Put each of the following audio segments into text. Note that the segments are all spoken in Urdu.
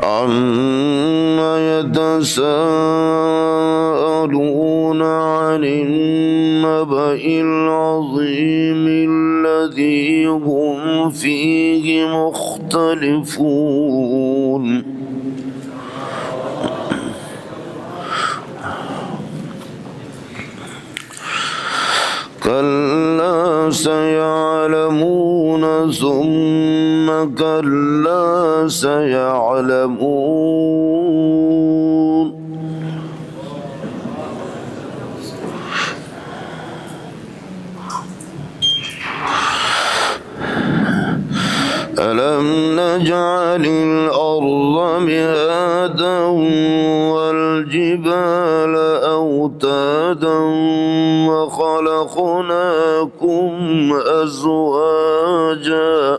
عما يتساءلون عن النبأ العظيم الذي هم فيه مختلفون كلا سيعلمون ثم كلا سيعلمون ألم نجعل الأرض مهادا والجبال أوتادا وخلقناكم أزواجا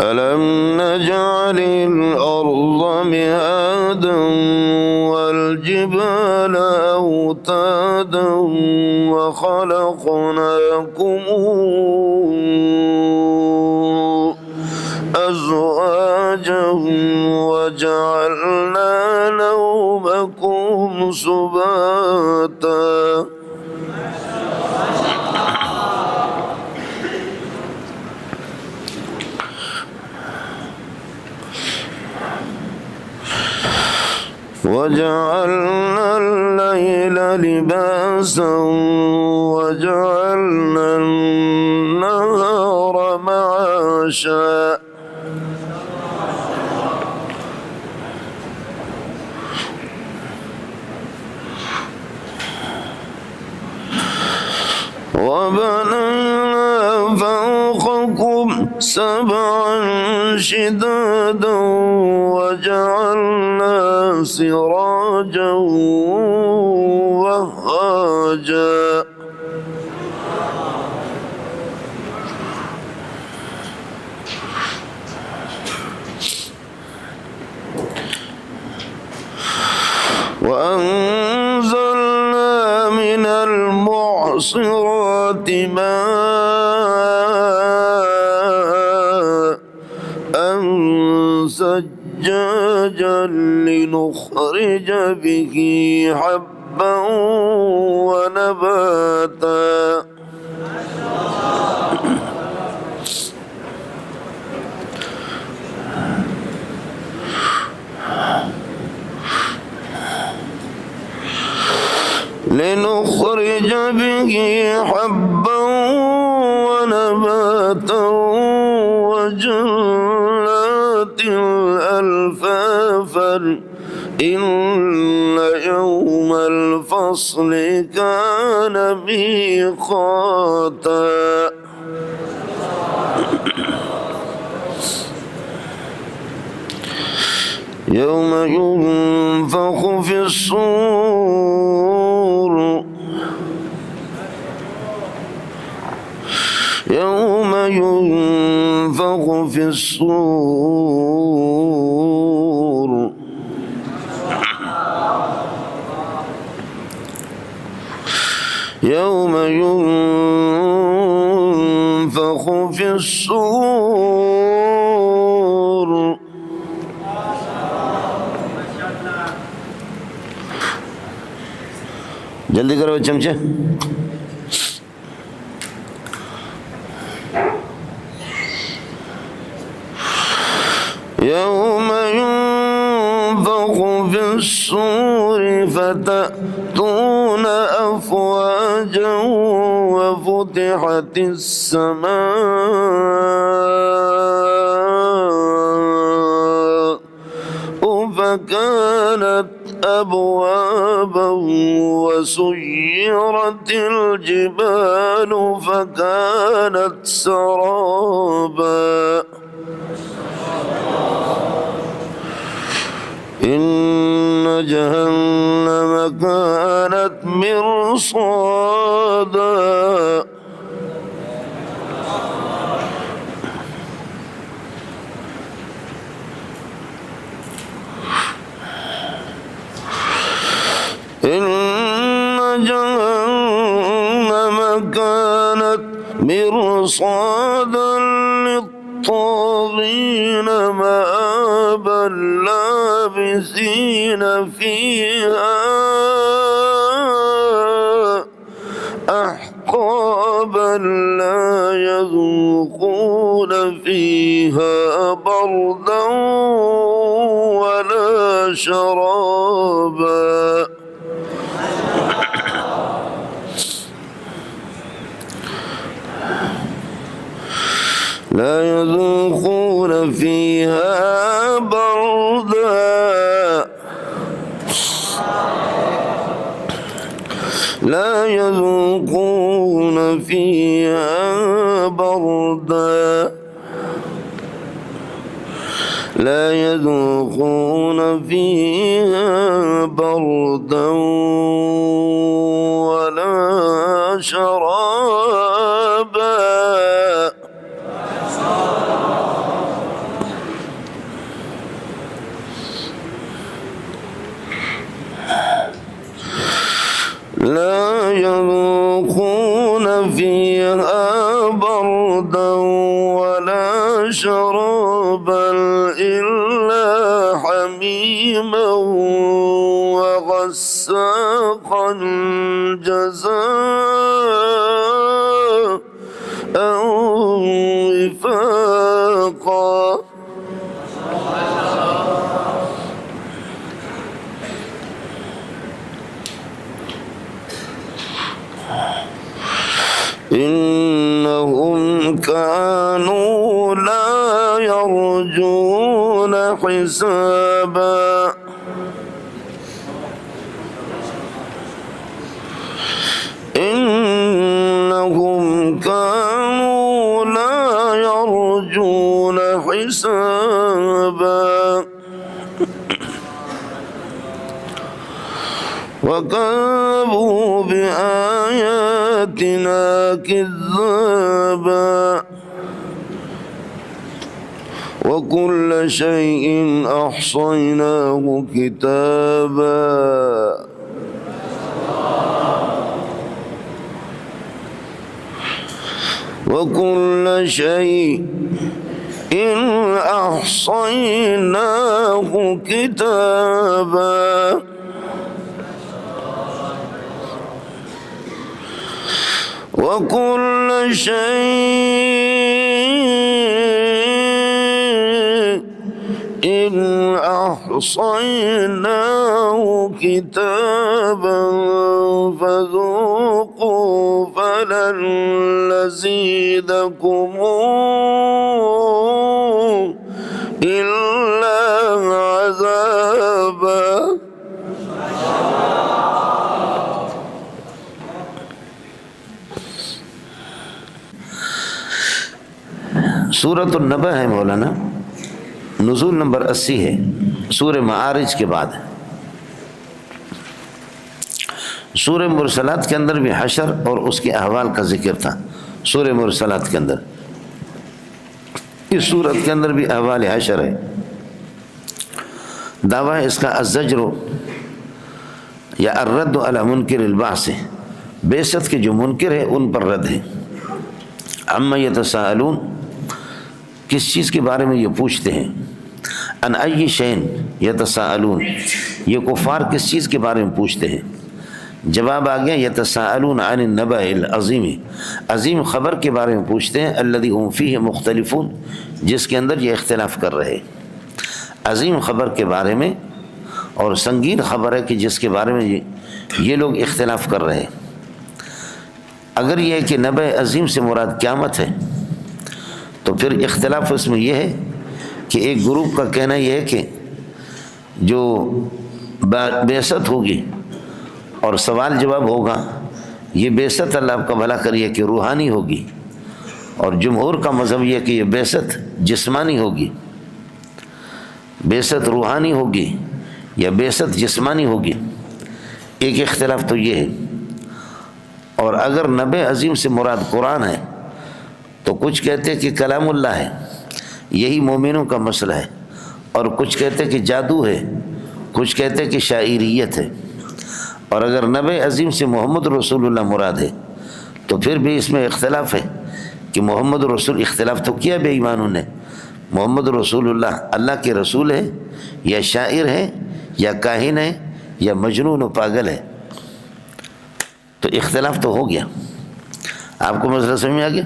ألم نجعل الأرض مهادا والجبال أوتادا وخلقناكم أزواجا وجعلنا نومكم سباتا وجعلنا الليل لباسا وجعلنا النهار معاشا وبنينا فوقكم سبعا شدادا وجعلنا سراجا وهاجا وأنزلنا من المعصرات ماء ثجاجا لنخرج به حبا ونباتا لنخرج به حبا ونباتا وجنات ألفافا إن يوم الفصل كان ميقاتا يوم ينفخ في الصور يوم ينفخ في الصور يوم ينفخ في الصور جلدی کرو چمچے يوم ينفخ في الصور فتأتون أفواجا وفتحت السماء فكانت أبوابا وسيرت الجبال فكانت سرابا إن جهنم كانت مرصادا إن جهنم كانت مرصادا للطاغين مآبا لابثين فيها أحقابا لا يذوقون فيها بردا ولا شرابا لا يذوقون فيها بردا لا يذوقون فيها بردا لا يذوقون فيها بردا ولا شرابا لا يذوقون فيها بردا ولا شرابا إلا حميما وغساقا جزاء وفاقا إنهم كانوا لا يرجون حسابا إنهم كانوا لا يرجون حسابا وكذبوا بآياتنا كذابا وكل شيء أحصيناه كتابا وكل شيء أحصيناه كتابا وكل شيء أحصيناه كتابا فذوقوا فلن نزيدكم إلا عذابا سورۃ النبأ ہے مولانا، نزول نمبر 80 ہے، سورہ معارج کے بعد ہے۔ سورہ مرسلات کے اندر بھی حشر اور اس کے احوال کا ذکر تھا۔ سورہ مرسلات کے اندر، اس سورت کے اندر بھی احوال حشر ہے۔ دعویٰ اس کا الزجر یا الرد علی منکر البعث، بعثت کے جو منکر ہے ان پر رد ہے۔ عما یتساءلون، کس چیز کے بارے میں یہ پوچھتے ہیں؟ ان ای شیء یتساءلون، یہ کفار کس چیز کے بارے میں پوچھتے ہیں؟ جواب آ گیا یتساءلون عن النبأ العظیم، عظیم خبر کے بارے میں پوچھتے ہیں، الذی هم فیہ مختلفون، جس کے اندر یہ اختلاف کر رہے۔ عظیم خبر کے بارے میں، اور سنگین خبر ہے کہ جس کے بارے میں یہ لوگ اختلاف کر رہے۔ اگر یہ کہ نبأ عظیم سے مراد قیامت ہے تو پھر اختلاف اس میں یہ ہے کہ ایک گروپ کا کہنا یہ ہے کہ جو بعثت ہوگی اور سوال جواب ہوگا، یہ بعثت اللہ آپ کا بھلا کریے کہ روحانی ہوگی، اور جمہور کا مذہب یہ کہ یہ بعثت جسمانی ہوگی۔ بعثت روحانی ہوگی یا بعثت جسمانی ہوگی، ایک اختلاف تو یہ ہے۔ اور اگر نبأ عظیم سے مراد قرآن ہے تو کچھ کہتے کہ کلام اللہ ہے، یہی مومنوں کا مسئلہ ہے، اور کچھ کہتے کہ جادو ہے، کچھ کہتے کہ شاعریت ہے، اور اگر نبی عظیم سے محمد رسول اللہ مراد ہے تو پھر بھی اس میں اختلاف ہے کہ محمد رسول، اختلاف تو کیا بے ایمانوں نے، محمد رسول اللہ اللہ کے رسول ہے یا شاعر ہے یا کاہن ہے یا مجنون و پاگل ہے، تو اختلاف تو ہو گیا۔ آپ کو مسئلہ سمجھ میں آ گیا؟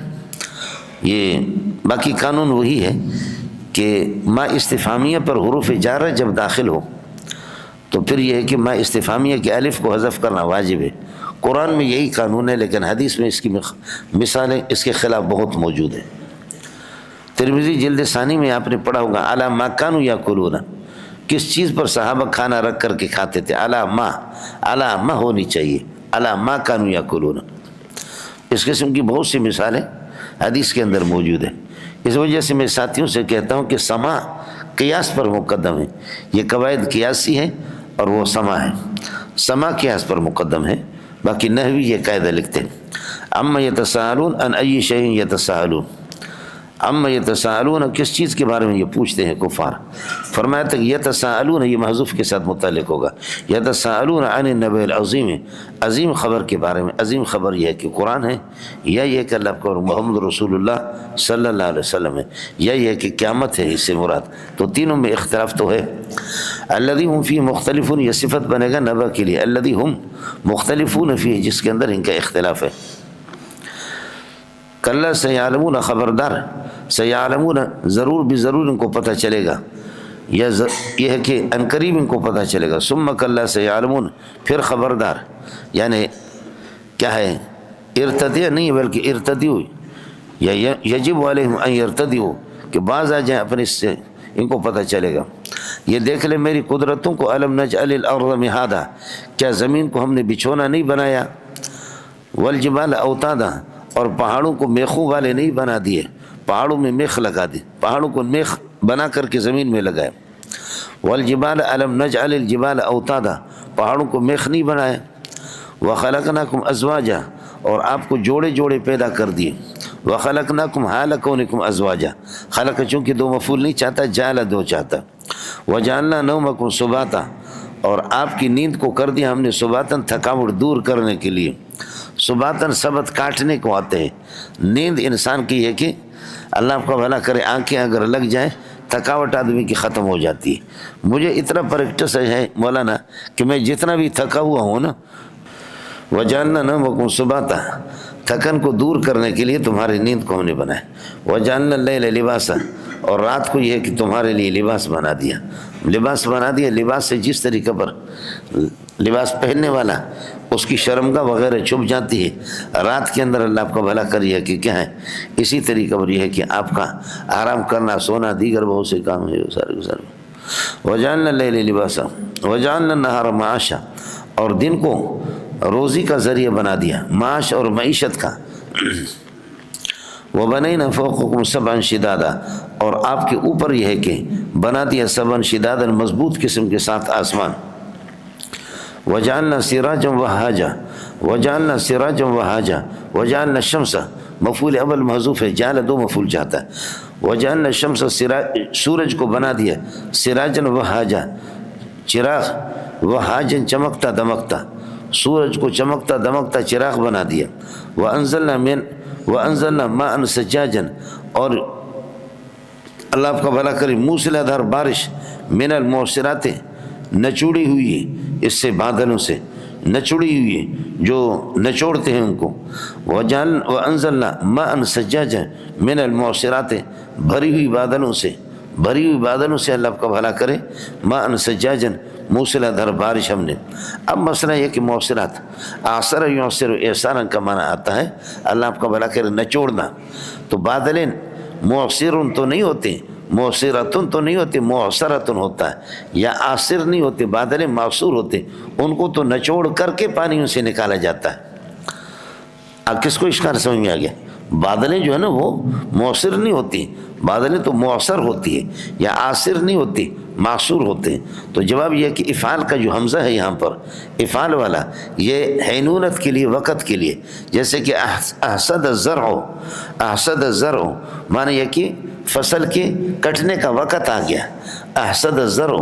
یہ باقی قانون وہی ہے کہ ما استفہامیہ پر حروف جارہ جب داخل ہو تو پھر یہ ہے کہ ما استفہامیہ کے الف کو حذف کرنا واجب ہے۔ قرآن میں یہی قانون ہے، لیکن حدیث میں اس کی مثالیں اس کے خلاف بہت موجود ہیں۔ ترمذی جلد ثانی میں آپ نے پڑھا ہوگا علی ما کانوا یاکلون، کس چیز پر صحابہ کھانا رکھ کر کے کھاتے تھے، علی ما ہونی چاہیے، علی ما کانوا یاکلون۔ اس قسم کی بہت سی مثالیں حدیث کے اندر موجود ہیں۔ اس وجہ سے میں ساتھیوں سے کہتا ہوں کہ سما قیاس پر مقدم ہے، یہ قواعد قیاسی ہیں اور وہ سما ہے، سما قیاس پر مقدم ہے۔ باقی نحوی یہ قاعدہ لکھتے ہیں اما یتساءلون عن ای شیء یتساءلون، اما یتساءلون کس چیز کے بارے میں یہ پوچھتے ہیں کفار، فرمایا تھا کہ یتساءلون یہ محذوف کے ساتھ متعلق ہوگا، یتساءلون عن النبی العظیم، عظیم خبر کے بارے میں۔ عظیم خبر یہ ہے کہ قرآن ہے، یا یہ کہ اللہ کا محمد رسول اللہ صلی اللہ علیہ وسلم ہے، یا یہ کہ قیامت ہے، اس سے مراد تو تینوں میں اختلاف تو ہے۔ الذی ہم فیہ مختلفون یہ صفت بنے گا نبا کے لیے، الذی ہم مختلفون فیہ جس کے اندر ان کا اختلاف ہے۔ کلا سیعلمون خبردار، سیعلمون ضرور بھی ضرور ان کو پتہ چلے گا، یہ ہے کہ عنقریب ان کو پتہ چلے گا۔ ثم کلا سیعلمون پھر خبردار، یعنی کیا ہے، ارتدیہ نہیں بلکہ ارتدیو، یا یجب علیہم ان یرتدیو کہ بعض آ جائیں اپنے سے، ان کو پتہ چلے گا۔ یہ دیکھ لیں میری قدرتوں کو، الم نجعل الارض مہادا کیا زمین کو ہم نے بچھونا نہیں بنایا، والجبال اوتادا اور پہاڑوں کو میخوں والے نہیں بنا دیے، پہاڑوں میں میخ لگا دی، پہاڑوں کو میخ بنا کر کے زمین میں لگائے۔ والجبال الم نجعل الجبال اوتادا پہاڑوں کو میخ نہیں بنایا۔ وخلقناکم ازواجا اور آپ کو جوڑے جوڑے پیدا کر دیے۔ وخلقناکم حال کونکم ازواجا، خلق چونکہ دو مفعول نہیں چاہتا، جعل دو چاہتا۔ وجعلنا نومکم سباتا اور آپ کی نیند کو کر دیا ہم نے سباتن تھکاوٹ دور کرنے کے لیے۔ سباتن سبت کاٹنے کو آتے ہیں، نیند انسان کی ہے کہ اللہ آپ کا بھلا کرے آنکھیں اگر لگ جائیں تھکاوٹ آدمی کی ختم ہو جاتی ہے۔ مجھے اتنا پریکٹس ہے مولانا کہ میں جتنا بھی تھکا ہوا ہوں نا، وجعلنا نومکم سباتا تھکن کو دور کرنے کے لیے تمہاری نیند کو ہم نے بنایا۔ وجعلنا اللیل لباسا اور رات کو یہ ہے کہ تمہارے لیے لباس بنا دیا، لباس بنا دیا۔ لباس سے جس طریقے پر لباس پہننے والا اس کی شرمگاہ وغیرہ چھپ جاتی ہے، رات کے اندر اللہ آپ کا بھلا کریے کہ کیا ہے، اسی طریقے پر یہ ہے کہ آپ کا آرام کرنا، سونا، دیگر بہت سے کام ہے سارے کے سارے۔ وجعلنا اللیل لباسا وجعلنا النہار معاشا اور دن کو روزی کا ذریعہ بنا دیا، معاش اور معیشت کا۔ وَبَنَيْنَا فَوْقَكُمْ سَبْعًا شِدَادًا اور آپ کے اوپر یہ ہے کہ بنا دیا سبعًا شِدَادًا مضبوط قسم کے ساتھ آسمان۔ وَجَعَلْنَا سِرَاجًا وَهَّاجًا وَجَعَلْنَا سِرَاجًا وَهَّاجًا وَجَعَلْنَا الشَّمْسَ مفعول اول محذوف ہے، جعل دو مفعول چاہتا ہے۔ وَجَعَلْنَا الشَّمْسَ سورج کو بنا دیا سِرَاجًا وَهَّاجًا چراغ، وَهَّاجًا چمکتا دمکتا، سورج کو چمکتا دمکتا چراغ بنا دیا۔ وَأَنزَلْنَا مَاءً ثَجَّاجًا اور اللہ آپ کا بھلا کرے موسلا دھار بارش، من المعصرات نچوڑی ہوئی ہے، اس سے بادلوں سے نچوڑی ہوئی ہے جو نچوڑتے ہیں ان کو۔ وَأَنزَلْنَا مَاءً ثَجَّاجًا من المعصرات بھری ہوئی بادلوں سے، بھری ہوئی بادلوں سے اللہ آپ کا بھلا کرے، ماءً ثجاجًا موسلا دھار بارش ہم نے۔ اب مسئلہ یہ کہ معصرات اعصر یعصر اعصارا کا معنی آتا ہے اللہ آپ کا بھلا کرے نچوڑنا، تو بادلیں معصرن تو نہیں ہوتے، معصرتن تو نہیں ہوتے، معصرتن ہوتا ہے، یا آصر نہیں ہوتے، بادلیں معصور ہوتے، ان کو تو نچوڑ کر کے پانیوں سے نکالا جاتا ہے۔ اب کس کو اشکال سمجھ میں آ گیا؟ بادلیں جو ہے نا وہ معصر نہیں ہوتی، بادلیں تو معصر ہوتی ہے، یا آصر نہیں ہوتی، معصور ہوتے ہیں۔ تو جواب یہ ہے کہ افعال کا جو حمزہ ہے یہاں پر افعال والا یہ حینونت کے لیے، وقت کے لیے، جیسے کہ احسد الزرع، احسد الزرع معنی یہ کہ فصل کے کٹنے کا وقت آ گیا، احسد الزرع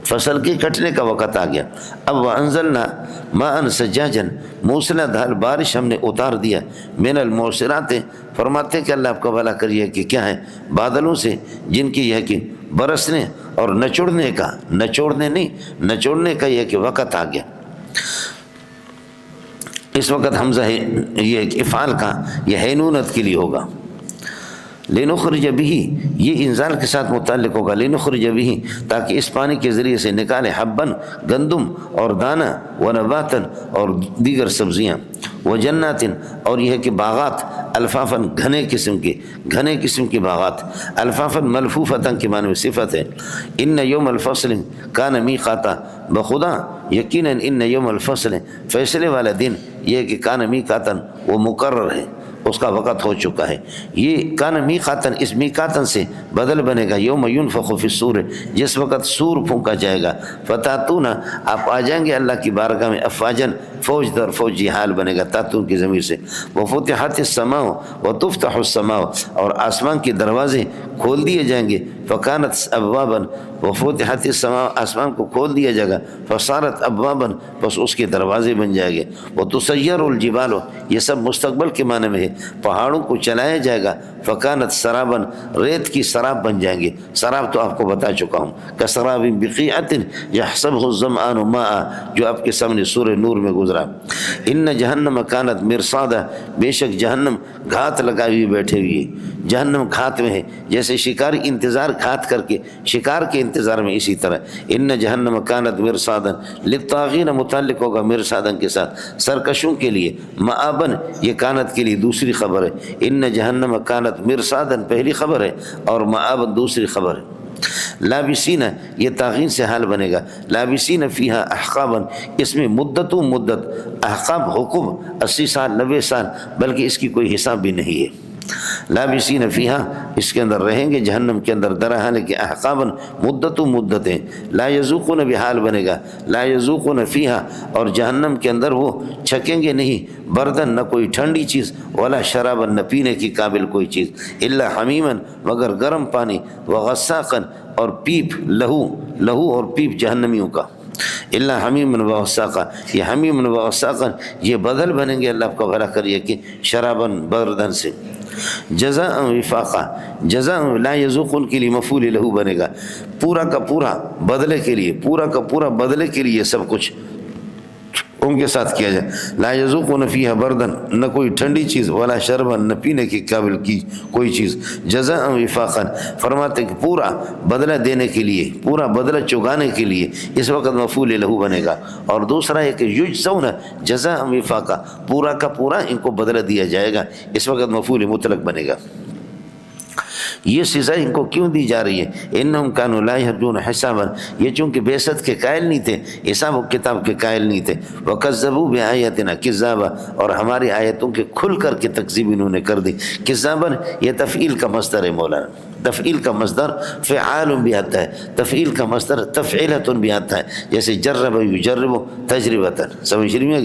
فصل کے کٹنے کا وقت آ گیا. اب وانزلنا ماء سجاجا موسلا دھار بارش ہم نے اتار دیا, من الموسرات فرماتے کہ اللہ آپ کا بھلا کریے کہ کیا ہے, بادلوں سے جن کی یہ کہ برسنے اور نچوڑنے کا, نچوڑنے کا یہ کہ وقت آ گیا. اس وقت حمزہ ہے یہ افعال کا, یہ حینونت کے لیے ہوگا. لنخرج به یہ انزال کے ساتھ متعلق ہوگا, لنخرج به تاکہ اس پانی کے ذریعے سے نکالے حبن گندم اور دانہ, ونباتن اور دیگر سبزیاں, وجنات اور یہ کہ باغات, الفافن گھنے قسم کے باغات, الفافن ملفوفتن کے معنی میں صفت ہے. ان یوم الفصل کان میقاتا بخدا یقیناً ان یوم الفصل فیصلے والا دن یہ کہ کان میقاتن وہ مقرر ہے, اس کا وقت ہو چکا ہے. یہ کان میقاتن اس میقاتن سے بدل بنے گا یوم ینفخ فی الصور جس وقت سور پھونکا جائے گا. فتاتون آپ آ جائیں گے اللہ کی بارگاہ میں افواجن فوج در فوج, یہ حال بنے گا تاتون کی ضمیر سے. وفتحت السماء وتفتح السماء اور آسمان کے دروازے کھول دیے جائیں گے. فکانت ابوابا وفتحت السماء آسمان کو کھول دیا جائے گا. فصارت ابوابا بس اس کے دروازے بن جائے گے. وتسیر الجبال یہ سب مستقبل کے معنی میں ہے, پہاڑوں کو چلایا جائے گا. فکانت سرابا ریت کی سراب بن جائیں گے. سراب تو آپ کو بتا چکا ہوں, کسراب بقیعۃ یحسبہ الظمآن ماء جو آپ کے سامنے سورہ نور میں گزرا. ان جہنم کانت مرصادا بے شک جہنم گھات لگائی ہوئی بیٹھے ہوئی ہے. جہنم گھات میں ہے, جیسے شکاری انتظار گھات کر کے شکار کے انتظار میں, اسی طرح ان جہنم کانت مرصادا للطاغین متعلق ہوگا مرصادا کے ساتھ سرکشوں کے لیے. مآبن یہ کانت کے لیے دوسری خبر ہے, ان جہنم کانت مرصادا پہلی خبر ہے اور مآبن دوسری خبر ہے. لابسین یہ طاغین سے حال بنے گا. لابسین فیہا احقابا اس میں مدت احقاب حکم 80 سال 90 سال بلکہ اس کی کوئی حساب بھی نہیں ہے. لابسین فیہا اس کے اندر رہیں گے جہنم کے اندر درحال کے احقابا مدتیں. لا یذوقون بھی حال بنے گا لا یذوقون فیہا اور جہنم کے اندر وہ چھکیں گے نہیں بردن نہ کوئی ٹھنڈی چیز, ولا شرابا نہ پینے کی قابل کوئی چیز, الا حمیما مگر گرم پانی, وغساقا اور پیپ لہو اور پیپ جہنمیوں کا. اللہ حمیم و غساقا یہ حمیم و غساقا یہ بدل بنیں گے اللہ آپ کا بھلا کریے کہ شرابن بردن سے. جزاء وفاقا جزاء لا یذوقون کے لیے مفعول لہو بنے گا, پورا کا پورا بدلے کے لیے, پورا کا پورا بدلے کے لیے سب کچھ ان کے ساتھ کیا جائے. لا یذوقون فیہا بردن نہ کوئی ٹھنڈی چیز, ولا شربن نہ پینے کے قابل کی کوئی چیز. جزاء وفاقا فرماتے کہ پورا بدلہ دینے کے لیے, پورا بدلہ چگانے کے لیے اس وقت مفعول لہو بنے گا. اور دوسرا ہے کہ یجزون جزاء وفاقا پورا کا پورا ان کو بدلہ دیا جائے گا, اس وقت مفعول مطلق بنے گا. یہ سزا ان کو کیوں دی جا رہی ہے؟ انہم کانوا لا یرجون حسابا یہ چونکہ بعثت کے قائل نہیں تھے, حساب و کتاب کے قائل نہیں تھے. وکذبوا بآیاتنا کذابا اور ہماری آیتوں کے کھل کر کے تکذیب انہوں نے کر دی. کذابا یہ تفعیل کا مصدر ہے مولانا, تفعیل کا مصدر فعال بھی آتا ہے, تفعیل کا مصدر تفعیلۃ بھی آتا ہے. جیسے جرب یجرب تجربۃ, سمجھ رہی ہیں,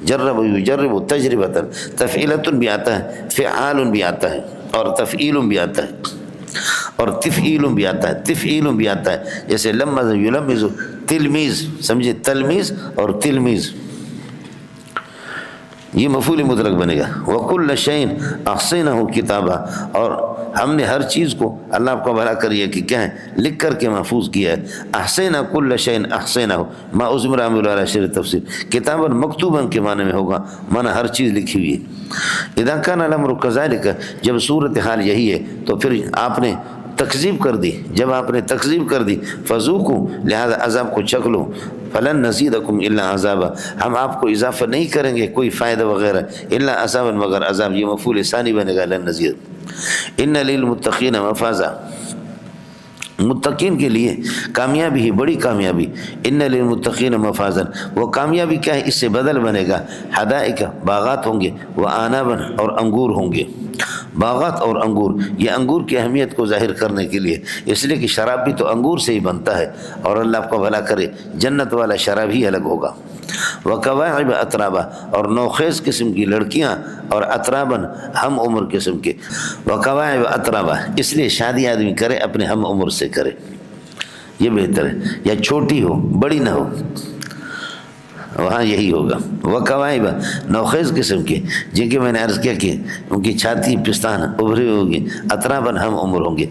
جرب یجرب تجربۃ تفعیلۃ بھی آتا ہے, فعال بھی آتا ہے اور تفعیل بھی آتا ہے اور تفعیل بھی آتا ہے, تفعیل بھی آتا ہے. جیسے لمز یلمز تلمیز, سمجھے, تلمیز اور تلمیز یہ مفعول مطلق بنے گا. وَكُلَّ شَيْءٍ أَحْصَيْنَاهُ كِتَابًا اور ہم نے ہر چیز کو اللہ آپ کو بھلا کریے کہ کیا ہے لکھ کر کے محفوظ کیا ہے. احسینا کل شیء احسیناہ ما عزم رحمۃ اللہ شر تفسیر کتابا مکتوبا کے معنی میں ہوگا, معنی ہر چیز لکھی ہوئی ہے. اذا کان الامر کذالک جب صورتحال یہی ہے تو پھر آپ نے تکذیب کر دی, جب آپ نے تکذیب کر دی فذوقوا لہذا عذاب کو چکھ لو. فلن نزیدکم الا عذابا ہم آپ کو اضافہ نہیں کریں گے کوئی فائدہ وغیرہ, الا عذابا مگر عذاب, یہ مفعول ثانی بنے گا لن نزید. ان للمتقین مفازا متقین کے لیے کامیابی ہی بڑی کامیابی. ان للمتقین مفازا وہ کامیابی کیا ہے اس سے بدل بنے گا. حدائق باغات ہوں گے, وعنابا اور انگور ہوں گے. باغات اور انگور یہ انگور کی اہمیت کو ظاہر کرنے کے لیے, اس لیے کہ شراب بھی تو انگور سے ہی بنتا ہے اور اللہ آپ کو بھلا کرے جنت والا شراب ہی الگ ہوگا. وکواعب اترابا اور نوخیز قسم کی لڑکیاں اور اترابن ہم عمر قسم کے. وکواعب اترابا اس لیے شادی آدمی کرے اپنے ہم عمر سے کرے, یہ بہتر ہے، یا چھوٹی ہو بڑی نہ ہو، وہاں یہی ہوگا۔ وکوائب، نوخیز قسم کے، جن کے میں نے عرض کیا کہ ان کی چھاتی پستان ابھری ہوگی، اطراباً ہم عمر ہوں گے۔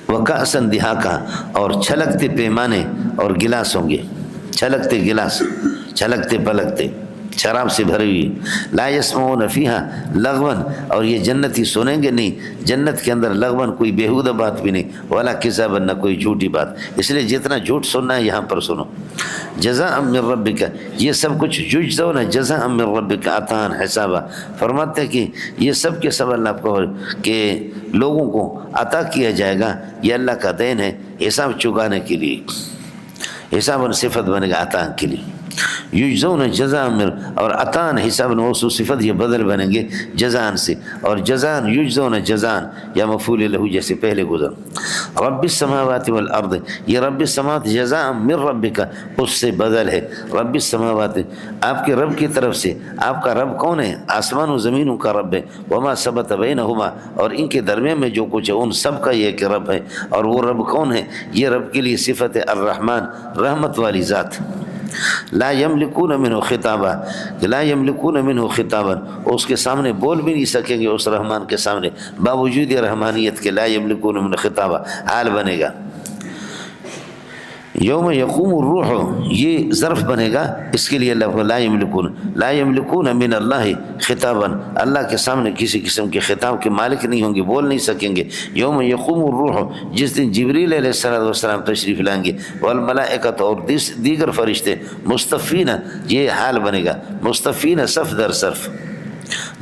وکأسن دہاقہ، اور چھلکتے پیمانے اور گلاس ہوں گے، چھلکتے گلاس، چھلکتے پلکتے، شراب سے بھری ہوئی۔ لا یسمعون فیہا لغوا، اور یہ جنتی سنیں گے نہیں جنت کے اندر لغوا، کوئی بیہودہ بات بھی نہیں، ولا کذابا، نہ کوئی جھوٹی بات۔ اس لیے جتنا جھوٹ سننا ہے یہاں پر سنو۔ جزاء من ربک، یہ سب کچھ یجزون جزاء من ربک عطاء حسابا، فرماتے ہیں کہ یہ سب کے سب اللہ کو کہ لوگوں کو عطا کیا جائے گا، یہ اللہ کا دین ہے حساب چکانے کے لیے، حساب صفت بنے گا عطا کے لیے۔ یجزون جزاء من، اور عطان حساب موصوف صفت یہ بدل بنیں گے جزان سے، اور جزان یجزون جزان یا مفعول لہ جیسے پہلے گزر۔ رب السماوات والارض، یہ رب السماوات جزاء من ربک اس سے بدل ہے۔ رب السماوات آپ کے رب کی طرف سے، آپ کا رب کون ہے؟ آسمان و زمینوں کا رب ہے۔ وما ثبت بینہما، اور ان کے درمیان میں جو کچھ ہے ان سب کا یہ کہ رب ہے۔ اور وہ رب کون ہے؟ یہ رب کے لیے صفت ہے الرحمن، رحمت والی ذات۔ لا یملکون منہ خطابا، لا یملکون منہ خطابا، اس کے سامنے بول بھی نہیں سکیں گے اس رحمان کے سامنے، باوجود رحمانیت کے لا یملکون منہ خطابا حال بنے گا۔ یوم یقوم الروح، یہ ظرف بنے گا اس کے لیے اللہ لا یملکون، لا یملکون من اللہ خطابا، اللہ کے سامنے کسی قسم کے خطاب کے مالک نہیں ہوں گے، بول نہیں سکیں گے۔ یوم یقوم الروح، جس دن جبریل علیہ السلام تشریف لائیں گے، والملائکۃ، اور دیگر فرشتے، مصطفین، یہ حال بنے گا، مصطفین صف در صف،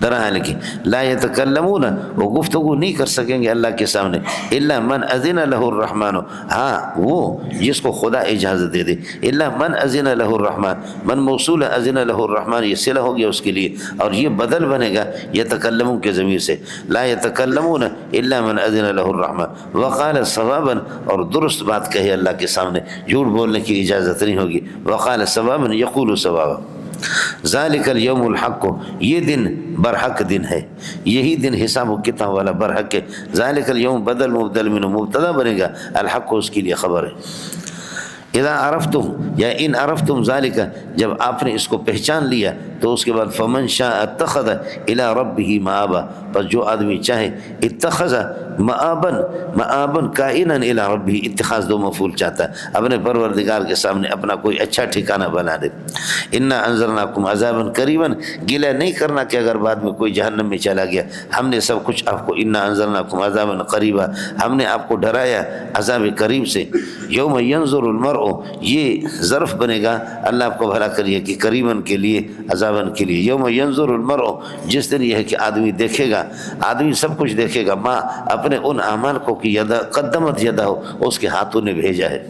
درحال کی لا یتکلمون، وہ گفتگو نہیں کر سکیں گے اللہ کے سامنے، الا من اذن لہ الرحمن، ہاں وہ جس کو خدا اجازت دے دے، الا من اذن لہ الرحمن، من موصول اذن لہ الرحمن، یہ صلہ ہو گیا اس کے لیے، اور یہ بدل بنے گا یتکلمون کے ضمیر سے، لا یتکلمون الا من اذن لہ الرحمن وقال صوابا، اور درست بات کہے اللہ کے سامنے، جھوٹ بولنے کی اجازت نہیں ہوگی، وقال صوابا یقول صوابا۔ ذالک الیوم الحق، یہ دن برحق دن ہے، یہی دن حساب و کتاب والا برحق ہے۔ ذالک الیوم بدل مبدل منہ مبتدا بنے گا، الحق اس کے لیے خبر ہے۔ اذا عرفتم، یا ان عرفتم ذالک، جب آپ نے اس کو پہچان لیا تو اس کے بعد فمن شاء اتخذ الی ربہ مآبا، پس جو آدمی چاہے اتخذ مآبا کائنا الی ربہ، اتخاذ دو مفعول چاہتا ہے، اپنے پروردگار کے سامنے اپنا کوئی اچھا ٹھکانہ بنا دے۔ انا انذرناکم عذابا قریبا، گلہ نہیں کرنا کہ اگر بعد میں کوئی جہنم میں چلا گیا، ہم نے سب کچھ آپ کو، انا انذرناکم عذابا قریبا، ہم نے آپ کو ڈرایا عذاب قریب سے۔ یوم ینظر المرء، یہ ظرف بنے گا، اللہ آپ کو بھلا کریے کہ قریباً کے لیے، عذاباً کے لیے۔ یوم ینظر المرء، جس دن یہ ہے کہ آدمی دیکھے گا، آدمی سب کچھ دیکھے گا، ماں اپنے ان اعمال کو کہ قدمت یدہ، اس کے ہاتھوں نے بھیجا ہے۔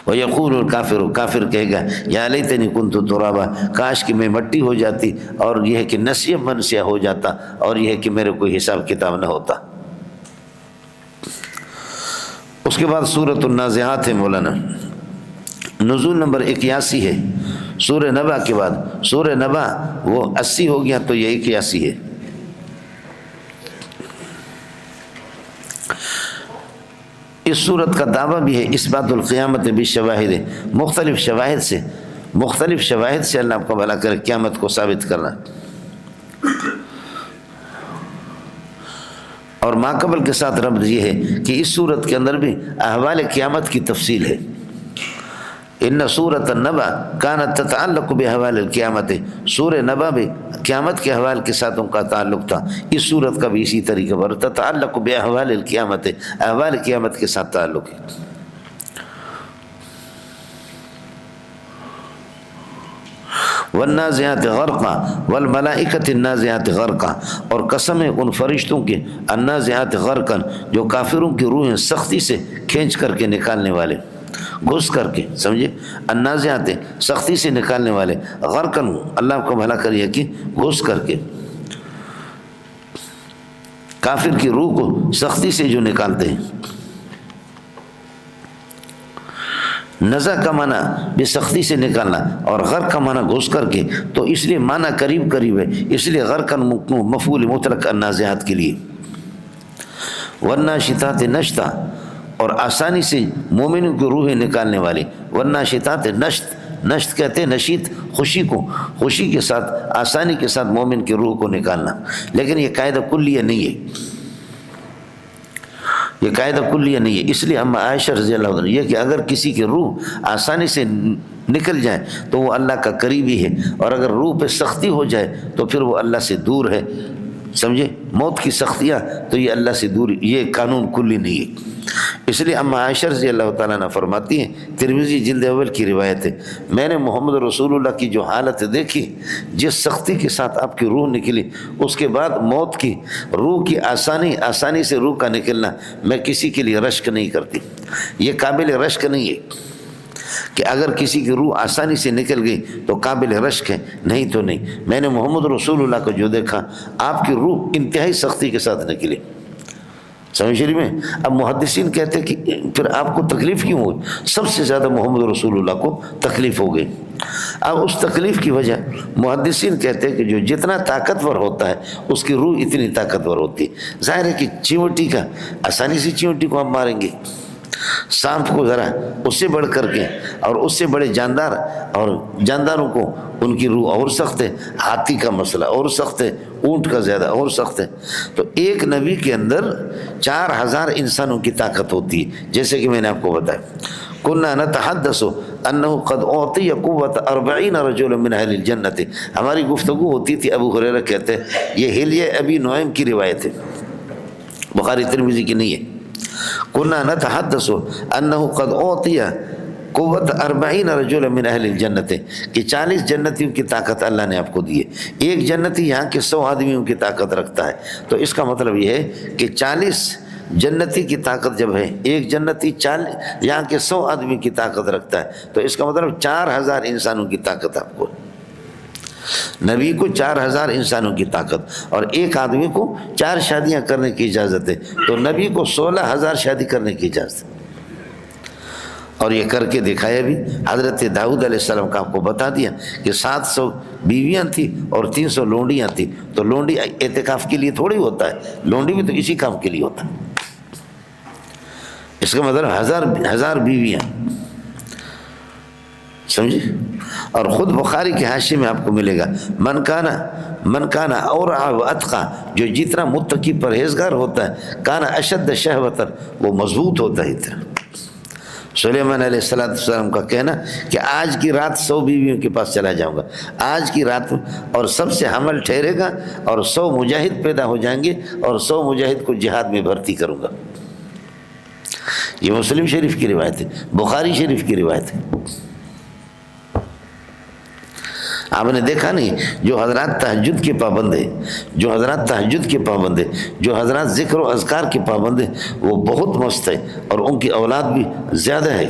وَيَقُولُ الْكَافِرُ، کافر کہے گا یا لیتنی کنت ترابا، کاش کہ میں مٹی ہو جاتی، اور یہ ہے کہ نسیہ منسیہ ہو جاتا، اور یہ ہے کہ میرے کوئی حساب کتاب نہ ہوتا۔ اس کے بعد سورۃ النازعات ہے مولانا، نزول نمبر 81 ہے سورہ نبا کے بعد۔ سورہ نبا وہ 80 ہو گیا تو یہ 81 ہے۔ اس صورت کا دعویٰ بھی ہے اثبات القیامت بالشواہد، مختلف شواہد سے اللہ آپ کو بھلا کرے قیامت کو ثابت کرنا۔ اور ماقبل کے ساتھ ربط یہ ہے کہ اس صورت کے اندر بھی احوال قیامت کی تفصیل ہے۔ ان سورۃ النبا کانت تتعلق باحوال القیامت، سورہ نبا بھی قیامت کے احوال کے ساتھ ان کا تعلق تھا، اس صورت کا بھی اسی طریقے پر تتعلق باحوال القیامت، احوال قیامت کے ساتھ تعلق ہے۔ والنازعات غرقا والملائکۃ النازعات غرقا، اور قسم ہے ان فرشتوں کے النازعات غرقا، جو کافروں کی روحیں سختی سے کھینچ کر کے نکالنے والے، گھس کر کے، سمجھے، النازعات سختی سے نکالنے والے، غرقا اللہ کو بھلا کریے کہ گھس کر کے، کافر کی روح کو سختی سے جو نکالتے ہیں۔ نزع کا معنی بے سختی سے نکالنا، اور غرق کا معنی گھس کر کے، تو اس لیے معنی قریب ہے، اس لیے غرقاً مفعول مطلق النازعات کے لیے۔ والناشطات نشطا، اور آسانی سے مومنوں کی روحیں نکالنے والی، والناشطات نشط، نشط کہتے ہیں نشیط خوشی کو، خوشی کے ساتھ آسانی کے ساتھ مومن کی روح کو نکالنا، لیکن یہ قاعدہ کلیہ نہیں ہے، یہ قاعدہ کلیہ نہیں ہے۔ اس لیے اما عائشہ رضی اللہ عنہ یہ کہ اگر کسی کی روح آسانی سے نکل جائے تو وہ اللہ کا قریبی ہے، اور اگر روح پہ سختی ہو جائے تو پھر وہ اللہ سے دور ہے، سمجھے، موت کی سختیاں تو یہ اللہ سے دور، یہ قانون کلی نہیں ہے۔ اس لیے اما عائشہ رضی اللہ تعالیٰ عنہ فرماتی ہیں، ترمذی جلد اول کی روایت ہے، میں نے محمد رسول اللہ کی جو حالت دیکھی، جس سختی کے ساتھ آپ کی روح نکلی، اس کے بعد موت کی، روح کی آسانی سے روح کا نکلنا، میں کسی کے لیے رشک نہیں کرتی، یہ قابل رشک نہیں ہے کہ اگر کسی کی روح آسانی سے نکل گئی تو قابل رشک ہے، نہیں تو نہیں۔ میں نے محمد رسول اللہ کو جو دیکھا، آپ کی روح انتہائی سختی کے ساتھ نکلی، سمجھ رہی میں۔ اب محدثین کہتے ہیں کہ پھر آپ کو تکلیف کیوں ہوئی؟ سب سے زیادہ محمد رسول اللہ کو تکلیف ہو گئی۔ اب اس تکلیف کی وجہ محدثین کہتے ہیں کہ جو جتنا طاقتور ہوتا ہے اس کی روح اتنی طاقتور ہوتی ہے۔ ظاہر ہے کہ چیونٹی کا، آسانی سے چیونٹی کو ہم ماریں گے، سانپ کو ذرا اس سے بڑھ کر کے، اور اس سے بڑے جاندار، اور جانداروں کو ان کی روح اور سخت ہے، ہاتھی کا مسئلہ اور سخت ہے، اونٹ کا زیادہ اور سخت ہے۔ تو ایک نبی کے اندر 4000 انسانوں کی طاقت ہوتی ہے، جیسے کہ میں نے آپ کو بتایا، كنا نتحدث انه قد اعطي قوة 40 رجلا من اہل الجنت، ہماری گفتگو ہوتی تھی، ابو ہریرہ کہتے ہیں، یہ حلیہ ابی نعیم کی روایت ہے، بخاری ترمذی کی نہیں ہے۔ كنا نتحدث انه قد اعطي قوت 40 رجلا من اہل الجنت، کہ 40 جنتیوں کی طاقت اللہ نے آپ کو دی ہے۔ ایک جنتی یہاں کے 100 آدمیوں کی طاقت رکھتا ہے، تو اس کا مطلب یہ ہے کہ 40 جنتی کی طاقت جب ہے، ایک جنتی 40 یہاں کے 100 آدمی کی طاقت رکھتا ہے، تو اس کا مطلب 4000 انسانوں کی طاقت آپ کو، نبی کو 4000 انسانوں کی طاقت، اور ایک آدمی کو 4 شادیاں کرنے کی اجازت ہے، تو نبی کو 16000 شادی کرنے کی اجازت ہے، اور یہ کر کے دکھایا بھی۔ حضرت داؤد علیہ السلام کا آپ کو بتا دیا کہ 700 بیویاں تھیں اور 300 لونڈیاں تھیں، تو لونڈی اعتکاف کے لیے تھوڑی ہوتا ہے، لونڈی بھی تو اسی کام کے لیے ہوتا ہے، اس کا مطلب ہزار بیویاں، سمجھے۔ اور خود بخاری کے حاشیے میں آپ کو ملے گا، من کانا اورع و اتقى، جو جتنا متقی پرہیزگار ہوتا ہے، کانا اشد شہوتا، وہ مضبوط ہوتا ہے اتنا۔ سلیمان علیہ السلام کا کہنا کہ آج کی رات 100 بیویوں کے پاس چلا جاؤں گا، آج کی رات، اور سب سے حمل ٹھہرے گا، اور 100 مجاہد پیدا ہو جائیں گے، اور 100 مجاہد کو جہاد میں بھرتی کروں گا۔ یہ مسلم شریف کی روایت ہے، بخاری شریف کی روایت ہے۔ آپ نے دیکھا نہیں، جو حضرات تہجد کے پابند ہیں، جو حضرات تہجد کے پابند ہیں، جو حضرات ذکر و اذکار کے پابند ہیں، وہ بہت مست ہے، اور ان کی اولاد بھی زیادہ ہے،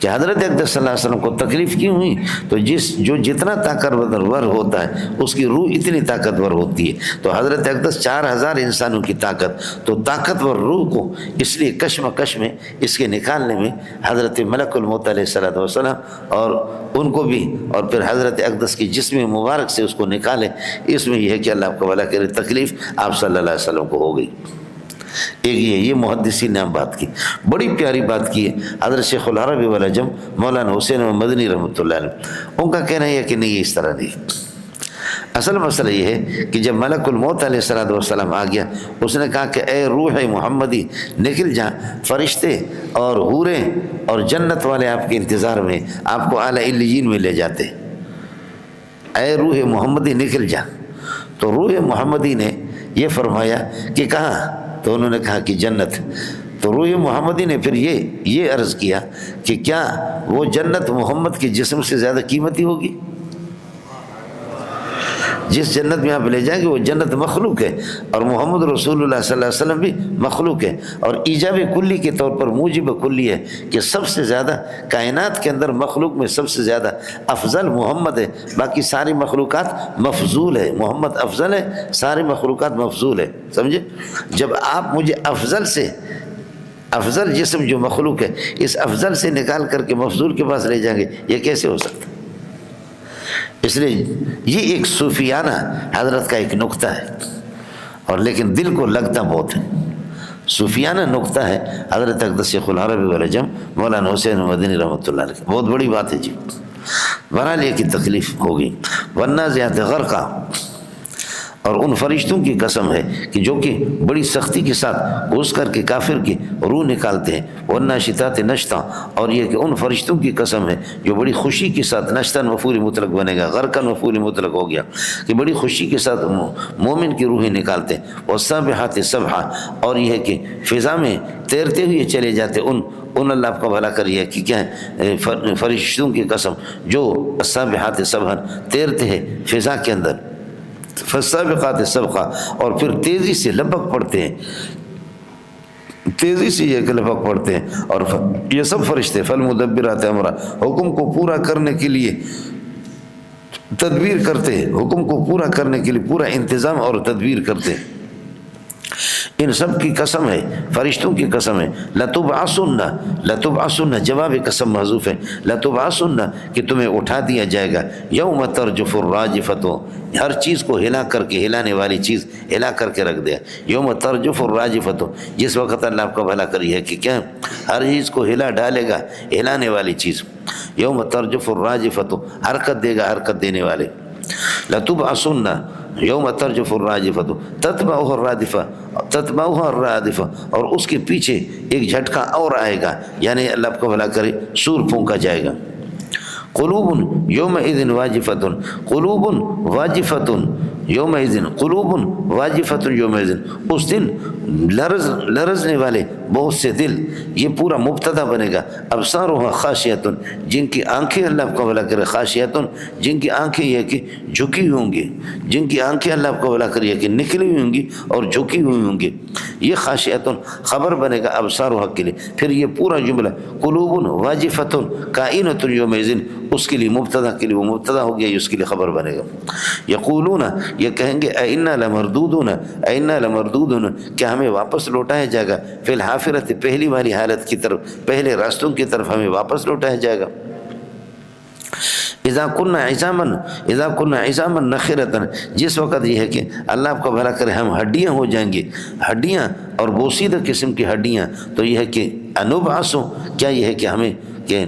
کہ حضرت اقدس صلی اللہ علیہ وسلم کو تکلیف کیوں ہوئی؟ تو جو جتنا طاقتور ہوتا ہے اس کی روح اتنی طاقتور ہوتی ہے، تو حضرت اقدس 4000 انسانوں کی طاقت، تو طاقتور روح کو اس لیے کشمکش میں اس کے نکالنے میں حضرت ملک الموت علیہ السلام اور ان کو بھی، اور پھر حضرت اقدس کی جسم مبارک سے اس کو نکالے، اس میں یہ ہے کہ اللہ آپ کو بھلا کرے، تکلیف آپ صلی اللہ علیہ وسلم کو ہو گئی۔ ایک یہ محدثین نے بات کی، بڑی پیاری بات کی ہے حضرت شیخ العرب والعجم مولانا حسین مدنی رحمۃ اللہ علیہ، ان کا کہنا ہے کہ نہیں، اس طرح نہیں۔ اصل مسئلہ یہ ہے کہ جب ملک الموت علیہ السلام آ گیا، اس نے کہا کہ اے روح محمدی نکل جا، فرشتے اور حوریں اور جنت والے آپ کے انتظار میں، آپ کو اعلیٰ علیین میں لے جاتے، اے روح محمدی نکل جا۔ تو روح محمدی نے یہ فرمایا کہ کہاں؟ تو انہوں نے کہا کہ جنت۔ تو روح محمدی نے پھر یہ عرض کیا کہ کیا وہ جنت محمد کے جسم سے زیادہ قیمتی ہوگی؟ جس جنت میں آپ لے جائیں گے وہ جنت مخلوق ہے، اور محمد رسول اللہ صلی اللہ علیہ وسلم بھی مخلوق ہے، اور ایجاب کلی کے طور پر موجب کلی ہے کہ سب سے زیادہ کائنات کے اندر مخلوق میں سب سے زیادہ افضل محمد ہے، باقی ساری مخلوقات مفضول ہے، محمد افضل ہے، ساری مخلوقات مفضول ہے، سمجھے۔ جب آپ مجھے افضل جسم جو مخلوق ہے، اس افضل سے نکال کر کے مفضول کے پاس لے جائیں گے، یہ کیسے ہو سکتا؟ اس لیے یہ ایک صوفیانہ حضرت کا ایک نقطہ ہے، اور لیکن دل کو لگتا بہت ہے۔ صوفیانہ نقطہ ہے حضرت اقدس شیخ العرب والعجم مولانا حسین مدنی رحمۃ اللہ علیہ، بہت بڑی بات ہے جی۔ بہرحال یہ کی تکلیف ہوگی۔ والنازعات غرقا، اور ان فرشتوں کی قسم ہے کہ جو کہ بڑی سختی کے ساتھ گھس کر کے کافر کی روح نکالتے ہیں۔ والناشطات نشطا، اور یہ کہ ان فرشتوں کی قسم ہے جو بڑی خوشی کے ساتھ، نشطا مفعول مطلق بنے گا، غرقا مفعول مطلق ہو گیا کہ بڑی خوشی کے ساتھ مومن کی روحیں نکالتے ہیں۔ والسابحات سبحا، اور یہ ہے کہ فضا میں تیرتے ہوئے چلے جاتے ان اللہ آپ کا بھلا کریے کہ کیا ہے فرشتوں کی قسم جو السابحات سبحا تیرتے ہیں فضا کے اندر، فالسابقات سبقا، اور پھر تیزی سے لپک پڑتے ہیں، تیزی سے یہ لپک پڑتے ہیں۔ اور یہ سب فرشتے فالمدبرات امرا، حکم کو پورا کرنے کے لیے تدبیر کرتے ہیں، حکم کو پورا کرنے کے لیے پورا انتظام اور تدبیر کرتے ہیں۔ ان سب کی قسم ہے، فرشتوں کی قسم ہے۔ لتبعثن، لتبعثن جواب قسم محذوف ہے، لتبعثن کہ تمہیں اٹھا دیا جائے گا، یوم ترجف الراجفۃ، ہر چیز کو ہلا کر کے، ہلانے والی چیز ہلا کر کے رکھ دیا، یوم ترجف الراجفۃ، جس وقت اللہ آپ کا بھلا کری ہے کہ کیا ہر چیز کو ہلا ڈالے گا، ہلانے والی چیز، یوم ترجف الراجفۃ، حرکت دے گا، حرکت دینے والے۔ لتبعثن یوم ترجف الراجفۃ تتبعها الرادفہ، تتبعها الرادفہ، اور اس کے پیچھے ایک جھٹکا اور آئے گا، یعنی اللہ آپ کو بھلا کرے سور پھونکا جائے گا۔ قلوب یومئذ واجفۃ، قلوب واجفۃ یومئذ، قلوب واجفۃ یومئذ، اس دن لرزنے والے بہت سے دل، یہ پورا مبتدا بنے گا۔ ابصارها خاشعۃ، جن کی آنکھیں اللہ آپ کو بھلا کرے، خاشعۃ، جن کی آنکھیں یہ کہ جھکی ہوئی ہوں گی، جن کی آنکھیں اللہ آپ کو بھلا کرے کہ نکلی ہوئی ہوں گی اور جھکی ہوئی ہوں گی، یہ خاشعۃ خبر بنے گا ابصارها کے لیے۔ پھر یہ پورا جملہ قلوب واجفۃ کائنۃ یومئذ، اس کے لیے مبتدا کے لیے وہ مبتدا ہو گیا، اس کے لیے خبر بنے گا۔ یقولون، یہ کہیں گے اِنَّا لَمَرْدُودُونَ، اِنَّا لَمَرْدُودُونَ، کیا ہمیں واپس لوٹایا جائے گا، فی الحافرۃ، پہلی والی حالت کی طرف، پہلے راستوں کی طرف ہمیں واپس لوٹایا جائے گا۔ اذا كنا عظاما، اذا كنا عظاما نخرة، جس وقت یہ ہے کہ اللہ آپ کو بھلا کرے ہم ہڈیاں ہو جائیں گے، ہڈیاں اور بوسیدہ قسم کی ہڈیاں، تو یہ ہے کہ انبعث، کیا یہ ہے کہ ہمیں کہ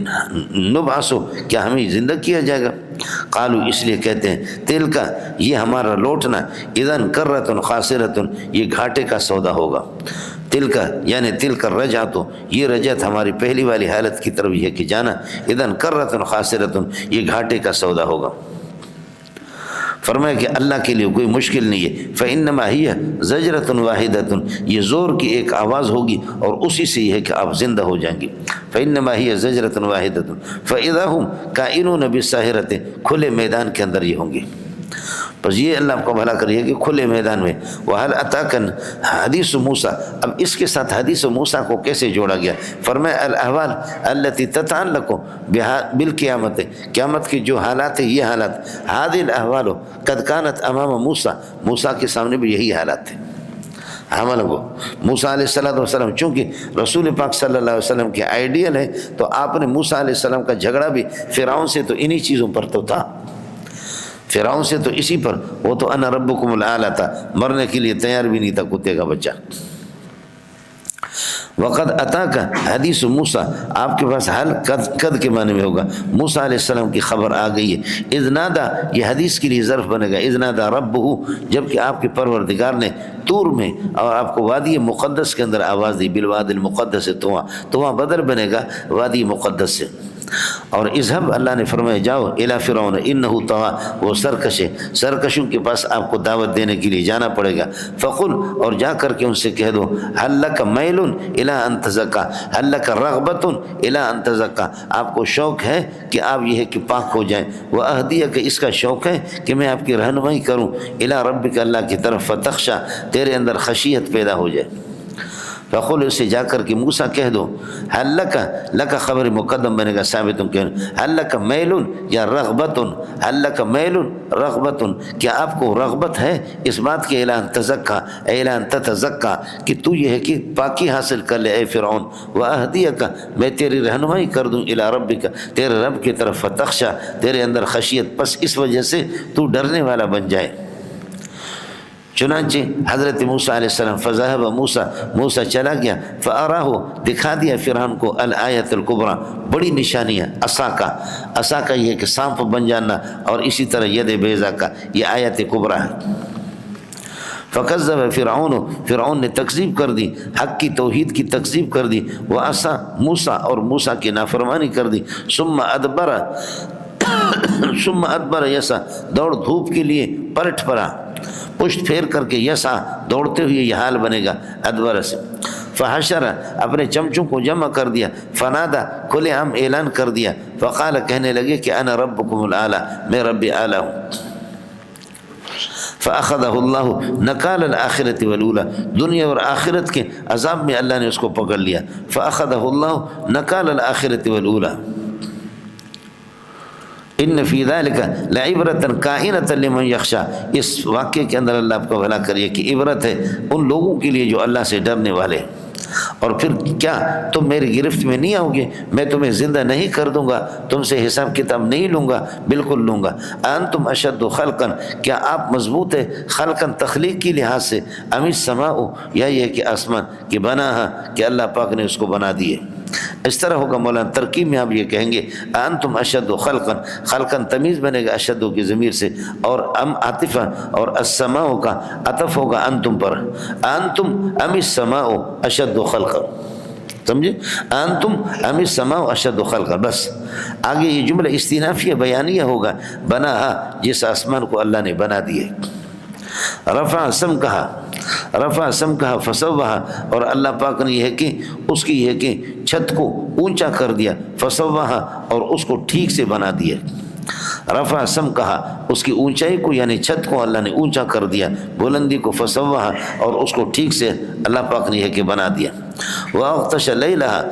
نبعث، کیا ہمیں زندہ کیا جائے گا۔ قالوا، اس لیے کہتے ہیں تل کا، یہ ہمارا لوٹنا، اذن کرۃ خاسرۃ، یہ گھاٹے کا سودا ہوگا۔ تل کا یعنی تل کا رجعت، یہ رجعت ہماری پہلی والی حالت کی طرف یہ کہ جانا، اذن کرۃ خاسرۃ، یہ گھاٹے کا سودا ہوگا۔ فرمایا کہ اللہ کے لیے کوئی مشکل نہیں ہے۔ فإنما هي زجرة واحدة، یہ زور کی ایک آواز ہوگی اور اسی سے یہ ہے کہ آپ زندہ ہو جائیں گے۔ فإنما هي زجرة واحدة فإذا هم كائنون بالساحرة، کھلے میدان کے اندر یہ ہوں گے۔ بس یہ اللہ آپ کو بھلا کریے کہ کھلے میدان میں۔ وَهَلْ أَتَاكَ حدیث موسیٰ، اب اس کے ساتھ حدیث موسیٰ کو کیسے جوڑا گیا؟ فرمایا الاحوال التي تتعلق بالقیامت، قیامت کی جو حالات ہیں، یہ حالات، هذه الاحوال قد كانت امام موسیٰ، موسیٰ کے سامنے بھی یہی حالات تھے۔ حمل کو موسیٰ علیہ السلام، چونکہ رسول پاک صلی اللہ علیہ وسلم کے آئیڈیل ہے، تو آپ نے موسیٰ علیہ السلام کا جھگڑا بھی فرعون سے تو انہی چیزوں پر تو تھا، فرعون سے تو اسی پر، وہ تو انا ربکم الاعلی تھا، مرنے کے لیے تیار بھی نہیں تھا کتے کا بچہ۔ وقد اتاک حدیث موسیٰ، آپ کے پاس حل قد کے معنی میں ہوگا، موسیٰ علیہ السلام کی خبر آ گئی ہے۔ اذ نادا، یہ حدیث کے لیے ظرف بنے گا، اذ نادا ربہ، جبکہ آپ کے پروردگار نے طور میں اور آپ کو وادی مقدس کے اندر آواز دی، بالواد المقدس طویٰ، طویٰ بدل بنے گا وادی مقدس سے۔ اور اذهب، اللہ نے فرمایا جاؤ، الی فرعون انہ طغیٰ، وہ سرکش ہے، سرکشوں کے پاس آپ کو دعوت دینے کے لیے جانا پڑے گا۔ فقل، اور جا کر کے ان سے کہہ دو، هل لک میل الی ان تزکیٰ، هل لک رغبۃ الی ان تزکیٰ، آپ کو شوق ہے کہ آپ یہ ہے کہ پاک ہو جائیں، واہدیک، اس کا شوق ہے کہ میں آپ کی رہنمائی کروں، الی ربک، اللہ کی طرف، فتخشیٰ، تیرے اندر خشیت پیدا ہو جائے۔ فقل، اسے جا کر کے موسیٰ کہہ دو، حل لک خبر مقدم بنے گا، ثابت حل لک میل یا رغبت، حل لک میل رغبت، کیا آپ کو رغبت ہے اس بات کے اعلان تزکیٰ، اعلان تتزکیٰ، کہ تو یہ ہے کہ پاکی حاصل کر لے اے فرعون، واہدیک، میں تیری رہنمائی کر دوں، الی ربک، تیرے رب کی طرف، فتخشیٰ، تیرے اندر خشیت، پس اس وجہ سے تو ڈرنے والا بن جائے۔ چنانچہ حضرت موسیٰ علیہ السلام فذهب موسیٰ چلا گیا فأراہ دکھا دیا فرعون کو الآیت الکبریٰ بڑی نشانیاں عصا کا یہ کہ سانپ بن جانا اور اسی طرح ید بیضا کا یہ آیت کبریٰ ہے۔ فکذب فرعون نے تکذیب کر دی، حق کی توحید کی تکذیب کر دی، وعصا موسیٰ اور موسیٰ کی نافرمانی کر دی، ثم ادبر یسا دوڑ دھوپ کے لیے پلٹ پڑا، پشت پھیر کر کے یسا دوڑتے ہوئے یہ حال بنے گا ادبر سے۔ فحشر اپنے چمچوں کو جمع کر دیا، فنادا کھلے عام اعلان کر دیا، فقال کہنے لگے کہ انا ربکم الاعلیٰ میں رب اعلیٰ ہوں۔ فأخذه اللہ نکال الآخرۃ والأولیٰ دنیا اور آخرت کے عذاب میں اللہ نے اس کو پکڑ لیا۔ فأخذه اللہ نکال الآخرۃ والأولیٰ ان فی ذلک لعبرۃ کائنۃ لمن یخشی، اس واقعے کے اندر اللہ آپ کو بھلا کریے کہ عبرت ہے ان لوگوں کے لیے جو اللہ سے ڈرنے والے ہیں۔ اور پھر کیا تم میری گرفت میں نہیں آؤ گے؟ میں تمہیں زندہ نہیں کر دوں گا، تم سے حساب کتاب نہیں لوں گا، بالکل لوں گا۔ انتم اشد خلقا، کیا آپ مضبوط ہے خلقا تخلیق کی لحاظ سے، ام السماء یا یہ کہ آسمان کہ بناہا کہ اللہ پاک نے اس کو بنا دیے۔ اس طرح ہوگا مولانا ترکیب میں آپ یہ کہیں گے انتم اشد خلقا تمیز بنے گا اشد کی ضمیر سے، اور ام عاطفہ اور السماء کا عطف ہوگا انتم پر، انتم ام السماء اشد خلقا، سمجھے؟ انتم ام السماء اشد خلقا، بس آگے یہ جملہ استئنافیہ بیانیہ ہوگا، بنا جس آسمان کو اللہ نے بنا دیے۔ رفع سمکہا فسوہا، اور اللہ پاک نے یہ کہ اس کی یہ کہ چھت کو اونچا کر دیا، فسوہا اور اس کو ٹھیک سے بنا دیا۔ رفع سمکہا اس کی اونچائی کو یعنی چھت کو اللہ نے اونچا کر دیا، بلندی کو، فسوہا اور اس کو ٹھیک سے اللہ پاک نے یہ کہ بنا دیا۔ واغطش لیلہا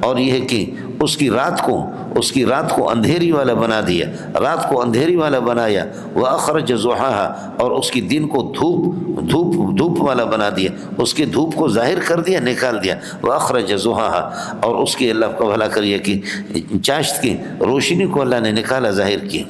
اور یہ کہ اس کی رات کو اندھیری والا بنا دیا، رات کو اندھیری والا بنایا۔ واخرج ضحاہا اور اس کی دن کو دھوپ والا بنا دیا، اس کی دھوپ کو ظاہر کر دیا، نکال دیا۔ واخرج ضحاہا اور اس کی اللہ کو بھلا کریے کہ چاشت کی روشنی کو اللہ نے نکالا، ظاہر کیا۔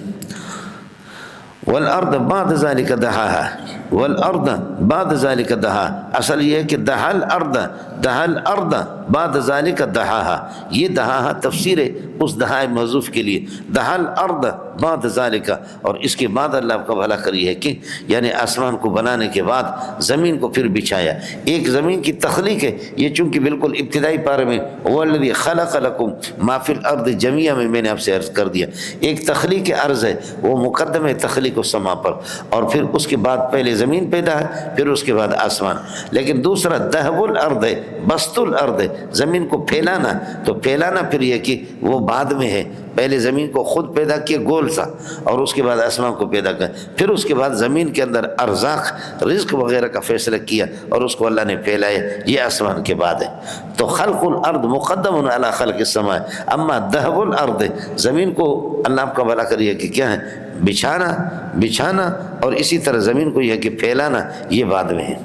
والارض بعد ذلك دحاها، والارض بعد ذلك دحاها، اصل یہ ہے کہ دحا الارض بعد ذلك دحاها، یہ دحاها تفسیر ہے اس دحائے محذوف کے لیے، دحا الارض بعد ذلك، اور اس کے بعد اللہ کا بھلا کری ہے کہ یعنی آسمان کو بنانے کے بعد زمین کو پھر بچھایا۔ ایک زمین کی تخلیق ہے، یہ چونکہ بالکل ابتدائی پارے میں والذی خلق لکم ما فی الارض جمیعا میں نے آپ سے عرض کر دیا، ایک تخلیق عرض ہے، وہ مقدم ہے تخلیق السما پر، اور پھر اس کے بعد پہلے زمین پیدا ہے، پھر اس کے بعد آسمان۔ لیکن دوسرا دہب الارض ہے، بسط الارض ہے، زمین کو پھیلانا، تو پھیلانا پھر یہ کہ وہ بعد میں ہے، پہلے زمین کو خود پیدا کیا گول سا، اور اس کے بعد آسمان کو پیدا کیا، پھر اس کے بعد زمین کے اندر ارزاق رزق وغیرہ کا فیصلہ کیا اور اس کو اللہ نے پھیلایا، یہ آسمان کے بعد ہے۔ تو خلق الارض مقدم علی خلق السماء، اما دہب الارض زمین کو اللہ آپ کا بھلا کریے کہ کیا ہے بچھانا اور اسی طرح زمین کو یہ کہ پھیلانا، یہ بعد میں ہے۔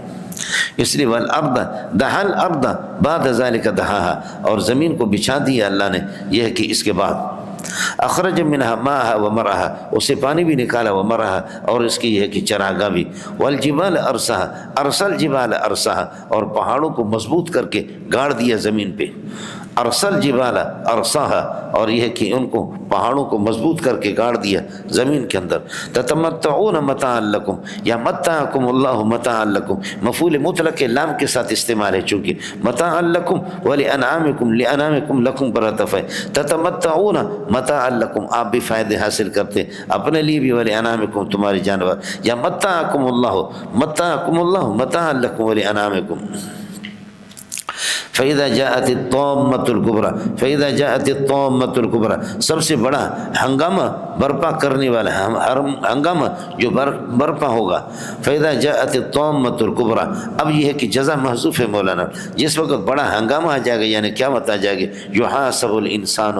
اس لیے والارض دحا الارض بعد ذلك دحاها، اور زمین کو بچھا دیا اللہ نے، یہ ہے کہ اس کے بعد اخرج منها ماءها ومرعها، اسے پانی بھی نکالا، ومرعها اور اس کی یہ ہے کہ چراگاہ بھی، والجبال ارساها ارسل جبال ارساها، اور پہاڑوں کو مضبوط کر کے گاڑ دیا زمین پہ، ارسل جبال ارساها، اور یہ کہ ان کو پہاڑوں کو مضبوط کر کے گاڑ دیا زمین کے اندر۔ تتمتعون متاعا لکم یا متعکم اللہ متاعا لکم، مفعول مطلق لام کے ساتھ استعمال ہے، چونکہ متاعا لکم ولانعامکم، لانعامکم لکم پر عطف ہے۔ تتمتعون متاعا لکم آپ بھی فائدے حاصل کرتے اپنے لیے بھی، ولانعامکم تمہارے جانور، یا متعکم اللہ متاعا لکم ولانعامکم۔ فَإِذَا جَاءَتِ الطَّامَّةُ الْكُبْرىٰ، فَإِذَا جَاءَتِ الطَّامَّةُ الْكُبْرىٰ، سب سے بڑا ہنگامہ برپا کرنے والا ہنگامہ جو برپا ہوگا۔ فَإِذَا جَاءَتِ الطَّامَّةُ الْكُبْرىٰ، اب یہ ہے کہ جزا محذوف ہے مولانا، جس وقت بڑا ہنگامہ آ جائے گا یعنی قیامت آ جائے گی، یحاسب الانسان،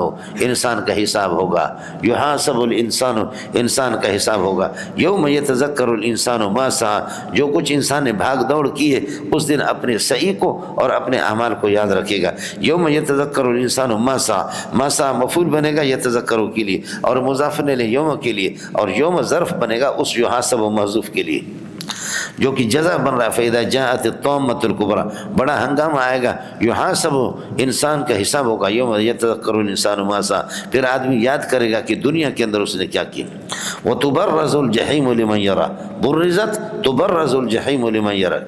انسان کا حساب ہوگا، یحاسب الانسان، انسان کا حساب ہوگا۔ یوم یتذکر الانسان ما سعی، جو کچھ انسان نے بھاگ دوڑ کی ہے اس دن اپنے سعی کو اور اپنے اعمال کو یاد رکھے گا۔ یوم یتذکر الانسان ما سعی، ما سعی مفعول بنے گا یتذکر کے لیے اور مضاف الیہ یوم کے لیے، اور یوم ظرف بنے گا اس یحاسب و محذوف کے لیے۔ جو کہ جزا بن رہا ہے. فَإِذَا جَاءَتِ الطَّامَّةُ الْكُبْرَى, بڑا ہنگامہ آئے گا. یحاسب, انسان کا حساب ہوگا. یوم یتذکر الانسان ما سعى, پھر آدمی یاد کرے گا کہ دنیا کے اندر اس نے کیا کیا. وَتُبَرَّزُ الْجَحِيمُ لِمَنْ يَرَى, بُرِّزَتْ تُبَرَّزُ الْجَحِيمُ لِمَنْ يَرَى,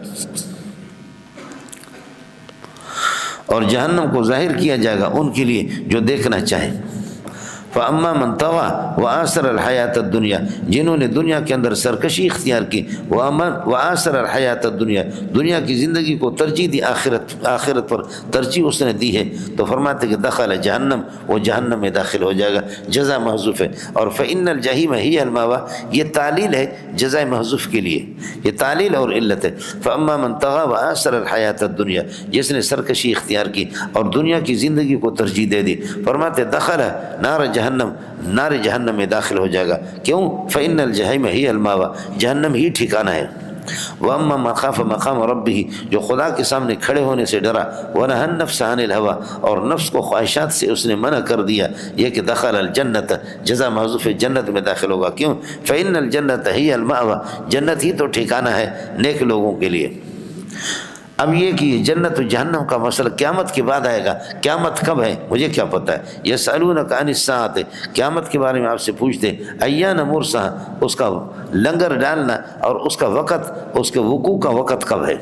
اور جہنم کو ظاہر کیا جائے گا ان کے لیے جو دیکھنا چاہیں. فَأَمَّا مَنْ طَغَى وَآثَرَ الْحَيَاةَ الدُّنْيَا, جنہوں نے دنیا کے اندر سرکشی اختیار کی. وَآثَرَ الْحَيَاةَ الدُّنْيَا, دنیا کی زندگی کو ترجیح دی, آخرت پر ترجیح اس نے دی ہے, تو فرماتے کہ دخل جہنم, وہ جہنم میں داخل ہو جائے گا. جزا محذوف ہے. اور فَإِنَّ الْجَحِيمَ هِيَ الْمَأْوَىٰ, یہ تعلیل ہے جزا محذوف کے لیے, یہ تعلیل اور علت ہے. فَأَمَّا مَنْ طَغَى وَآثَرَ الْحَيَاةَ الدُّنْيَا, جس نے سرکشی اختیار کی اور دنیا کی زندگی کو ترجیح دے دی, فرماتے دخل نار جہنم میں داخل ہو جائے گا. کیوں؟ فَإِنَّ الْجَحِيمَ هِيَ الْمَأْوَىٰ, جہنم ہی ٹھکانہ ہے. وَأَمَّا مَنْ خَافَ مَقَامَ رَبِّهِ, جو خدا کے سامنے کھڑے ہونے سے ڈرا. وَنَهَى النَّفْسَ عَنِ الْهَوَىٰ, اور نفس کو خواہشات سے اس نے منع کر دیا. یہ کہ دخل الجنت, جزا محذوف جنت میں داخل ہوگا. کیوں؟ فَإِنَّ الْجَنَّةَ هِيَ الْمَأْوَىٰ, جنت ہی تو ٹھکانہ ہے نیک لوگوں کے لیے. اب یہ کہ جنت و جہنم کا مسئلہ قیامت کے بعد آئے گا. قیامت کب ہے مجھے کیا پتہ ہے. یسألونک عن الساعۃ, قیامت کے بارے میں آپ سے پوچھتے ایان مرساہا, اس کا لنگر ڈالنا اور اس کا وقت, اس کے وقوع کا وقت کب ہے.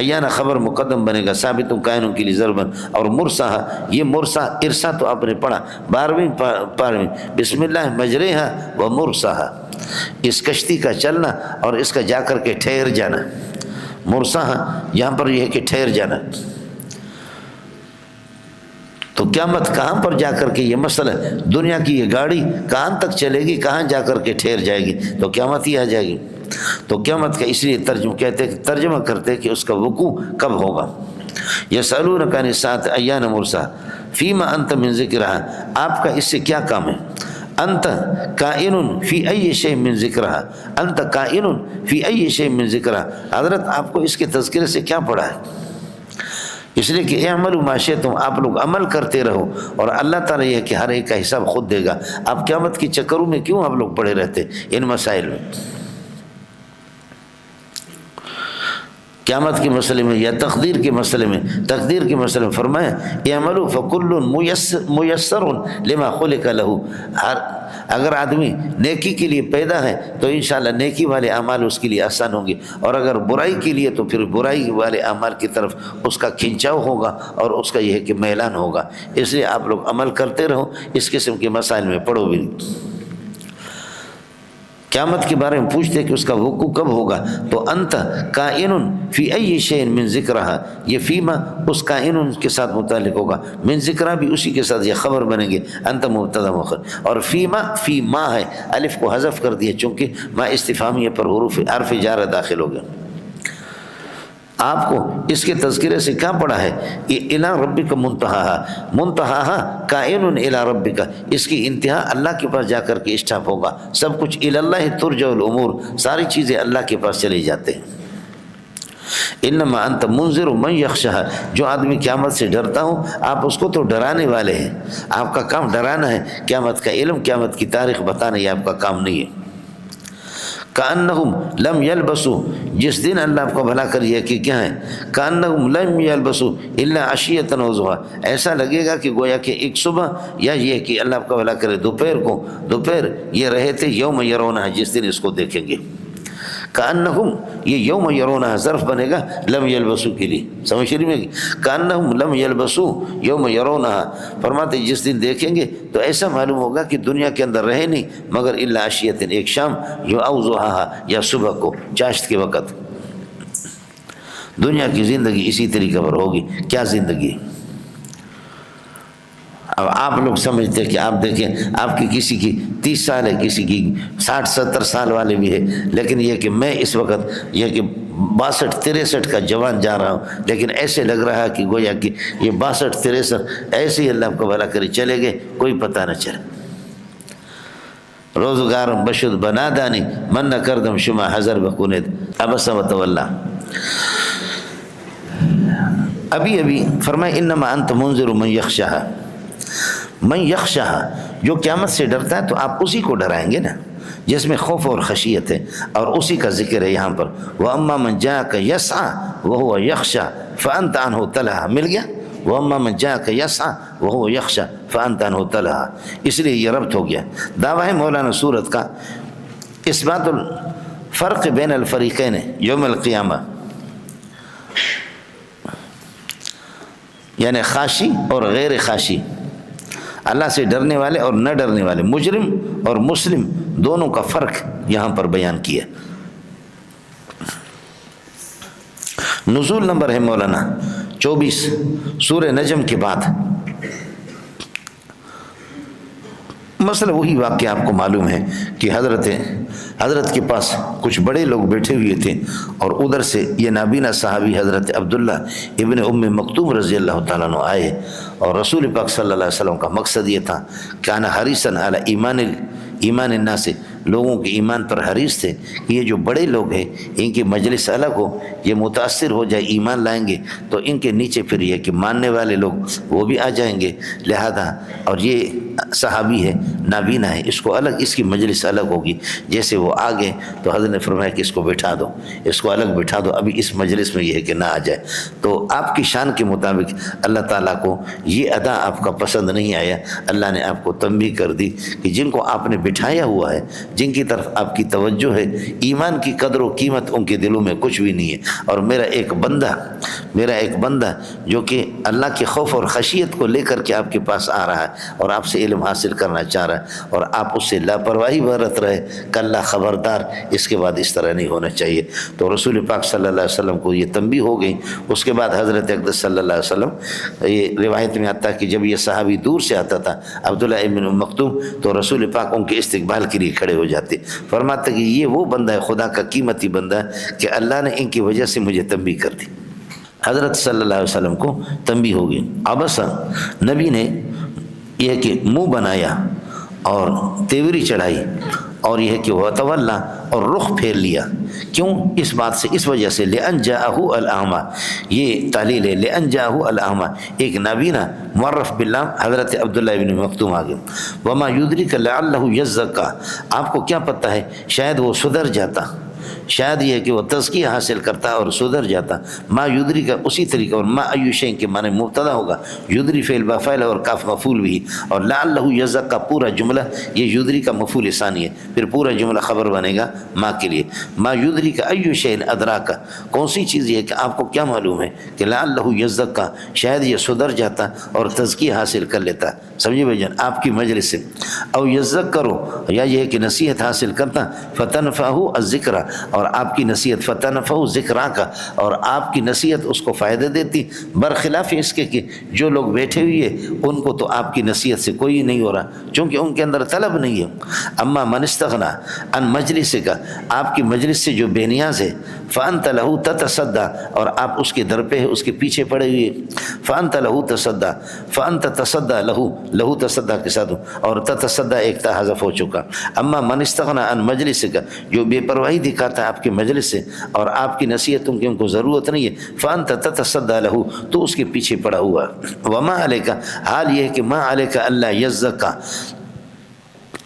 ایان خبر مقدم بنے گا, ثابت کائنوں کے لیے ضربن, اور مرساہا, یہ مرسا ارسا تو آپ نے پڑھا 12ویں پارے میں, بسم اللہ مجریہا و مرساہا, اس کشتی کا چلنا اور اس کا جا کر کے ٹھہر جانا. مرساہا یہاں پر یہ ہے کہ ٹھہر جانا. تو قیامت کہاں پر جا کر کے, یہ مسئلہ دنیا کی یہ گاڑی کہاں تک چلے گی, کہاں جا کر کے ٹھہر جائے گی, تو قیامت ہی آ جائے گی. تو قیامت کا اس لیے ترجمہ کرتے کہ اس کا وقوع کب ہوگا. یسألونک عن الساعۃ ایان مرساہا فیما انت من ذکرہا, آپ کا اس سے کیا کام ہے. انت کائن فی ای شیء من ذکرہا, انت کائن فی ای شیء من ذکرہا, حضرت آپ کو اس کے تذکرے سے کیا پڑھا ہے. اس لیے کہ اعملوا ما شئتم, آپ لوگ عمل کرتے رہو, اور اللہ تعالیٰ یہ کہ ہر ایک کا حساب خود دے گا. آپ قیامت کی چکروں میں کیوں آپ لوگ پڑے رہتے ان مسائل میں. قیامت کے مسئلے میں یا تقدیر کے مسئلے میں فرمایا اعملوا فکل میسر لما خلق له, اگر آدمی نیکی کے لیے پیدا ہے تو انشاءاللہ نیکی والے اعمال اس کے لیے آسان ہوں گے, اور اگر برائی کے لیے تو پھر برائی والے اعمال کی طرف اس کا کھنچاؤ ہوگا اور اس کا یہ ہے کہ میلان ہوگا. اس لیے آپ لوگ عمل کرتے رہو, اس قسم کے مسائل میں پڑھو بھی. قیامت کے بارے میں پوچھتے کہ اس کا وقوع کب ہوگا, تو انت کائن فی ای شیء من ذکرہا, یہ فیما اس کائن کے ساتھ متعلق ہوگا, من ذکرہ بھی اسی کے ساتھ یہ خبر بنیں گے. انت مبتدا مؤخر, اور فیما فی ما ہے, الف کو حذف کر دیا چونکہ ما استفہامیہ پر حرف جار داخل ہو گیا. آپ کو اس کے تذکرے سے کیا پڑھا ہے. الی ربک منتہاہا, منتہاہا کائن الی ربک, اس کی انتہا اللہ کے پاس جا کر کے اسٹاپ ہوگا. سب کچھ الی اللہ ترجع الامور, ساری چیزیں اللہ کے پاس چلے جاتے ہیں. انما انت منذر من یخشاہا, جو آدمی قیامت سے ڈرتا ہوں آپ اس کو تو ڈرانے والے ہیں. آپ کا کام ڈرانا ہے, قیامت کا علم, قیامت کی تاریخ بتانا یہ آپ کا کام نہیں ہے. کأنہم لم یلبسوا, جس دن اللہ آپ کو بھلا کر یہ کہ کیا ہے, کأنہم لم یلبسوا الا عشیۃ وضحیٰ, ایسا لگے گا کہ گویا کہ ایک صبح یا یہ کہ اللہ آپ کو بھلا کرے دوپہر یہ رہے تھے. یوم یرونہا, جس دن اس کو دیکھیں گے. کأنہم, یہ یوم یرونہا ظرف بنے گا لم یلبسوا کے لیے, سمجھ رہی میں, کأنہم لم یلبسوا یوم یرونہا, فرماتے جس دن دیکھیں گے تو ایسا معلوم ہوگا کہ دنیا کے اندر رہے نہیں مگر الا عشیۃ, ایک شام, یو او ضحاہا, یا صبح کو چاشت کے وقت. دنیا کی زندگی اسی طریقے پر ہوگی. کیا زندگی. اب آپ لوگ سمجھتے ہیں کہ آپ دیکھیں آپ کی کسی کی 30 سال ہے, کسی کی 60-70 سال والے بھی ہے, لیکن یہ کہ میں اس وقت یہ کہ 62-63 کا جوان جا رہا ہوں, لیکن ایسے لگ رہا ہے کہ گویا کہ یہ 62-63 ایسے ہی اللہ کو بھلا کرے چلے گئے, کوئی پتہ نہ چلا. روزگارم بشد بنا دانی من نہ کردم شما حضر بکونید ابس و تولا. ابھی فرمائے انما انت منذر من یخشاہا, من یخشاہا, جو قیامت سے ڈرتا ہے تو آپ اسی کو ڈرائیں گے نا. جس میں خوف اور خشیت ہے، اور اسی کا ذکر ہے یہاں پر وَأَمَّا مَنْ جَاءَكَ يَسْعَىٰ وَهُوَ يَخْشَىٰ فَأَنْتَ عَنْهُ تَلَهَا، مل گیا وَأَمَّا مَنْ جَاءَكَ يَسْعَىٰ وَهُوَ يَخْشَىٰ فَأَنْتَ عَنْهُ تَلَهَا، اس لیے یہ ربط ہو گیا۔ دعویٰ ہے مولانا سورت کا اثبات الفرق بین الفریقین یوم القیامہ، یعنی خاشی اور غیر خاشی، اللہ سے ڈرنے والے اور نہ ڈرنے والے، مجرم اور مسلم، دونوں کا فرق یہاں پر بیان کیا۔ نزول نمبر ہے مولانا 24 سورہ نجم کے بعد۔ مسئلہ وہی واقعہ آپ کو معلوم ہے کہ حضرت کے پاس کچھ بڑے لوگ بیٹھے ہوئے تھے، اور ادھر سے یہ نابینا صحابی حضرت عبداللہ ابن ام مکتوم رضی اللہ تعالیٰ عنہ آئے، اور رسول پاک صلی اللہ علیہ وسلم کا مقصد یہ تھا کہ انا حریصاً علی ایمان الناس، لوگوں کے ایمان پر حریص تھے کہ یہ جو بڑے لوگ ہیں ان کی مجلس الگ ہو، یہ متاثر ہو جائے، ایمان لائیں گے تو ان کے نیچے پھر یہ کہ ماننے والے لوگ وہ بھی آ جائیں گے، لہذا اور یہ صحابی ہے نابینا ہے، اس کو الگ، اس کی مجلس الگ ہوگی۔ جیسے وہ آگے تو حضرت نے فرمایا کہ اس کو بٹھا دو، اس کو الگ بٹھا دو، ابھی اس مجلس میں یہ ہے کہ نہ آ جائے۔ تو آپ کی شان کے مطابق اللہ تعالیٰ کو یہ ادا آپ کا پسند نہیں آیا، اللہ نے آپ کو تنبیہ کر دی کہ جن کو آپ نے بٹھایا ہوا ہے، جن کی طرف آپ کی توجہ ہے، ایمان کی قدر و قیمت ان کے دلوں میں کچھ بھی نہیں ہے، اور میرا ایک بندہ جو کہ اللہ کے خوف اور خشیت کو لے کر کے آپ کے پاس آ رہا ہے اور آپ سے علم حاصل کرنا چاہ رہا ہے، اور آپ اس سے لاپرواہی برت رہے، کلا خبردار، اس کے بعد اس طرح نہیں ہونا چاہیے۔ تو رسول پاک صلی اللہ علیہ وسلم کو یہ تنبیہ ہو گئی۔ اس کے بعد حضرت اقدس صلی اللہ علیہ وسلم، یہ روایت میں آتا ہے کہ جب یہ صحابی دور سے آتا تھا عبداللہ ابن مکتوم، تو رسول پاک ان کے استقبال کے لیے کھڑے ہو جاتے، فرماتے کہ یہ وہ بندہ ہے، خدا کا قیمتی بندہ ہے کہ اللہ نے ان کی وجہ سے مجھے تنبیہ کر دی۔ حضرت صلی اللہ علیہ وسلم کو تنبیہ ہو گئی۔ ابسا، نبی نے یہ کہ منہ بنایا اور تیوری چڑھائی، اور یہ کہ وہ تولا، اور رخ پھیر لیا۔ کیوں؟ اس بات سے، اس وجہ سے لأن جاءہ الاعمى، یہ تعلیل ہے، لأن جاءہ الاعمى، ایک نابینا معرف باللہ حضرت عبداللہ ابن مکتوم آگے۔ وما یدرک لعلہ یزکا، آپ کو کیا پتہ ہے شاید وہ سدھر جاتا، شاید یہ ہے کہ وہ تزکیہ حاصل کرتا اور سدھر جاتا۔ ما یدری کا اسی طریقہ، اور ما ایو شیء کے معنی مبتدا ہوگا، یدری فعل بفعل اور کاف مفعول بھی، اور لعلہ یزکا پورا جملہ یہ یدری کا مفعول ثانی ہے، پھر پورا جملہ خبر بنے گا ما کے لیے۔ ما یدری کا ایو شیء ادراکا، کون سی چیز یہ کہ آپ کو کیا معلوم ہے کہ لعلہ یزکا، شاید یہ سدھر جاتا اور تزکیہ حاصل کر لیتا، سمجھے بھائی جان، آپ کی مجلس سے۔ او یذکرو، یا یہ کہ نصیحت حاصل کرتا، فتنفعہ الذکر، اور آپ کی نصیحت، فتنفعہ ذکرا کا، اور آپ کی نصیحت اس کو فائدہ دیتی، برخلاف اس کے کہ جو لوگ بیٹھے ہوئے ان کو تو آپ کی نصیحت سے کوئی نہیں ہو رہا، چونکہ ان کے اندر طلب نہیں ہے۔ اما من استغنا عن مجلس کا، آپ کی مجلس سے جو بے نیاز ہے، فانت لہ تتصدی، اور آپ اس کے در پہ ہے، اس کے پیچھے پڑے ہوئے، فانت لہ تصدی، فانت تصدی لہو تصدی کے ساتھ، اور تتصدی ایک تا حذف ہو چکا۔ اما من استغنا عن مجلس کا، جو بے پرواہی دکھاتا ہے آپ کے مجلس سے اور آپ کی نصیحتوں کی ان کو ضرورت نہیں ہے، فانت تتصدی لہو، تو اس کے پیچھے پڑا ہوا۔ وما علیک، حال یہ ہے کہ ما علیک اللہ یزکا،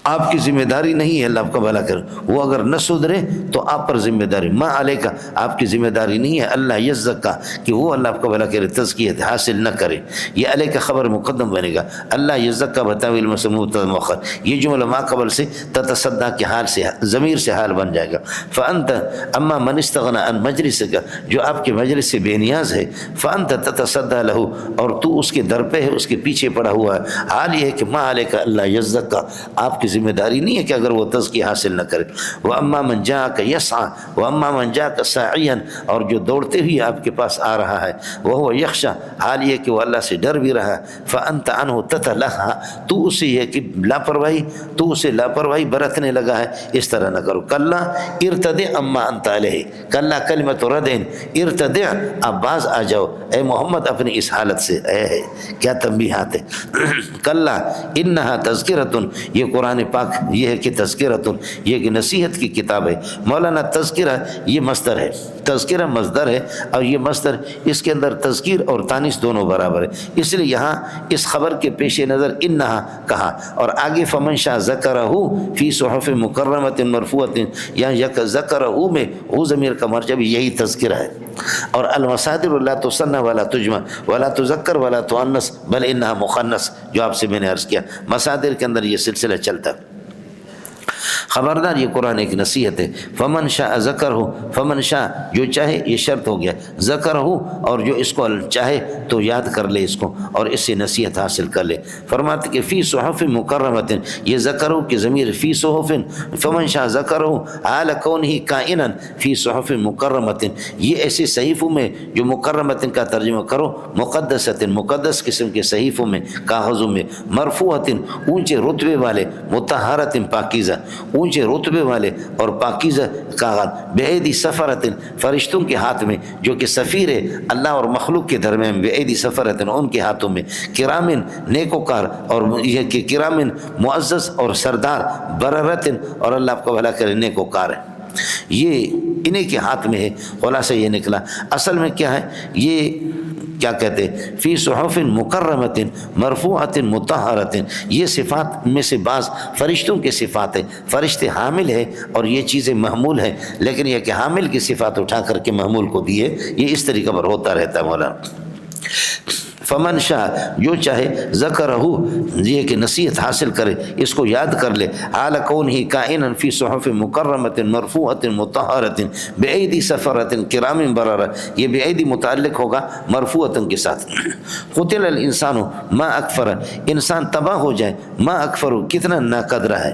آپ کی ذمہ داری نہیں ہے اللہ آپ کا بھلا کرے، وہ اگر نہ سدھرے تو آپ پر ذمہ داری، ما علیکہ، آپ کی ذمہ داری نہیں ہے اللہ یزکا، کہ وہ اللہ آپ کا بھلا کرے، تزکیت حاصل نہ کرے، یہ علیکہ خبر مقدم بنے گا، اللہ یزکا بتاویل مبتدا مؤخر، یہ جملہ ما قبل سے تتصدی کے حال سے، ضمیر سے حال بن جائے گا۔ فانت اما من استغنا عن مجلسک، جو آپ کے مجلس سے بے نیاز ہے، فانت تتصدی لہو، اور تو اس کے در پہ ہے، اس کے پیچھے پڑا ہوا ہے، حال یہ ہے کہ ما علیکہ اللہ یزکا، آپ کی ذمہ داری نہیں ہے کہ اگر وہ تزکیہ حاصل نہ کرے۔ وَأَمَّا مَنْ جَاءَكَ يَسْعَىٰ وَأَمَّا مَنْ جَاءَكَ سَاعِيًا، اور جو دوڑتے ہوئے آپ کے پاس آ رہا ہے، وَهُوَ يَخْشَىٰ، حال یہ کہ وہ اللہ سے ڈر بھی رہا ہے، فَأَنْتَ عَنْهُ تَتَلَهَّىٰ، تو اسے یہ کہ لاپرواہی، تو اسے لاپرواہی برتنے لگا ہے، اس طرح نہ کرو۔ کلا ارتدع عما انت علیہ، کلا کلمۃ ردع، ارتدع، اب باز آ جاؤ اے محمد اپنی اس حالت سے، اے کیا تنبیہات ہے۔ کلا انہا تذکرۃ، یہ قرآن پاک یہ ہے کہ تذکرۃ، یہ کہ نصیحت کی کتاب ہے۔ مولانا تذکرہ یہ مصدر ہے، تذکرہ مصدر ہے اور یہ مصدر اس کے اندر تذکیر اور تانیث دونوں برابر ہے، اس لیے یہاں اس خبر کے پیش نظر انہا کہا، اور آگے فمن شاء ذکرہ فی صحف مکرمۃ مرفوعۃ، یہاں ذکرہ میں وہ ضمیر کا مرجع بھی یہی تذکرہ ہے، اور المصادر لا تصنع ولا تجمع ولا تذکر ولا تؤنث بل انہا مخنث، جو آپ سے میں نے عرض کیا مصادر کے اندر یہ سلسلہ چلتا ہے۔ خبردار یہ قرآن ایک نصیحت ہے، فمن شاء ذکر ہو، فمن شاء جو چاہے، یہ شرط ہو گیا، ذکر ہو اور جو اس کو چاہے تو یاد کر لے اس کو اور اس سے نصیحت حاصل کر لے۔ فرماتے کہ فی صحف مکرمۃ، یہ ذکر ہو کہ ضمیر فی صحف، فمن شاء ذکر ہو حال کونہ کائنا فی صحف مکرمۃ، یہ ایسے صحیفوں میں جو مکرمۃ کا ترجمہ کرو مقدسۃ، مقدس قسم کے صحیفوں میں، کاغذوں میں، مرفوعۃ اونچے رتبے والے، مطہرۃ پاکیزہ، اونچے رتبے والے اور پاکیزہ کاغذ، بِأَيْدِي سفرۃ فرشتوں کے ہاتھ میں، جو کہ سفیر ہے اللہ اور مخلوق کے درمیان، بِأَيْدِي سفرۃ ان کے ہاتھوں میں، کرامن نیکوکار، اور یہ کہ کرامن معزز اور سردار، بررۃ اور اللہ آپ کو بھلا کرے نیکوکار ہے، یہ انہیں کے ہاتھ میں ہے۔ خلاصہ یہ نکلا اصل میں کیا ہے، یہ کیا کہتے ہیں فی صحف مکرمۃ مرفوعۃ مطہرۃ، یہ صفات میں سے بعض فرشتوں کے صفات ہیں، فرشتے حامل ہیں اور یہ چیزیں محمول ہیں، لیکن یہ کہ حامل کی صفات اٹھا کر کے محمول کو دیے، یہ اس طریقہ پر ہوتا رہتا ہے مولانا۔ فمن شاء جو چاہے ذکرہ، یہ کہ نصیحت حاصل کرے، اس کو یاد کر لے، حال کونہ کائنا فی صحف مکرمۃ مرفوعۃ مطہرۃ بِأَيْدِي سفرۃ کرام بررہ، یہ بِأَيْدِي متعلق ہوگا مرفوعۃ کے ساتھ۔ قتل الانسان ما اکفر، انسان تباہ ہو جائے، ما اکفر کتنا ناقدر ہے،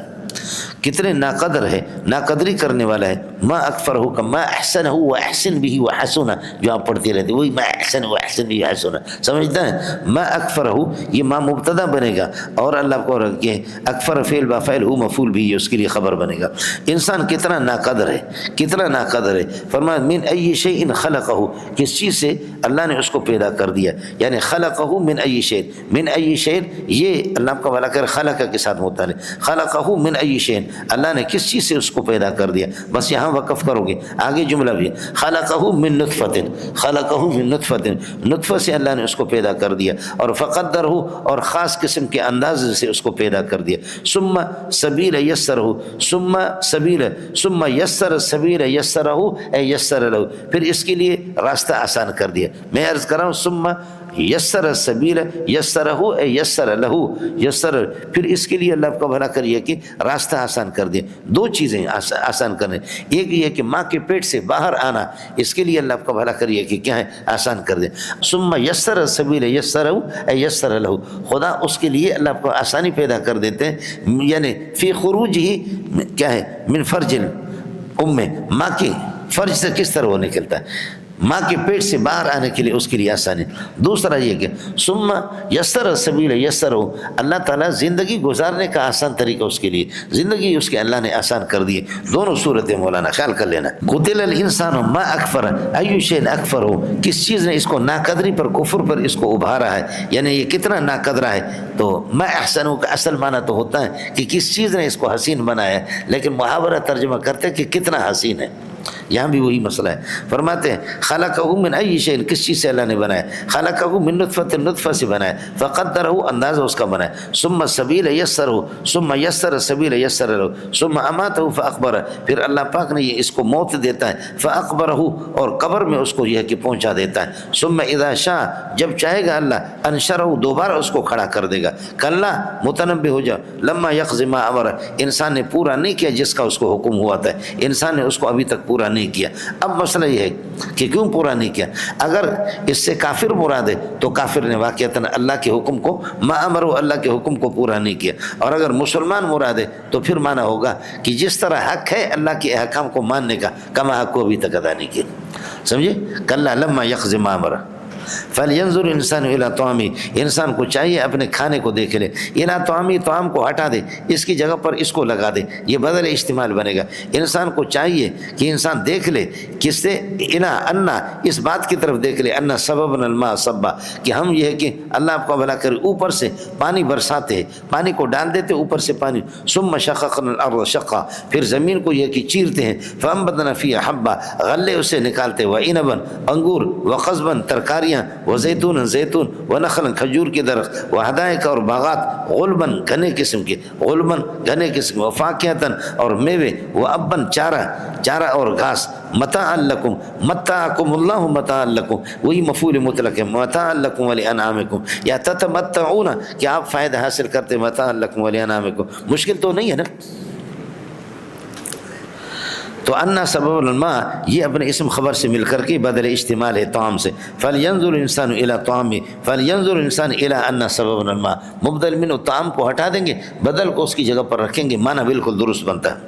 کتنے ناقدر ہے، ناقدری کرنے والا ہے، ما اکفرہ کا ما احسنہ و احسن بھی و حسنہ، جو آپ پڑھتے رہتے وہی ما احسن و احسن بھی حسنہ، سمجھتا ہے؟ ما اکفرہ یہ ما مبتدا بنے گا، اور اللہ کو رکھے اکفر فعل با فعل ہو مفعول بھی، اس کے لیے خبر بنے گا۔ انسان کتنا ناقدر ہے، کتنا ناقدر ہے۔ فرمایا من ای شیء خلقہ، کس چیز سے اللہ نے اس کو پیدا کر دیا، یعنی خلقہ من ای شیء، من ای شیء یہ اللہ کا بھلا کر خلق کے ساتھ متعلق، خلقہ من ای شیء اللہ نے کس چیز سے اس کو پیدا کر دیا، بس یہاں وقف کرو گے، آگے جملہ بھی خلقہ من نطفۃ، خلقہ من نطفۃ، نطفہ سے اللہ نے اس کو پیدا کر دیا، اور فقدرہ اور خاص قسم کے انداز سے اس کو پیدا کر دیا، ثم سبیل یسرہ، ثم سبیل، ثم یسر سبیل یسرہ اے یسر لہ، پھر اس کے لیے راستہ آسان کر دیا۔ میں عرض کر رہا ہوں ثم یسر سبیل یسرہ اے یسر لہ، یسر پھر اس کے لیے اللہ آپ کا بھلا کریے کہ راستہ آسان کر دیا۔ دو چیزیں آسان کرنے، ایک یہ کہ ماں کے پیٹ سے باہر آنا، اس کے لیے اللہ آپ کا بھلا کریے کہ کیا ہے آسان کر دے۔ ثم یسر سبیل یسرہ اے یسر لہ، خدا اس کے لیے اللہ آپ کو آسانی پیدا کر دیتے ہیں، یعنی فی خروج ہی کیا ہے من فرج الام، ماں کے فرج سے کس طرح وہ نکلتا ہے، ماں کے پیٹ سے باہر آنے کے لیے اس کے لیے آسانی۔ دوسرا یہ کہ ثم یسر سبیل یسر، اللہ تعالیٰ زندگی گزارنے کا آسان طریقہ اس کے لیے، زندگی اس کے اللہ نے آسان کر دی۔ دونوں صورتیں مولانا خیال کر لینا۔ قتل الانسان ما اکفر، ای شیء اکفر ہو، کس چیز نے اس کو ناقدری پر، کفر پر اس کو ابھارا ہے، یعنی یہ کتنا ناقدرہ ہے۔ تو ما احسن کا اصل معنی تو ہوتا ہے کہ کس چیز نے اس کو حسین بنایا ہے، لیکن محاورہ ترجمہ کرتے ہیں کہ کتنا حسین ہے، یہاں بھی وہی مسئلہ ہے۔ فرماتے ہیں خلقہ من ای شیء، کس چیز سے اللہ نے بنایا، خلقہ من نطفۃ، نطفہ سے بنایا، فقدرہ اندازہ اس کا بنایا، ثم سبیل یسرہ، ثم یسر سبیل یسر لہ، ثم اماتہ فاقبرہ، پھر اللہ پاک نے یہ اس کو موت دیتا ہے، فاقبرہ اور قبر میں اس کو یہ کہ پہنچا دیتا ہے، ثم اذا شاء جب چاہے گا اللہ انشرہ دوبارہ اس کو کھڑا کر دے گا۔ کلا متنبہ ہو جا، لما یقض ما امر، انسان نے پورا نہیں کیا جس کا اس کو حکم ہوا تھا، انسان نے اس کو ابھی تک پورا نہیں کیا۔ اب مسئلہ یہ ہے کہ کیوں پورا نہیں کیا، اگر اس سے کافر مراد ہے تو کافر نے واقعتاً اللہ کے حکم کو، ما امروا اللہ کے حکم کو پورا نہیں کیا، اور اگر مسلمان مراد ہے تو پھر مانا ہوگا کہ جس طرح حق ہے اللہ کے احکام کو ماننے کا، کما حق کو ابھی تک ادا نہیں کیا۔ سمجھے، کلا لما یقض ما امر، فَلْيَنْظُرْ الْإِنسَانُ إِلَىٰ طَعَامِهِ، انسان کو چاہیے اپنے کھانے کو دیکھ لے، اِلَىٰ طَعَامِهِ، طعام کو ہٹا دے، اس کی جگہ پر اس کو لگا دے، یہ بدل استعمال بنے گا۔ انسان کو چاہیے کہ انسان دیکھ لے کس سے، اِلَىٰ أَنَّ، اس بات کی طرف دیکھ لے، أَنَّ سَبَبْنَا الْمَاءَ صَبًّا، کہ ہم یہ ہے کہ اللہ آپ کو بھلا کرے اوپر سے پانی برساتے ہیں، پانی کو ڈال دیتے اوپر سے پانی، ثُمَّ شَقَقْنَا الْأَرْضَ شَقًّا، پھر زمین کو یہ کہ چیرتے ہیں، فَأَنبَتْنَا فِيهَا حَبًّا، غلے اسے نکالتے، وَعِنَبًا انگور، وَقَضْبًا ترکاریاں، وَزَيْتُونًا زیتون، وَنَخْلًا کھجور کے درخت، وَحَدَائِقَ اور باغات، غُلْبًا گھنے قسم کے، غُلْبًا گھنے قسم، وَفَاكِهَةً اور میوے، وَأَبًّا چارہ اور گھاس، متاعًا لکم، متعکم اللہ متاعًا لکم، وہی مفعول مطلق ہے، متاعًا لکم ولانعامکم، یا تتمتعون کہ آپ فائدہ حاصل کرتے، متاعًا لکم ولانعامکم، مشکل تو نہیں ہے نا۔ تو انا سبب الماء یہ اپنے اسم خبر سے مل کر کے بدل استعمال ہے طعام سے، فَلْيَنْظُرْ الْإِنسَانُ إِلَىٰ طَعَامِهِ فَلْيَنْظُرْ الْإِنسَانُ إِلَىٰ أَنَّ سَبَبْنَا الْمَاءَ، مبدل من طعام کو ہٹا دیں گے، بدل کو اس کی جگہ پر رکھیں گے، معنی بالکل درست بنتا ہے۔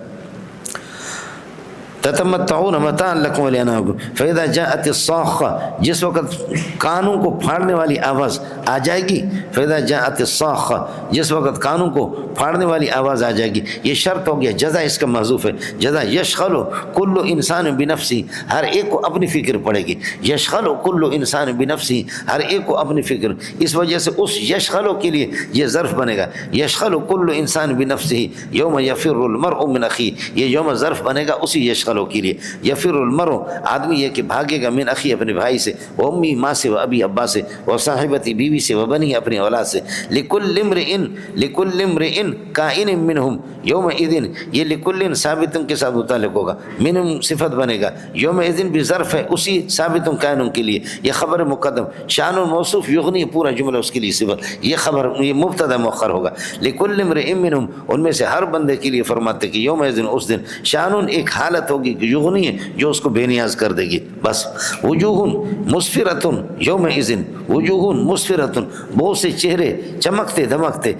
تتمتعون متاعا لکم ولانعامکم فاذا جاءت الصاخہ، جس وقت کانوں کو پھاڑنے والی آواز آ جائے گی، فاذا جاءت الصاخہ، جس وقت کانوں کو پھاڑنے والی آواز آ جائے گی، یہ شرط ہو گیا، جزا اس کا محذوف ہے، جزا یشغل کل انسان بنفسی، ہر ایک کو اپنی فکر پڑے گی، یشغل کل انسان بنفسی، ہر ایک کو اپنی فکر، اس وجہ سے اس یشغل کے لیے یہ ظرف بنے گا، یشغل کل انسان بنفسی یوم یفر المرء من اخیہ، یہ یوم ظرف بنے گا اسی یشغل کے لیے، یفر المرء آدمی یہ کہ بھاگے گا، من اخی اپنے بھائی سے، و امی ماں سے، و ابی ابا سے، و صاحبتی بیوی سے، و بنی اپنے اولاد سے، لکل امرئ کائن منہم یومئذ، یہ لکل ثابت کے ساتھ متعلق ہوگا، منہم صفت بنے گا، یومئذ بھی ظرف ہے اسی ثابت کائن کے لیے، یہ خبر مقدم، شان موصوف یغنی پورا جملہ اس کے لیے صفت، یہ خبر یہ مبتدا مؤخر ہوگا، لکل امرئ منہم، ان میں سے ہر بندے کے لیے فرماتے کہ یومئذ اس دن، شان ایک حالت ہوگی کہ یغنی ہے جو اس کو بے نیاز کر دے گی، بس، وجوہ مسفرۃ یومئذ، وجوہ مسفرۃ، بہت سے چہرے چمکتے دمکتے،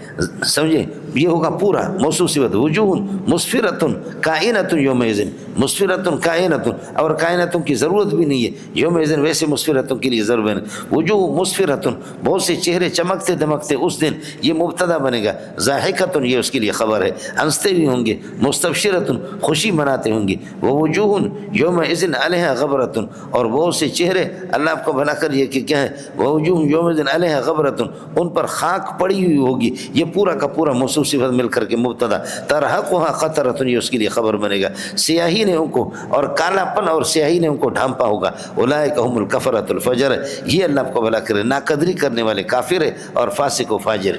سمجھے یہ ہوگا پورا موصوف صفت، وجوہ مسفرۃ کائنۃ یومئذ، مسفرۃ کائنۃ، اور کائناتوں کی ضرورت بھی نہیں ہے، یومئذ ویسے مسفرتوں کے لیے ضرور ہے، وجوہ مسفرۃ، بہت سے چہرے چمکتے دمکتے اس دن، یہ مبتدا بنے گا، ضاحکۃ یہ اس کے لیے خبر ہے، ہنستے بھی ہوں گے، مستبشرۃ خوشی مناتے ہوں گے، ووجوہ یومئذ علیہا غبرۃ، اور بہت سے چہرے اللہ آپ کو بھلا کر یہ کہ کیا ہے، ووجوہ یومئذ علیہا غبرۃ، ان پر خاک پڑی ہوئی ہوگی، یہ پورا کا پورا موصوف صفت مل کر کے مبتدا، ترہقھا قطرۃ یہ اس کے لیے خبر بنے گا، سیاہی نے ان کو، اور کالا پن اور سیاہی نے ان کو ڈھانپا ہوگا، اولئک هم الکفرۃ الفجر، یہ اللہ آپ کو بھلا کرے ناقدری کرنے والے کافر ہے اور فاسق و فاجر۔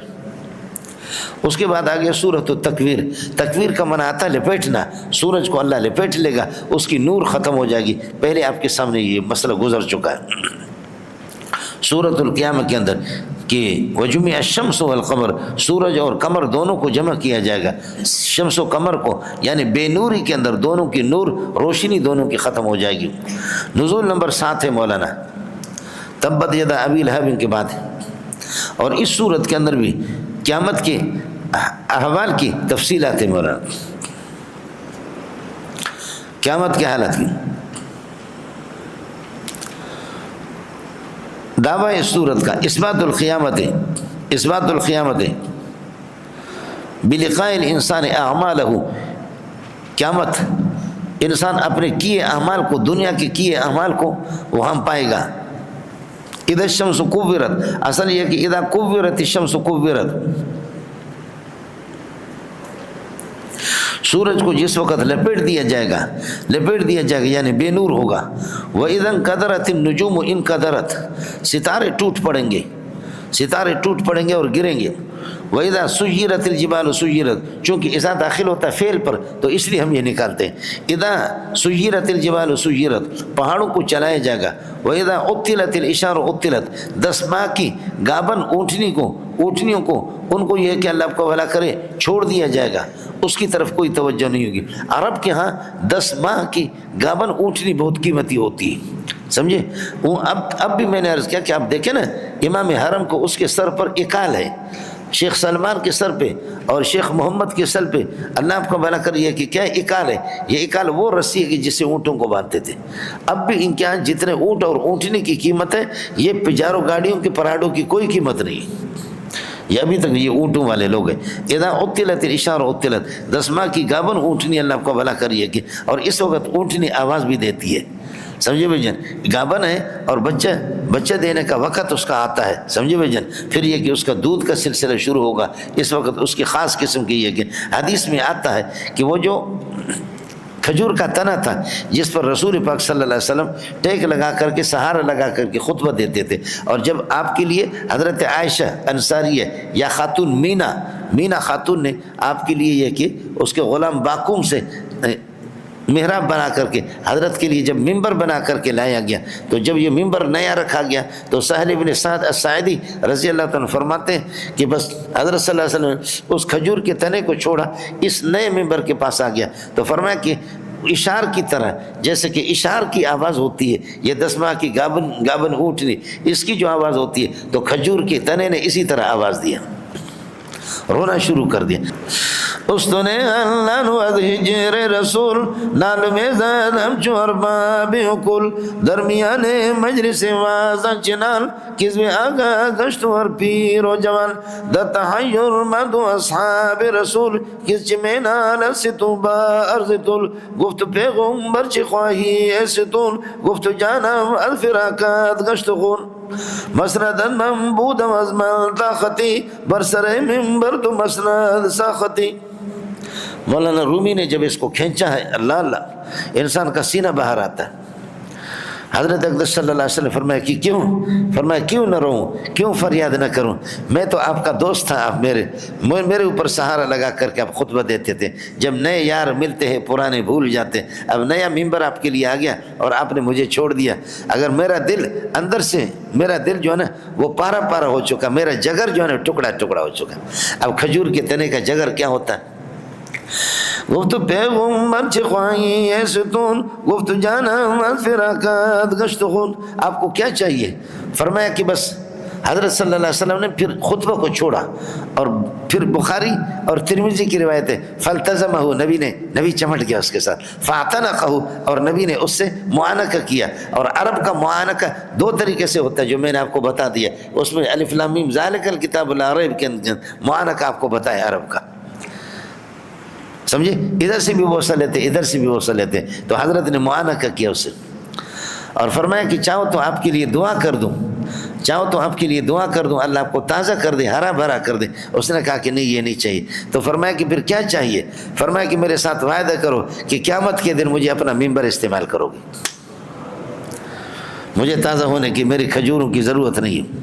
اس کے بعد آگے سورۃ التکویر، تکویر کا معنی آتا ہے لپیٹنا، سورج کو اللہ لپیٹ لے گا، اس کی نور ختم ہو جائے گی، پہلے آپ کے سامنے یہ مسئلہ گزر چکا ہے سورۃ القیامہ کے اندر کہ وجمع الشمس والقمر، سورج اور قمر دونوں کو جمع کیا جائے گا، شمس و قمر کو، یعنی بے نوری کے اندر دونوں کی نور روشنی دونوں کی ختم ہو جائے گی۔ نزول نمبر 7 ہے مولانا، تبت یدا ابی لہب کے بعد ہے، اور اس صورت کے اندر بھی قیامت کے احوال کی تفصیلات ہیں مولانا، قیامت کی حالت کی دعویٰ اس صورت کا، اثبات القیامت بلقاء الانسان اعمالہ، قیامت انسان اپنے کیے اعمال کو، دنیا کے کیے اعمال کو وہاں پائے گا۔ اذا الشمس کورت، اصل یہ کہ اذا کورت الشمس کورت، سورج کو جس وقت لپیٹ دیا جائے گا یعنی بے نور ہوگا، وَإِذَا انْقَدَرَتِ النُّجُومُ انْقَدَرَتْ، ستارے ٹوٹ پڑیں گے اور گریں گے، وَإِذَا سُيِّرَتِ الْجِبَالُ سُيِّرَتْ، چونکہ اذا داخل ہوتا ہے فعل پر تو اس لیے ہم یہ نکالتے ہیں، اذا سُيِّرَتِ الْجِبَالُ سُيِّرَتْ، پہاڑوں کو چلایا جائے گا، وَإِذَا عُطِّلَتِ الْإِشَارُ عُطِّلَتْ، 10 ماہ کی گابن اونٹنیوں کو ان کو یہ کہ اللہ آپ کو بھلا کرے چھوڑ دیا جائے گا، اس کی طرف کوئی توجہ نہیں ہوگی۔ عرب کے ہاں 10 ماہ کی گابن اونٹنی بہت قیمتی ہوتی ہے، سمجھے؟ اب بھی میں نے عرض کیا کہ آپ دیکھیں نا امام حرم کو اس کے سر پر اکال ہے، شیخ سلمان کے سر پہ اور شیخ محمد کے سر پہ اللہ آپ کو بھلا کر یہ کہ کیا اکال ہے، یہ اکال وہ رسی ہے کہ جس سے اونٹوں کو باندھتے تھے۔ اب بھی ان کے یہاں جتنے اونٹ اور اونٹنی کی قیمت ہے، یہ پجارو گاڑیوں کے پراڈوں کی کوئی قیمت نہیں، یہ ابھی تک یہ اونٹوں والے لوگ ہیں۔ اذا عطلت العشار عطلت، 10 ماہ کی گابن اونٹنی اللہ آپ کو بھلا کریے کہ، اور اس وقت اونٹنی آواز بھی دیتی ہے، سمجھے بھائی جان، گابن ہے اور بچہ دینے کا وقت اس کا آتا ہے، سمجھے بھائی جان، پھر یہ کہ اس کا دودھ کا سلسلہ شروع ہوگا، اس وقت اس کی خاص قسم کی یہ کہ حدیث میں آتا ہے کہ وہ جو کھجور کا تنا تھا جس پر رسول پاک صلی اللہ علیہ وسلم ٹیک لگا کر کے سہارا لگا کر کے خطبہ دیتے تھے، اور جب آپ کے لیے حضرت عائشہ انصاریہ یا خاتون مینا خاتون نے آپ کے لیے یہ کہ اس کے غلام باقوم سے محراب بنا کر کے حضرت کے لیے جب ممبر بنا کر کے لایا گیا، تو جب یہ ممبر نیا رکھا گیا تو سہل بن سعد الساعدی رضی اللہ عنہ فرماتے ہیں کہ بس حضرت صلی اللہ علیہ وسلم اس کھجور کے تنے کو چھوڑا، اس نئے ممبر کے پاس آ گیا، تو فرمایا کہ اشار کی طرح، جیسے کہ اشار کی آواز ہوتی ہے، یہ 10 ماہ کی گابن اونٹنی اس کی جو آواز ہوتی ہے، تو کھجور کے تنے نے اسی طرح آواز دیا، رونا شروع کر دیا۔ استنے اللہ نوز ہجر رسول نال میں زادم چور بابی کل درمیان مجلس وازن چنال کس میں آگا گشت اور پیر و جوان در تحیر مردو اصحاب رسول کس چمینال ستوبا ارزتول گفت پیغمبر چی خواہی ایستون گفت جانم الفراکات گشت خون مسندن منبود وزمن طاقتی برسر ممبر تو مسند ساختی۔ مولانا رومی نے جب اس کو کھینچا ہے، اللہ اللہ، انسان کا سینہ باہر آتا ہے۔ حضرت اقدس صلی اللہ علیہ وسلم فرمایا کہ کیوں نہ رہوں، کیوں فریاد نہ کروں، میں تو آپ کا دوست تھا، آپ میرے اوپر سہارا لگا کر کے آپ خطبہ دیتے تھے، جب نئے یار ملتے ہیں پرانے بھول جاتے ہیں، اب نیا ممبر آپ کے لیے آ گیا اور آپ نے مجھے چھوڑ دیا، اگر میرا دل اندر سے، میرا دل جو ہے نا وہ پارا ہو چکا، میرا جگر جو ہے نا ٹکڑا ہو چکا۔ اب کھجور کے تنے کا جگر کیا ہوتا ہے؟ گفت پیغمبر چی خواہی ایستون گفت جانم الفراکات گشت خون، آپ کو کیا چاہیے؟ فرمایا کہ بس حضرت صلی اللہ علیہ وسلم نے پھر خطبہ کو چھوڑا، اور پھر بخاری اور ترمذی کی روایت ہے فالتزمہ، نبی چمٹ گیا اس کے ساتھ، فاعتنقہ، اور نبی نے اس سے معانقہ کیا، اور عرب کا معانقہ 2 طریقے سے ہوتا ہے جو میں نے آپ کو بتا دیا، اس میں الف لام میم ذالک الکتاب لا ریب کے معانقہ آپ کو بتایا عرب کا، سمجھے، ادھر سے بھی بوسہ لیتے ادھر سے بھی بوسہ لیتے، تو حضرت نے معانقہ کیا اس سے، اور فرمایا کہ چاہو تو آپ کے لیے دعا کر دوں، اللہ آپ کو تازہ کر دے، ہرا بھرا کر دے۔ اس نے کہا کہ نہیں، یہ نہیں چاہیے۔ تو فرمایا کہ پھر کیا چاہیے؟ فرمایا کہ میرے ساتھ وعدہ کرو کہ قیامت کے دن مجھے اپنا ممبر استعمال کرو گے، مجھے تازہ ہونے کی، میری کھجوروں کی ضرورت نہیں ہے۔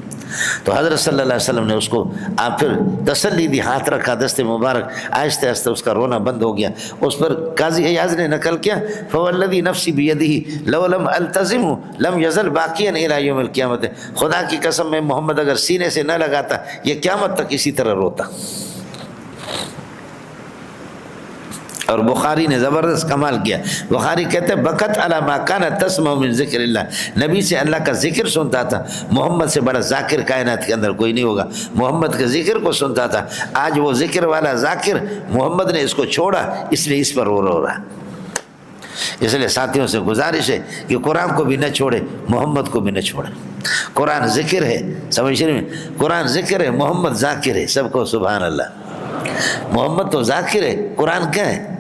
تو حضرت صلی اللہ علیہ وسلم نے اس کو آپ پھر تسلی دی، ہاتھ رکھا دست مبارک، آہستہ آہستہ اس کا رونا بند ہو گیا۔ اس پر قاضی ایاز نے نقل کیا فوالذی نفسی بیدہ لو لم التزم لم یزل باقیا الی یوم القیامت، خدا کی قسم میں محمد اگر سینے سے نہ لگاتا یہ قیامت تک اسی طرح روتا۔ اور بخاری نے زبردست کمال کیا، بخاری کہتے ہیں بکت علی ما کان تسمع من ذکر اللہ، نبی سے اللہ کا ذکر سنتا تھا، محمد سے بڑا ذاکر کائنات کے اندر کوئی نہیں ہوگا، محمد کے ذکر کو سنتا تھا، آج وہ ذکر والا ذاکر محمد نے اس کو چھوڑا، اس لیے اس پر رو رہا۔ اس لیے ساتھیوں سے گزارش ہے کہ قرآن کو بھی نہ چھوڑے، محمد کو بھی نہ چھوڑے۔ قرآن ذکر ہے، سمجھ رہے ہیں، قرآن ذکر ہے، محمد ذاکر ہے، سب کو سبحان اللہ۔ محمد تو ذاکر ہے، قرآن کیا ہے؟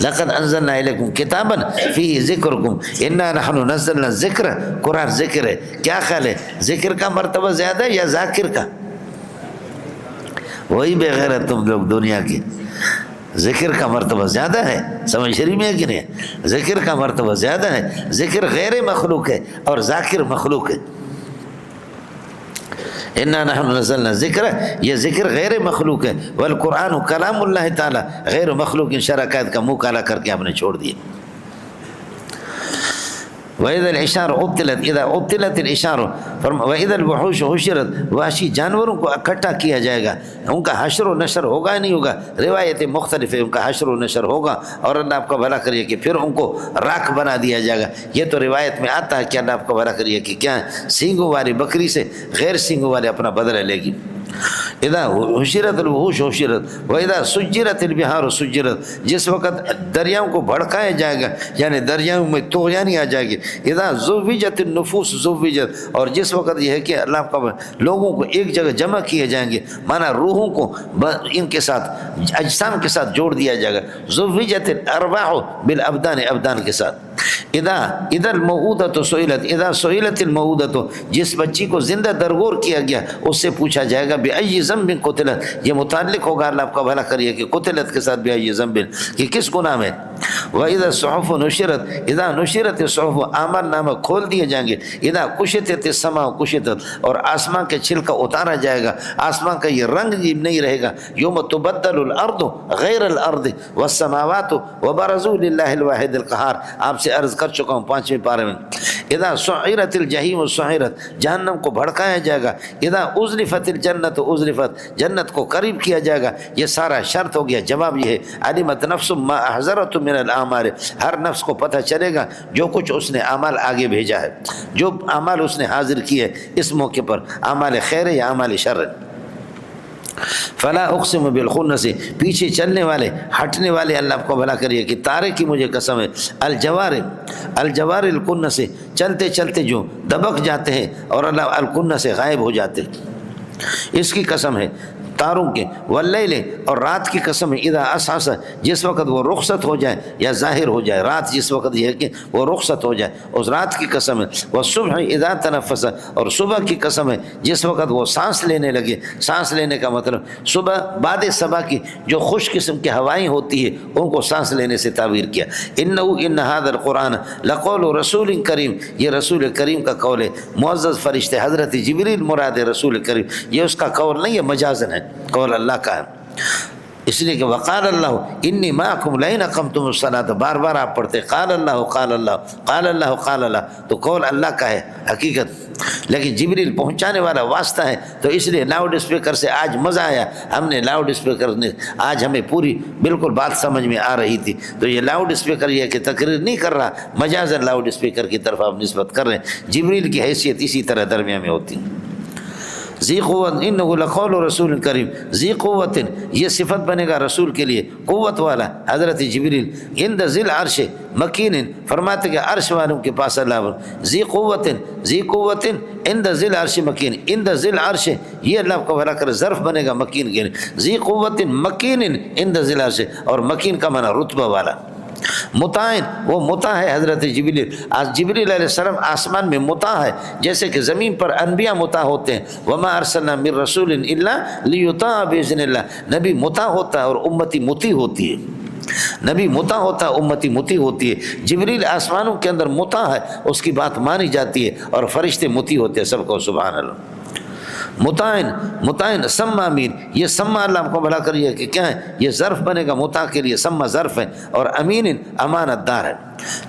لقد انزلنا الیکم کتابا فیہ ذکرکم انا نحن نزلنا الذکر، قرآن ذکر ہے۔ کیا خیال ہے، ذکر کا مرتبہ زیادہ ہے یا ذاکر کا؟ وہی بے غیرت تم لوگ دنیا کی، ذکر کا مرتبہ زیادہ ہے، سمجھ شریف میں ہے کہ نہیں؟ ذکر کا مرتبہ زیادہ ہے، ذکر غیر مخلوق ہے اور ذاکر مخلوق ہے۔ انا نحن نزلنا ذکر، یہ ذکر غیر مخلوق ہے، والقرآن کلام اللہ تعالی غیر مخلوق، ان شرکات کا منہ کالا کر کے آپ نے چھوڑ دیا۔ وَإِذَا الْعِشَارُ عُطِّلَتْ اِذَا عُطِّلَتِ الْعِشَارُ وَإِذَا الْوُحُوشُ حُشِرَتْ، وحشی جانوروں کو اکٹھا کیا جائے گا، ان کا حشر و نشر ہوگا نہیں ہوگا، روایتیں مختلف ہیں، ان کا حشر و نشر ہوگا، اور اللہ آپ کا بھلا کریے کہ پھر ان کو راکھ بنا دیا جائے گا۔ یہ تو روایت میں آتا ہے کہ اللہ آپ کا بھلا کریے کہ کیا سینگوں والی بکری سے غیر سینگوں والے اپنا بدلہ لے گی۔ اذا حشرت الوحوش حشرت و اذا سجرت البحار سجرت، جس وقت دریاؤں کو بھڑکایا جائے گا یعنی دریاؤں میں طغیانی آ جائے گی، اذا زوجت النفوس زوجت، اور جس وقت یہ ہے کہ اللہ کا لوگوں کو ایک جگہ جمع کیے جائیں گے، مانا روحوں کو ان کے ساتھ اجسام کے ساتھ جوڑ دیا جائے گا، زوجت الارواح بالابدان، ابدان کے ساتھ۔ اذا الموءودۃ سئلت، اذا سئلت الموءودۃ، جس بچی کو زندہ درگور کیا گیا اس سے پوچھا جائے گا بأي ذنب قتلت، یہ متعلق ہوگا اللہ آپ کا بھلا کریے کہ قتلت کے ساتھ بأي ذنب، کہ کس گناہ میں۔ وإذا الصحف نشرت، اذا نشرت الصحف، اعمال نامہ کھول دیے جائیں گے، اذا کشطت السماء کشطت، اور آسمان کے چھلکا اتارا جائے گا، آسمان کا یہ رنگ نہیں رہے گا، یوم تبدل الارض غیر الارض والسماوات وبرزوا للہ الواحد القہار، آپ سے عرض کر چکا ہوں 5ویں پارے میں۔ اذا سعرت الجحیم سعرت، جہنم کو بھڑکایا جائے گا، اذا ازلفت الجنت ازلفت، جنت کو قریب کیا جائے گا، یہ سارا شرط ہو گیا۔ جواب یہ ہے علمت نفس ما احضرت من الاعمال، ہر نفس کو پتہ چلے گا جو کچھ اس نے اعمال آگے بھیجا ہے، جو اعمال اس نے حاضر کیے اس موقع پر، اعمال خیر ہے یا اعمال شر ہے۔ فلا اقسم بالخنس، پیچھے چلنے والے ہٹنے والے اللہ آپ کو بھلا کریے کہ تارے کی مجھے قسم ہے، الجوار الجوار الکنس، چلتے چلتے جو دبک جاتے ہیں اور اللہ الکنس سے غائب ہو جاتے، اس کی قسم ہے تاروں کے، واللیل، اور رات کی قسم ہے، اذا عسعس، جس وقت وہ رخصت ہو جائے یا ظاہر ہو جائے، رات جس وقت یہ ہے کہ وہ رخصت ہو جائے اس رات کی قسم ہے، والصبح اذا تنفس، اور صبح کی قسم ہے جس وقت وہ سانس لینے لگے، سانس لینے کا مطلب صبح بعد صبح کی جو خوش قسم کی ہوائیں ہوتی ہے ان کو سانس لینے سے تعبیر کیا۔ ان هذا القرآن لقول رسول کریم، یہ رسول کریم کا قول ہے، معزز فرشتے حضرت جبریل مراد ہے رسول کریم، یہ اس کا قول نہیں ہے، مجازن ہے، قول اللہ کا ہے، اس لیے کہ وقال اللہ انی معکم لئن اقمتم الصلاۃ، بار بار آپ پڑھتے قال اللہ قال اللہ قال اللہ قال اللہ، تو قول اللہ کا ہے حقیقت، لیکن جبریل پہنچانے والا واسطہ ہے، تو اس لیے لاؤڈ اسپیکر سے آج مزہ آیا، ہم نے لاؤڈ اسپیکر نے آج ہمیں پوری بالکل بات سمجھ میں آ رہی تھی، تو یہ لاؤڈ اسپیکر یہ کہ تقریر نہیں کر رہا، مجازن لاؤڈ اسپیکر کی طرف آپ نسبت کر رہے ہیں، جبریل کی حیثیت اسی طرح درمیان میں ہوتی ہے۔ ذی قوت انہ لقول رسول کریم، ذی قوت، یہ صفت بنے گا رسول کے لیے قوت والا، حضرت جبریل، عند ذی العرش مکین، فرماتے کہ عرش والوں کے پاس اللہ، ذی قوت عند ذی العرش مکین، عند ذی العرش، یہ اللہ کو بھلا کر ظرف بنے گا مکین کے لیے، ذی قوت مکین عند ذی العرش، اور مکین کا معنی رتبہ والا، مطاعن، وہ مطاع ہے حضرت جبریل، جبریل علیہ السلام آسمان میں مطاع ہے، جیسے کہ زمین پر انبیاء مطاع ہوتے ہیں، وما ارسلنا من رسول الا لیطاع باذن اللہ، نبی مطاع ہوتا ہے اور امتی مطیع ہوتی ہے، نبی مطاع ہوتا ہے امتی مطیع ہوتی ہے، جبریل آسمانوں کے اندر مطاع ہے، اس کی بات مانی جاتی ہے، اور فرشتے مطیع ہوتے ہیں، سب کو سبحان اللہ۔ مطاعن سما امین، یہ سما اللہ آپ کو بھلا کریے کہ کیا ہے، یہ ظرف بنے گا مطاع کے لیے، سما ظرف ہے، اور امین امانت دار ہے،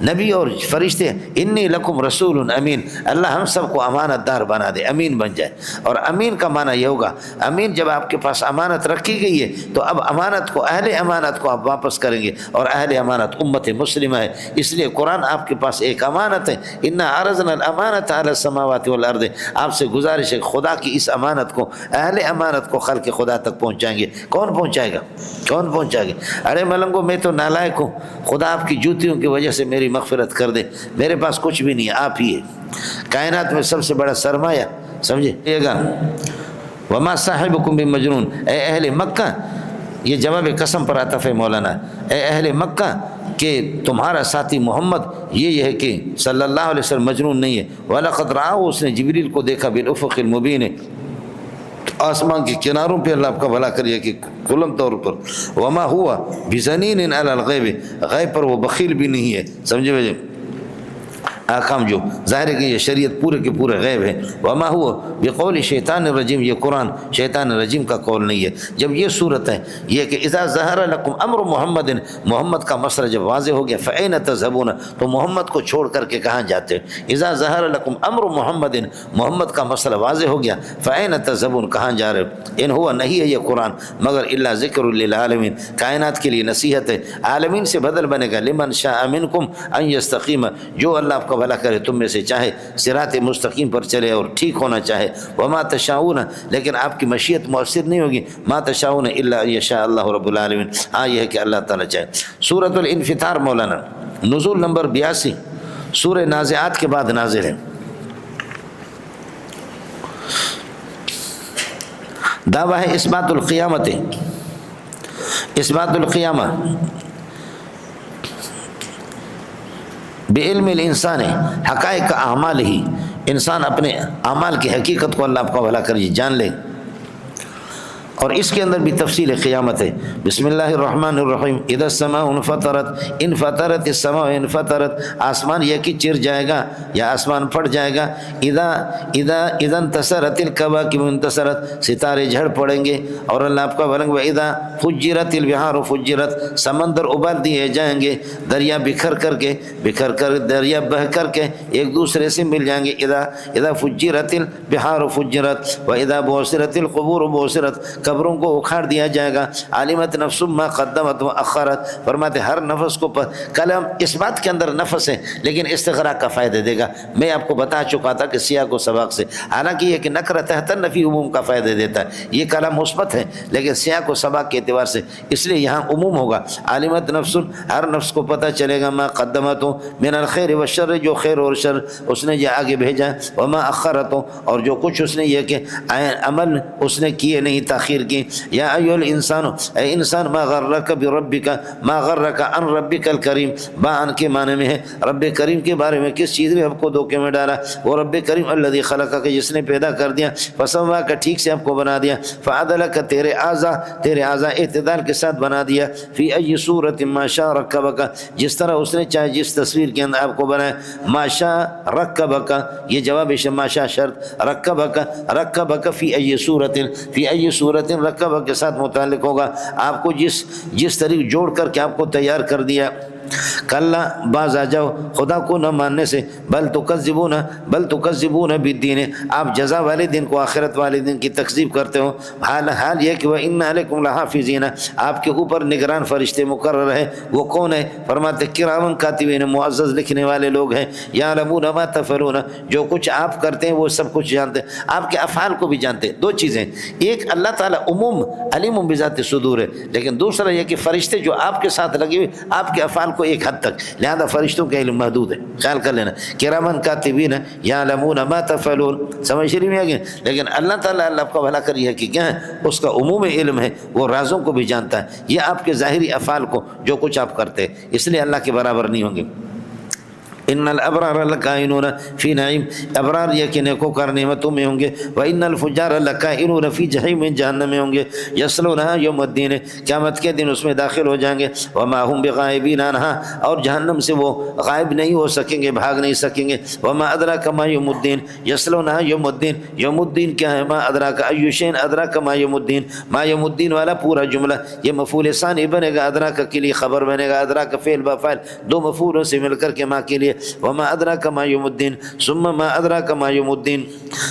نبی اور فرشتے، انی لکم رسول امین، اللہ ہم سب کو امانت دار بنا دے، امین بن جائے، اور امین کا معنی یہ ہوگا، امین جب آپ کے پاس امانت رکھی گئی ہے تو اب امانت کو، اہل امانت کو آپ واپس کریں گے، اور اہل امانت امت مسلمہ ہے، اس لیے قرآن آپ کے پاس ایک امانت ہے، انا عرضنا الامانۃ علی السماوات والارض، آپ سے گزارش ہے خدا کی اس امانت کو، اہل امانت کو خلق خدا تک پہنچائیں گے، کون پہنچائے گا، کون پہنچائے گا، ارے ملنگو میں تو نالائق ہوں، خدا آپ کی جوتیوں کی وجہ سے میری مغفرت کر دے، میرے پاس کچھ بھی نہیں ہے، آپ ہی ہے، کائنات میں سب سے بڑا سرمایہ، سمجھے گا، وما صاحبکم بمجنون، اے اہل مکہ، یہ جواب قسم پر عطف ہے مولانا، اے اہل مکہ کہ تمہارا ساتھی محمد یہ ہے کہ صلی اللہ علیہ وسلم مجنون نہیں ہے، وَلَقَدْ رَآهُ، اس نے جبریل کو دیکھا بالافق المبین، آسمان کے کناروں پہ، اللہ آپ کا بھلا کریے کہ کھلم طور پر، وما ہوا بزنین علی الغیب، غیب پر وہ بخیل بھی نہیں ہے، سمجھے بھائی، احکام جو ظاہر ہے کہ یہ شریعت پورے کے پورے غیب ہے، وما ہوا بقول شیطان الرجیم، یہ قرآن شیطان الرجیم کا قول نہیں ہے۔ جب یہ صورت ہے یہ کہ اذا ظہر لکم امر محمد، محمد کا مسئلہ جب واضح ہو گیا، فأین تذهبون، تو محمد کو چھوڑ کر کے کہاں جاتے ہیں، اذا ظہر لکم امر محمد، محمد کا مسئلہ واضح ہو گیا، فأین تذهبون، کہاں جا رہے، ان ہوا نہیں ہے یہ قرآن مگر الا ذکر للعالمین، کائنات کے لیے نصیحت ہے، عالمین سے بدل بنے گا، لمن شاء منکم ان یستقیم، جو اللہ آپ کا بھلا کرے تم میں سے چاہے صراط مستقیم پر چلے اور ٹھیک ہونا چاہے. وما تشاؤون، لیکن آپ کی مشیت مؤثر نہیں ہوگی. ما تشاؤون الا ان یشاء اللہ رب العالمین. ہاں یہ ہے کہ اللہ تعالیٰ چاہے. سورۃ الانفطار مولانا نزول نمبر 82، سورہ نازعات کے بعد نازل ہے. دعویٰ ہے اثبات القیامت، اثبات القیامہ بعلم الانسان حقائق اعمال ہی، انسان اپنے اعمال کی حقیقت کو اللہ آپ کا بھلا کریے جان لے. اور اس کے اندر بھی تفصیل قیامت ہے. بسم اللہ الرحمن الرحیم. اذا السماء انفطرت، انفطرت السماء انفطرت، آسمان یہ کہ چر جائے گا یا آسمان پھٹ جائے گا. اذا انتصرت الکواکب انتصرت، ستارے جھڑ پڑیں گے. اور اللہ آپ کا بھلنگ. اذا فجرت البحار فجرت، سمندر ابال دیے جائیں گے، دریا بکھر کر دریا بہہ کر کے ایک دوسرے سے مل جائیں گے. اذا فجرت البحار فجرت واذا بعثرت القبور بعثرت، قبروں کو اکھاڑ دیا جائے گا. علمت نفس ما قدمت واخرت، فرماتے ہر نفس کو کلام اس بات کے اندر نفس ہے لیکن استغراق کا فائدہ دے گا. میں آپ کو بتا چکا تھا کہ سیاق و سباق سے، حالانکہ یہ کہ نکرہ تحت نفی عموم کا فائدہ دیتا ہے، یہ کلام مثبت ہے لیکن سیاق و سباق کے اعتبار سے اس لیے یہاں عموم ہوگا. علمت نفس، ہر نفس کو پتہ چلے گا، ما قدمت من الخیر والشر، جو خیر اور شر اس نے یہ آگے بھیجا، وما اخرت، اور جو کچھ اس نے یہ کہ عمل اس نے کیے نہیں تاخیر کی. یا ایھا الانسان، اے انسان، ما غرک بربک، ما غرک عن ربک الکریم، با ان کے معنی میں ہے رب کریم کے بارے میں کس چیز نے آپ کو دھوکے میں ڈالا. وہ رب کریم الذی خلقک، جس نے پیدا کر دیا، فسواک، ٹھیک سے آپ کو بنا دیا، فعدلک، تیرے اعضاء اعتدال کے ساتھ بنا دیا، فی ای صورت ما شاء رکبک، جس طرح اس نے چاہے جس تصویر کے اندر آپ کو بنایا. ما شاء رکبک، یہ جواب ہے ما شاء شرط، رکبک فی ای صورت، فی ای صورت رکبہ کے ساتھ متعلق ہوگا، آپ کو جس طریق جوڑ کر کے آپ کو تیار کر دیا. کلا، باز آ جاؤ خدا کو نہ ماننے سے. بل تکذبون بالدین، آپ جزا والے دن کو، آخرت والے دن کی تکذیب کرتے ہو. حال یہ کہ وَإِنَّ عَلَيْكُمْ لَحَافِظِينَ، آپ کے اوپر نگران فرشتے مقرر ہیں. وہ کون ہے؟ فرماتے کرامن کاتبین، معزز لکھنے والے لوگ ہیں. یعلمون ما تفعلون، جو کچھ آپ کرتے ہیں وہ سب کچھ جانتے ہیں، آپ کے افعال کو بھی جانتے ہیں. دو چیزیں، ایک اللہ تعالیٰ عموم علیم بذات صدور ہے، لیکن دوسرا یہ کہ فرشتے جو آپ کے ساتھ لگے ہوئے آپ کے افعال کو ایک حد تک، لہذا فرشتوں کا علم محدود ہے، خیال کر لینا. کرامن کاتبین یعلمون ما تفعلون، سمجھ رہی میں گئے. لیکن اللہ تعالیٰ اللہ کا بھلا کریے کہ کیا ہے، اس کا عموم علم ہے، وہ رازوں کو بھی جانتا ہے. یہ آپ کے ظاہری افعال کو جو کچھ آپ کرتے ہیں، اس لیے اللہ کے برابر نہیں ہوں گے. ان الابرار لکائنون فی نعیم، ابرار یہ کہ نیکوکار نعمتوں میں ہوں گے. وان الفجار لکائنون فی جحیم، جہنم میں ہوں گے. یصلونها یوم الدین، قیامت کے دن اس میں داخل ہو جائیں گے. وما هم بغائبین عنها، اور جہنم سے وہ غائب نہیں ہو سکیں گے، بھاگ نہیں سکیں گے. وما ادراک ما یوم الدین، یصلونها یوم الدین، یوم الدین کیا ہے؟ ما ادراک، ای شیء ادراک ما یوم الدین، ما یوم الدین والا پورا جملہ یہ مفعول ثانی بنے گا، ادراک کے لیے خبر بنے گا. ادراک فعل با فاعل دو مفعولوں سے مل کر کے ما کے لیے. وما ادراک ما یوم الدین، ثم ما ادراک ما یوم الدین،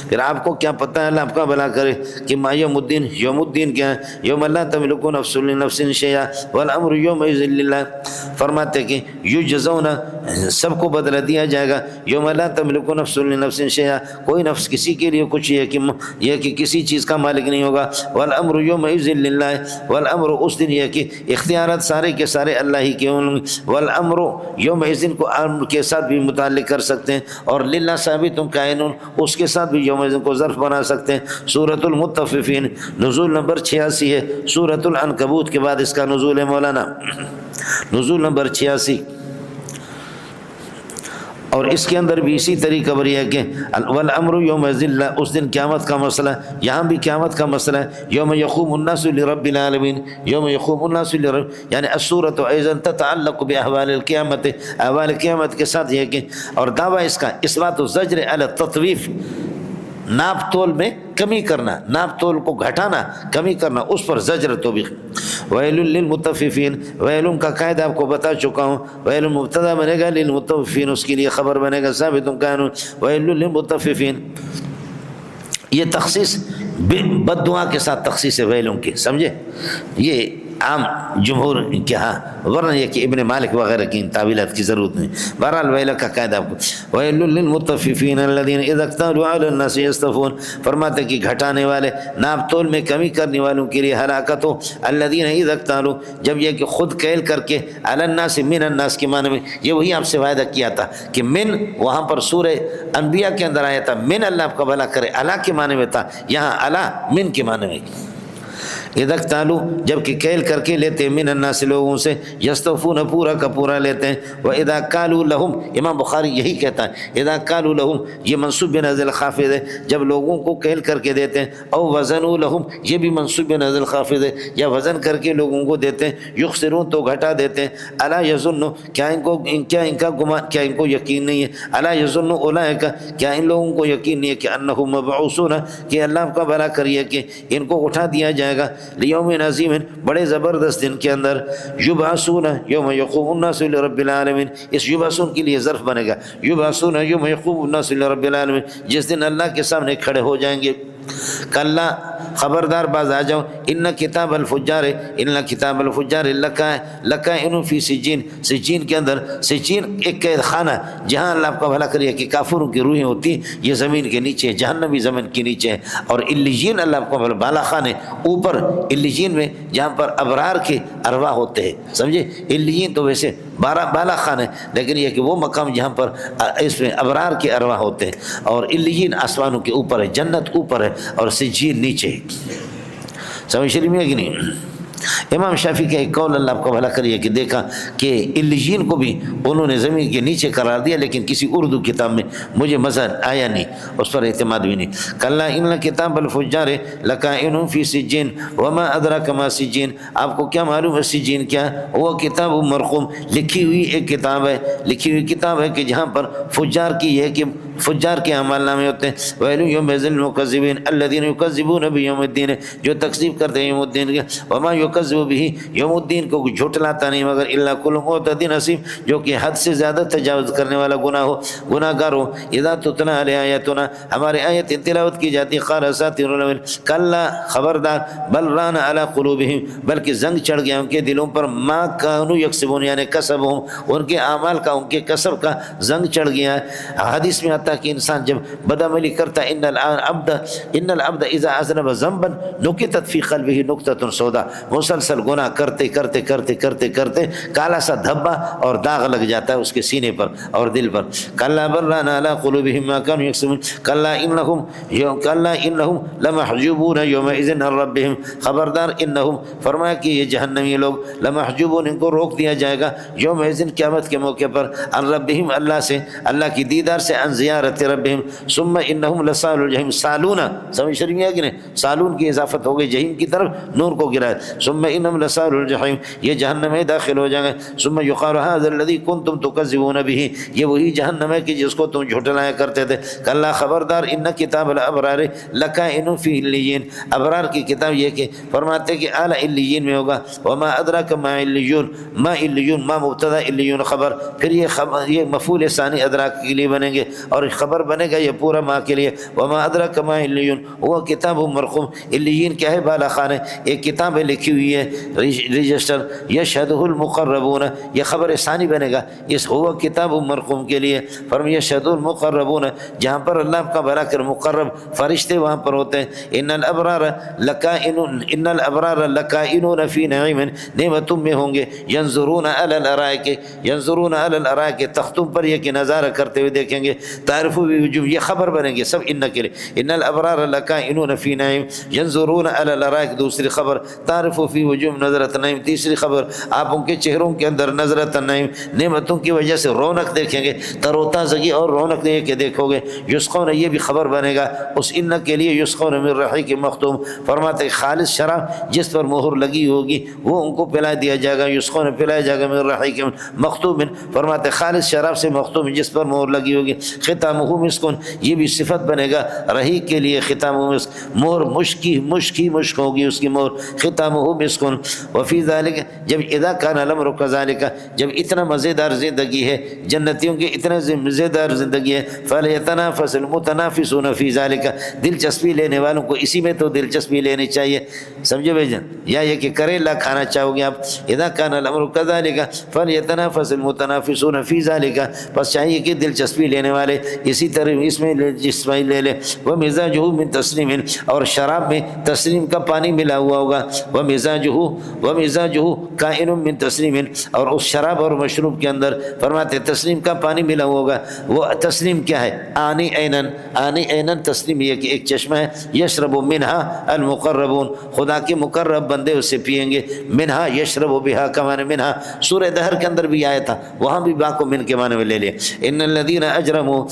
پھر آپ کو کیا پتہ ہے، اللہ آپ کا بھلا کرے کہ ما یوم الدین، یوم الدین کیا ہے؟ یوم لا تملک نفس لنفس شیئا والامر یومئذ للہ. فرماتے کہ یجزون، سب کو بدلہ دیا جائے گا. یوم لا تملک نفس لنفس شیئا، کوئی نفس کسی کے لیے کچھ یہ کہ کسی چیز کا مالک نہیں ہوگا. والامر یومئذ للہ، والامر اس دن یہ کہ اختیارات سارے کے سارے اللہ ہی کے ہوں گے. والامر یومئذ کو امر کے ساتھ بھی متعلق کر سکتے ہیں، اور للہ ثابت کائنون اس کے ساتھ بھی یومئذ کو ظرف بنا سکتے ہیں. سورۃ المطففین نزول نمبر 86 ہے. سورۃ العنکبوت کے بعد اس کا نزول ہے مولانا، نزول نمبر 86. اور اس کے اندر بھی اسی طریقہ پر یہ ہے کہ والامر یوم ذلہ، اس دن قیامت کا مسئلہ، یہاں بھی قیامت کا مسئلہ ہے. یوم یقوم الناس لرب العالمین، یوم یقوم الناس لرب، یعنی السورۃ ایضا تتعلق باحوال القیامت، احوال قیامت کے ساتھ یہ کہ، اور دعویٰ اس کا اثبات الزجر علی التطویف، ناپ تول میں کمی کرنا، ناپ تول کو گھٹانا، کمی کرنا، اس پر زجر توبیخ. ویل للمطففین، ویل کا قاعدہ آپ کو بتا چکا ہوں. ویل مبتدا بنے گا، للمطففین اس کے لیے خبر بنے گا ثابت قانون. ویل للمطففین، یہ تخصیص بد دعا کے ساتھ تخصیص ہے ویلوں کی، سمجھے؟ یہ عام جمہور کے ہاں، ورنہ یہ کہ ابن مالک وغیرہ کی تعویلات کی ضرورت نہیں۔ بہرحال ویل کا قاعدہ آپ کو، وَيْلٌ لِّلْمُطَّفِّفِينَ الَّذِينَ إِذَا اكْتَالُوا عَلَى النَّاسِ يَسْتَوْفُونَ، فرماتے کہ گھٹانے والے، ناپ تول میں کمی کرنے والوں کے لیے ہلاکت ہو۔ الَّذِينَ إِذَا اكْتَالُوا، جب یہ کہ خود کیل کر کے، عَلَى النَّاسِ مِنَ النَّاسِ کے معنی میں، یہ وہی آپ سے وعدہ کیا تھا کہ من وہاں پر سورہ انبیاء کے اندر آیا تھا، من اللہ آپ کا بھلا کرے، اللہ کے معنی میں تھا، یہاں اللہ من کے معنی میں۔ اذا اکتالوا، جب کہ کیل کر کے لیتے من الناس لوگوں سے، یستوفون پورا کا پورا لیتے ہیں، واذا کالوا لهم، امام بخاری یہی کہتا ہے اذا کالوا لهم، یہ منصوب بنزل خافض ہے، جب لوگوں کو کیل کر کے دیتے ہیں، او وزنوا لهم، یہ بھی منصوب بنزل خافض ہے، یا وزن کر کے لوگوں کو دیتے ہیں، یخسرون تو گھٹا دیتے ہیں، الا یظن، کیا ان کا گمان، کیا ان کو یقین نہیں ہے، الا یظن اولئک، کیا ان لوگوں کو یقین نہیں ہے کہ انہم مبعوثون، کہ اللہ کا بھلا کریے کہ ان کو اٹھا دیا جائے گا، لیوم عظیم، بڑے زبردست دن کے اندر، یبعثون یوم یقوم الناس لرب العالمین، اس یبعثون کے لیے ظرف بنے گا، یبعثون یوم یقوم الناس لرب العالمین، جس دن اللہ کے سامنے کھڑے ہو جائیں گے۔ کلا، خبردار باز آ جاؤ، ان کتاب الفجار، ان کتاب الفجار لکائن فی سجین، سجین کے اندر، سجین ایک قید خانہ جہاں اللہ آپ کا بھلا کریے کہ کافروں کی روحیں ہوتی ہیں، یہ زمین کے نیچے، جہنمی زمین کے نیچے ہے، اور علیین اللہ آپ کا بھلا بالا خانے اوپر، علیین میں جہاں پر ابرار کے ارواح ہوتے ہیں، سمجھے، علیین تو ویسے بالا خانے، لیکن یہ کہ وہ مقام جہاں پر اس میں ابرار کے ارواح ہوتے ہیں، اور علیین آسمانوں کے اوپر ہے، جنت اوپر ہے اور سجین نیچے ہے، سمجھ شریف میں کہ نہیں؟ امام شافعی کا ایک قول اللہ آپ کو بھلا کریے کہ دیکھا کہ علیین کو بھی انہوں نے زمین کے نیچے قرار دیا، لیکن کسی اردو کتاب میں مجھے مزہ آیا نہیں، اس پر اعتماد بھی نہیں۔ کلا ان کتاب الفجار لکائن فی سجین وما ادراک ما سجین، آپ کو کیا معلوم ہے سجین کیا؟ وہ کتاب مرقوم، لکھی ہوئی ایک کتاب ہے، لکھی ہوئی کتاب ہے کہ جہاں پر فجار کی ہے کہ فجار کے اعمال نامے ہوتے ہیں، ویل یومئذ للمکذبین الذین یکذبون بیوم الدین، جو تکذیب کرتے ہیں یوم الدین کے، وما یکذب بھی، یوم الدین کو جھٹلاتا نہیں مگر الا کل معتد اثیم، جو کہ حد سے زیادہ تجاوز کرنے والا گناہ گار ہو۔ اذا تتلی علیہ آیاتنا، ہمارے آیت تلاوت کی جاتی، قال اساطیر الاولین، کلا، خبردار، بل ران علی قلوبہم، بلکہ زنگ چڑھ گیا ان کے دلوں پر، ما کانوا یکسبون، یعنی کسبہم، ان کے اعمال کا، ان کے کسب کا زنگ چڑھ گیا ہے۔ حدیث میں آتا کہ انسان جب بدعملی کرتا ہے، ان العبد اذا اذنب ذنبا نکتت فی قلبہ نکتۃ سودا، مسلسل گناہ کرتے کرتے کرتے کرتے کرتے کالا سا دھبا اور داغ لگ جاتا ہے اس کے سینے پر اور دل پر۔ کلا بل ران علی قلوبہم ما کانوا یکسبون، کلا انہم لمحجوبون یومئذ عن ربہم، خبردار انہم، فرمایا کہ یہ جہنمی لوگ، لمحجوبون، ان کو روک دیا جائے گا، یومئذ قیامت کے موقع پر، عن ربہم، اللہ سے، اللہ کی دیدار سے، عن زیارت ربہم، ثم انہم لصالو الجحیم، سالون، سمجھ شریف میں ہے کہ نہیں؟ سالون کی اضافت ہو گئی جہنم کی طرف، نور کو گرا ہے، ثم انہم لصالو الجحیم، یہ جہنم میں داخل ہو جائیں گے، ثم یقال ھذا الذی کنتم تکذبون بہ، یہ وہی جہنم ہے کہ جس کو تم جھٹلایا کرتے تھے۔ کلا، خبردار، ان کتاب الابرار لکائن فی علیین، ابرار کی کتاب یہ کہ فرماتے کہ اعلی علیین میں ہوگا، وما ادراک ما علیون، ما علیون، ما مبتدا، علیون خبر، پھر یہ مفعول ثانی ادراک کے لیے بنیں گے اور خبر بنے گا یہ پورا ما کے لیے، وما ادراک ما علیون، وہ کتاب مرقوم، علیین کیا ہے؟ بالا خانے، ایک کتاب لکھی ہوئی ہے، رجسٹر، یشہدہ المقربون، یہ خبر ثانی بنے گا اس ہوا کتاب مرقوم کے لیے، فرمایا یشہدہ المقربون، جہاں پر اللہ کا بھلا کر مقرب فرشتے وہاں پر ہوتے ہیں، ان الابرار لکائنون فی نعیم، نعمتوں میں ہوں گے، ینظرون علی الارائک، ینظرون علی الارائک، تختوں پر یہ کہ نظارہ کرتے ہوئے دیکھیں گے، تعرف بوجوہ، یہ خبر بنیں گے سب ان کے لیے، ان الابرار لکائنون فی نعیم ینظرون علی الارائک، دوسری خبر، تعرف فی وجوہ نظرۃ النعیم، تیسری خبر، آپ ان کے چہروں کے اندر نظرۃ النعیم، نعمتوں کی وجہ سے رونق دیکھیں گے، تر و تازگی اور رونق دے کے دیکھو گے، یسقون، یہ بھی خبر بنے گا اس ان کے لیے، یسقون من رحیق مختوم، فرماتے خالص شراب جس پر مہر لگی ہوگی وہ ان کو پلا دیا جائے گا، یسقون، پلایا جائے گا، من رحیق مختوم، فرماتے خالص شراب سے مختوم جس پر مہر لگی ہوگی، ختامہ مسکن، یہ بھی صفت بنے گا رحیق کے لیے، ختامہ مسک، مہر مشک ہوگی اس کی مہر، ختامہ مسکن۔ وفی ذالک، جب اذا کان الامر کذالک، جب اتنا مزیدار زندگی ہے جنتیوں کی، اتنا مزیدار زندگی ہے، فلیتنافس المتنافسون فی ذالک، دلچسپی لینے والوں کو اسی میں تو دلچسپی لینی چاہیے، سمجھے بھائی جان؟ یا یہ کہ کریلا کھانا چاہو گے آپ، اذا کان الامر کذالک فلیتنافس المتنافسون فی ذالک، بس چاہیے کہ دلچسپی لینے والے اسی طرح اس میں جسمائی لے لے۔ ومزاجہ من تسنیم، اور شراب میں تسنیم کا پانی ملا ہوا ہوگا، ومزاجہ کائن من تسنیم، اور اس شراب اور مشروب کے اندر فرماتے تسنیم کا پانی ملا ہوا ہوگا۔ وہ تسنیم کیا ہے؟ آنی اینن تسنیم، یہ کہ ایک چشمہ ہے، یشرب منہا المقربون، خدا کے مقرب بندے اسے پئیں گے، منہا یشرب بہا کمان منہا، سورہ دہر کے اندر بھی آیا تھا، وہاں بھی با کو من کے معنی میں لے لیا۔ ان الذین اجرموا،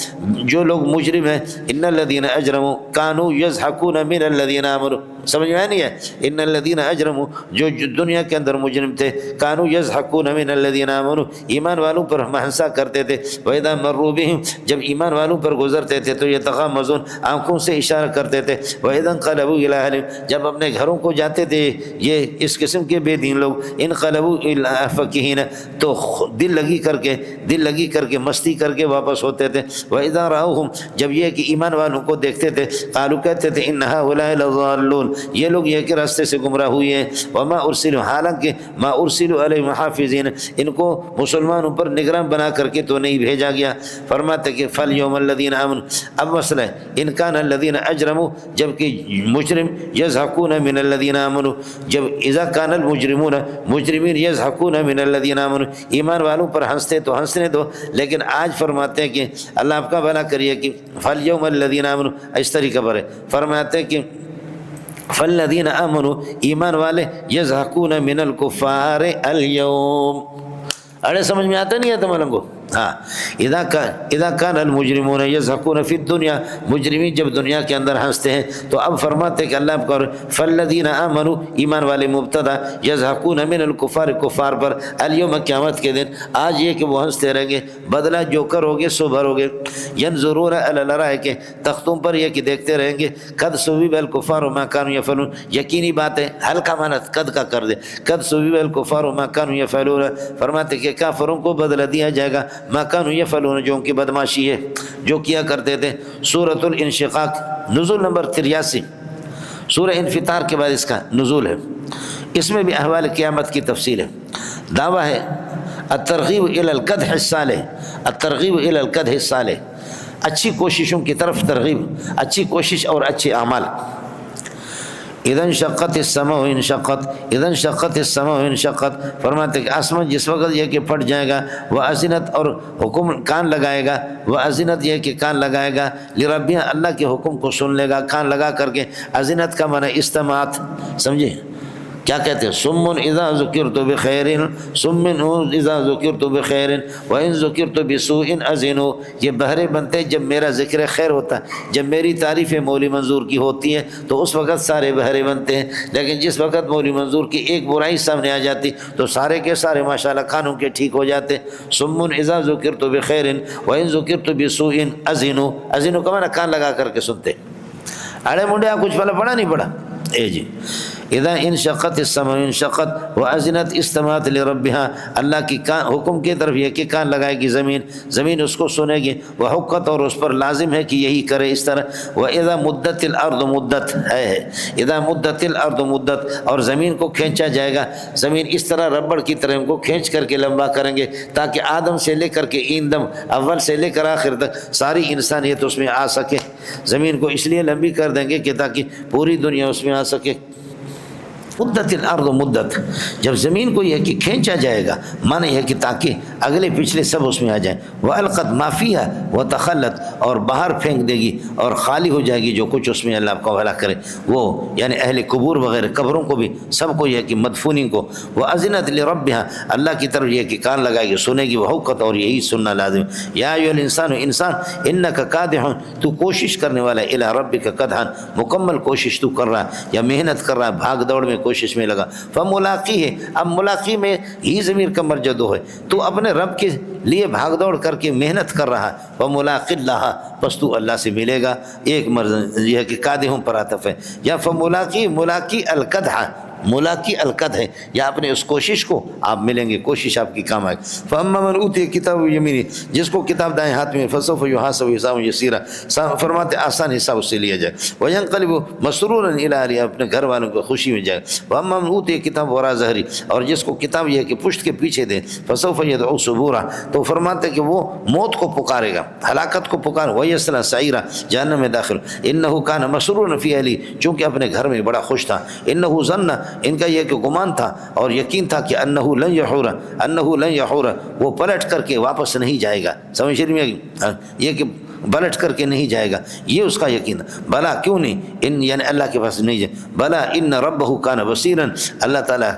جو لوگ مجرم ہیں، ان الذین اجرموا کانوا یضحکون من الذین آمنوا، سمجھ میں نہیں ہے؟ ان الذین اجرموا، جو دنیا کے اندر مجرم تھے، کانوا یضحکون من الذین آمنوا، ایمان والوں پر ہنسا کرتے تھے، واذا مروا بہم، جب ایمان والوں پر گزرتے تھے تو یتغامزون، آنکھوں سے اشارہ کرتے تھے، واذا انقلبوا الی اہلہم، جب اپنے گھروں کو جاتے تھے یہ اس قسم کے بے دین لوگ، انقلبوا الی فکہین، تو دل لگی کر کے مستی کر کے واپس ہوتے تھے، واذا رأوہم، جب یہ کہ ایمان والوں کو دیکھتے تھے، قالوا کہتے تھے ان ہؤلاء لضالون، یہ لوگ یہ کہ راستے سے گمراہ ہوئے ہیں، وما ارسلوا، حالانکہ ما ارسلوا علیہم حافظین، ان کو مسلمانوں پر نگراں بنا کر کے تو نہیں بھیجا گیا۔ فرماتے کہ فالیوم الذین آمنوا، اب مسئلہ ہے ان کان الذین اجرموا، جب کہ مجرم یضحکون من الذین آمنوا، جب اذا کان المجرمون، مجرمین یضحکون من الذین آمنوا، ایمان والوں پر ہنستے تو ہنسنے دو، لیکن آج فرماتے ہیں کہ اللہ آپ کا بھلا کریے کہ فالیوم الذین آمنوا، اس طریقے پر ہے، فرماتے ہیں کہ فالذین آمنوا، ایمان والے، یضحکون من الکفار الیوم، ارے سمجھ میں آتا نہیں ہے تمہاروں کو؟ ہاں، اذا کان المجرمون یضحکون فی الدنیا، مجرمین جب دنیا کے اندر ہنستے ہیں تو اب فرماتے کہ اللہ کا فالذین آمنوا، ایمان والے مبتدا، یضحکون من الکفار، کفار پر، الیوم، قیامت کے دن، آج یہ کہ وہ ہنستے رہیں گے، بدلہ جو کرو گے سو بھرو گے، ینظرون الی الارائک، تختوں پر یہ کہ دیکھتے رہیں گے، قد ثوب الکفار ما کانوا یفعلون، یقینی بات ہے، ہلکا معنی قد کا کر دے، قد ثوب الکفار ما کانوا یفعلون، فرماتے کہ کافروں کو بدلہ دیا جائے گا ما کانوا یفعلون، جو ان کی بدماشی ہے، جو کیا کرتے تھے۔ سورۃ الانشقاق، نزول نمبر 83، سورہ انفطار کے بعد اس کا نزول ہے، اس میں بھی احوال قیامت کی تفصیل ہے، دعویٰ ہے الترغیب الی القدح الصالح، الترغیب الی القدح الصالح، اچھی کوششوں کی طرف ترغیب، اچھی کوشش اور اچھے اعمال۔ اذا انشقت السماء انشقت، اذا انشقت السماء انشقت، فرماتے کہ آسمان جس وقت یہ کہ پھٹ جائے گا، وَأَذِنَتْ، اور حکم کان لگائے گا، وَأَذِنَتْ، یہ کہ کان لگائے گا، لِرَبِّهَا، اللہ کے حکم کو سن لے گا، کان لگا کر کے، اذنت کا معنی استماعت، سمجھے کیا کہتے ہیں؟ سم اذا ذکرت بخیر، سم اذا ذکرت بخیر وان ذکرت بسوء اذنوا، یہ بہرے بنتے جب میرا ذکر خیر ہوتا ہے، جب میری تعریف مولی منظور کی ہوتی ہے تو اس وقت سارے بہرے بنتے ہیں، لیکن جس وقت مولی منظور کی ایک برائی سامنے آ جاتی تو سارے کے سارے ماشاءاللہ کانوں کے ٹھیک ہو جاتے۔ سم اذا ذکرت بخیر وان ذکرت بسوء اذنوا، اذنوا کا معنی کان لگا کر کے سنتے۔ ارے منڈیا کچھ پڑھا نہیں پڑھا؟ جی، اذا انشقت السماء انشقت واذنت استمعت لربها، اللہ کی حکم کی طرف یہ کہ کان لگائے گی زمین، زمین اس کو سنے گی، وحقت، اور اس پر لازم ہے کہ یہی کرے اس طرح، واذا مدت الارض مدت ہے، اذا مدت الارض مدت، اور زمین کو کھینچا جائے گا، زمین اس طرح ربڑ کی طرح کو کھینچ کر کے لمبا کریں گے تاکہ آدم سے لے کر کے ایندم، اول سے لے کر آخر تک ساری انسانیت اس میں آ سکے، زمین کو اس لیے لمبی کر دیں گے کہ تاکہ پوری دنیا اس میں آ سکے۔ مدت الارض مدت، جب زمین کو یہ کہ کھینچا جائے گا، معنی ہے کہ تاکہ اگلے پچھلے سب اس میں آ جائیں، وَأَلْقَتْ مَا فِيهَا وَتَخَلَّتْ، اور باہر پھینک دے گی اور خالی ہو جائے گی جو کچھ اس میں، اللہ آپ کو بھلا کرے، وہ یعنی اہل قبور وغیرہ قبروں کو بھی سب کو یہ کہ مدفونین کو، وَأَذِنَتْ لِرَبِّهَا، اللہ کی طرف یہ کہ کان لگائے گی سنے گی، وَحُقَّتْ، اور یہی سننا لازم۔ یا ایھا الانسان، انسان، انک کادح، تو کوشش کرنے والا ہے، الی ربک کدحا، مکمل کوشش تو کر رہا ہے یا محنت کر رہا ہے، بھاگ دوڑ میں کوشش میں لگا، فملاقی ہے، اب ملاقی میں ہی ضمیر کا مرجع ہے، تو اپنے رب کے لیے بھاگ دوڑ کر کے محنت کر رہا ہے، فملاقی اللہ، پس تو اللہ سے ملے گا، ایک مرض یہ ہے کہ قادحوں پر عطف ہے، یا فملاقی ملاقی القدح، ملاقی القد ہے، یا اپنے اس کوشش کو آپ ملیں گے، کوشش آپ کی کام آئے۔ فاما من اوتی کتاب یمینی، جس کو کتاب دائیں ہاتھ میں، فسوف یحاسب حسابا یسیرا، فرماتے آسان حساب اس سے لیا جائے، وینقلب مسرورا الی اہلہ، اپنے گھر والوں کو خوشی میں جائے۔ واما من اوتی کتاب وراء ظہری، اور جس کو کتاب یہ ہے کہ پشت کے پیچھے دے، فسوف یدعو ثبورا، تو فرماتے کہ وہ موت کو پکارے گا، ہلاکت کو پکار، ویصلی سعیرا، جہنم میں داخل، انہ کان مسرورا فی اہلہ، چونکہ اپنے گھر میں بڑا خوش تھا، انہ ظن، ان کا یہ کہ گمان تھا اور یقین تھا کہ انہ لن یحور، وہ پلٹ کر کے واپس نہیں جائے گا، سمجھ رہی ہیں، یہ کہ پلٹ کر کے نہیں جائے گا، یہ اس کا یقین، بلا کیوں نہیں، ان یعنی اللہ کے پاس نہیں جائے، بلا ان ربہ کان بصیرا، اللہ تعالیٰ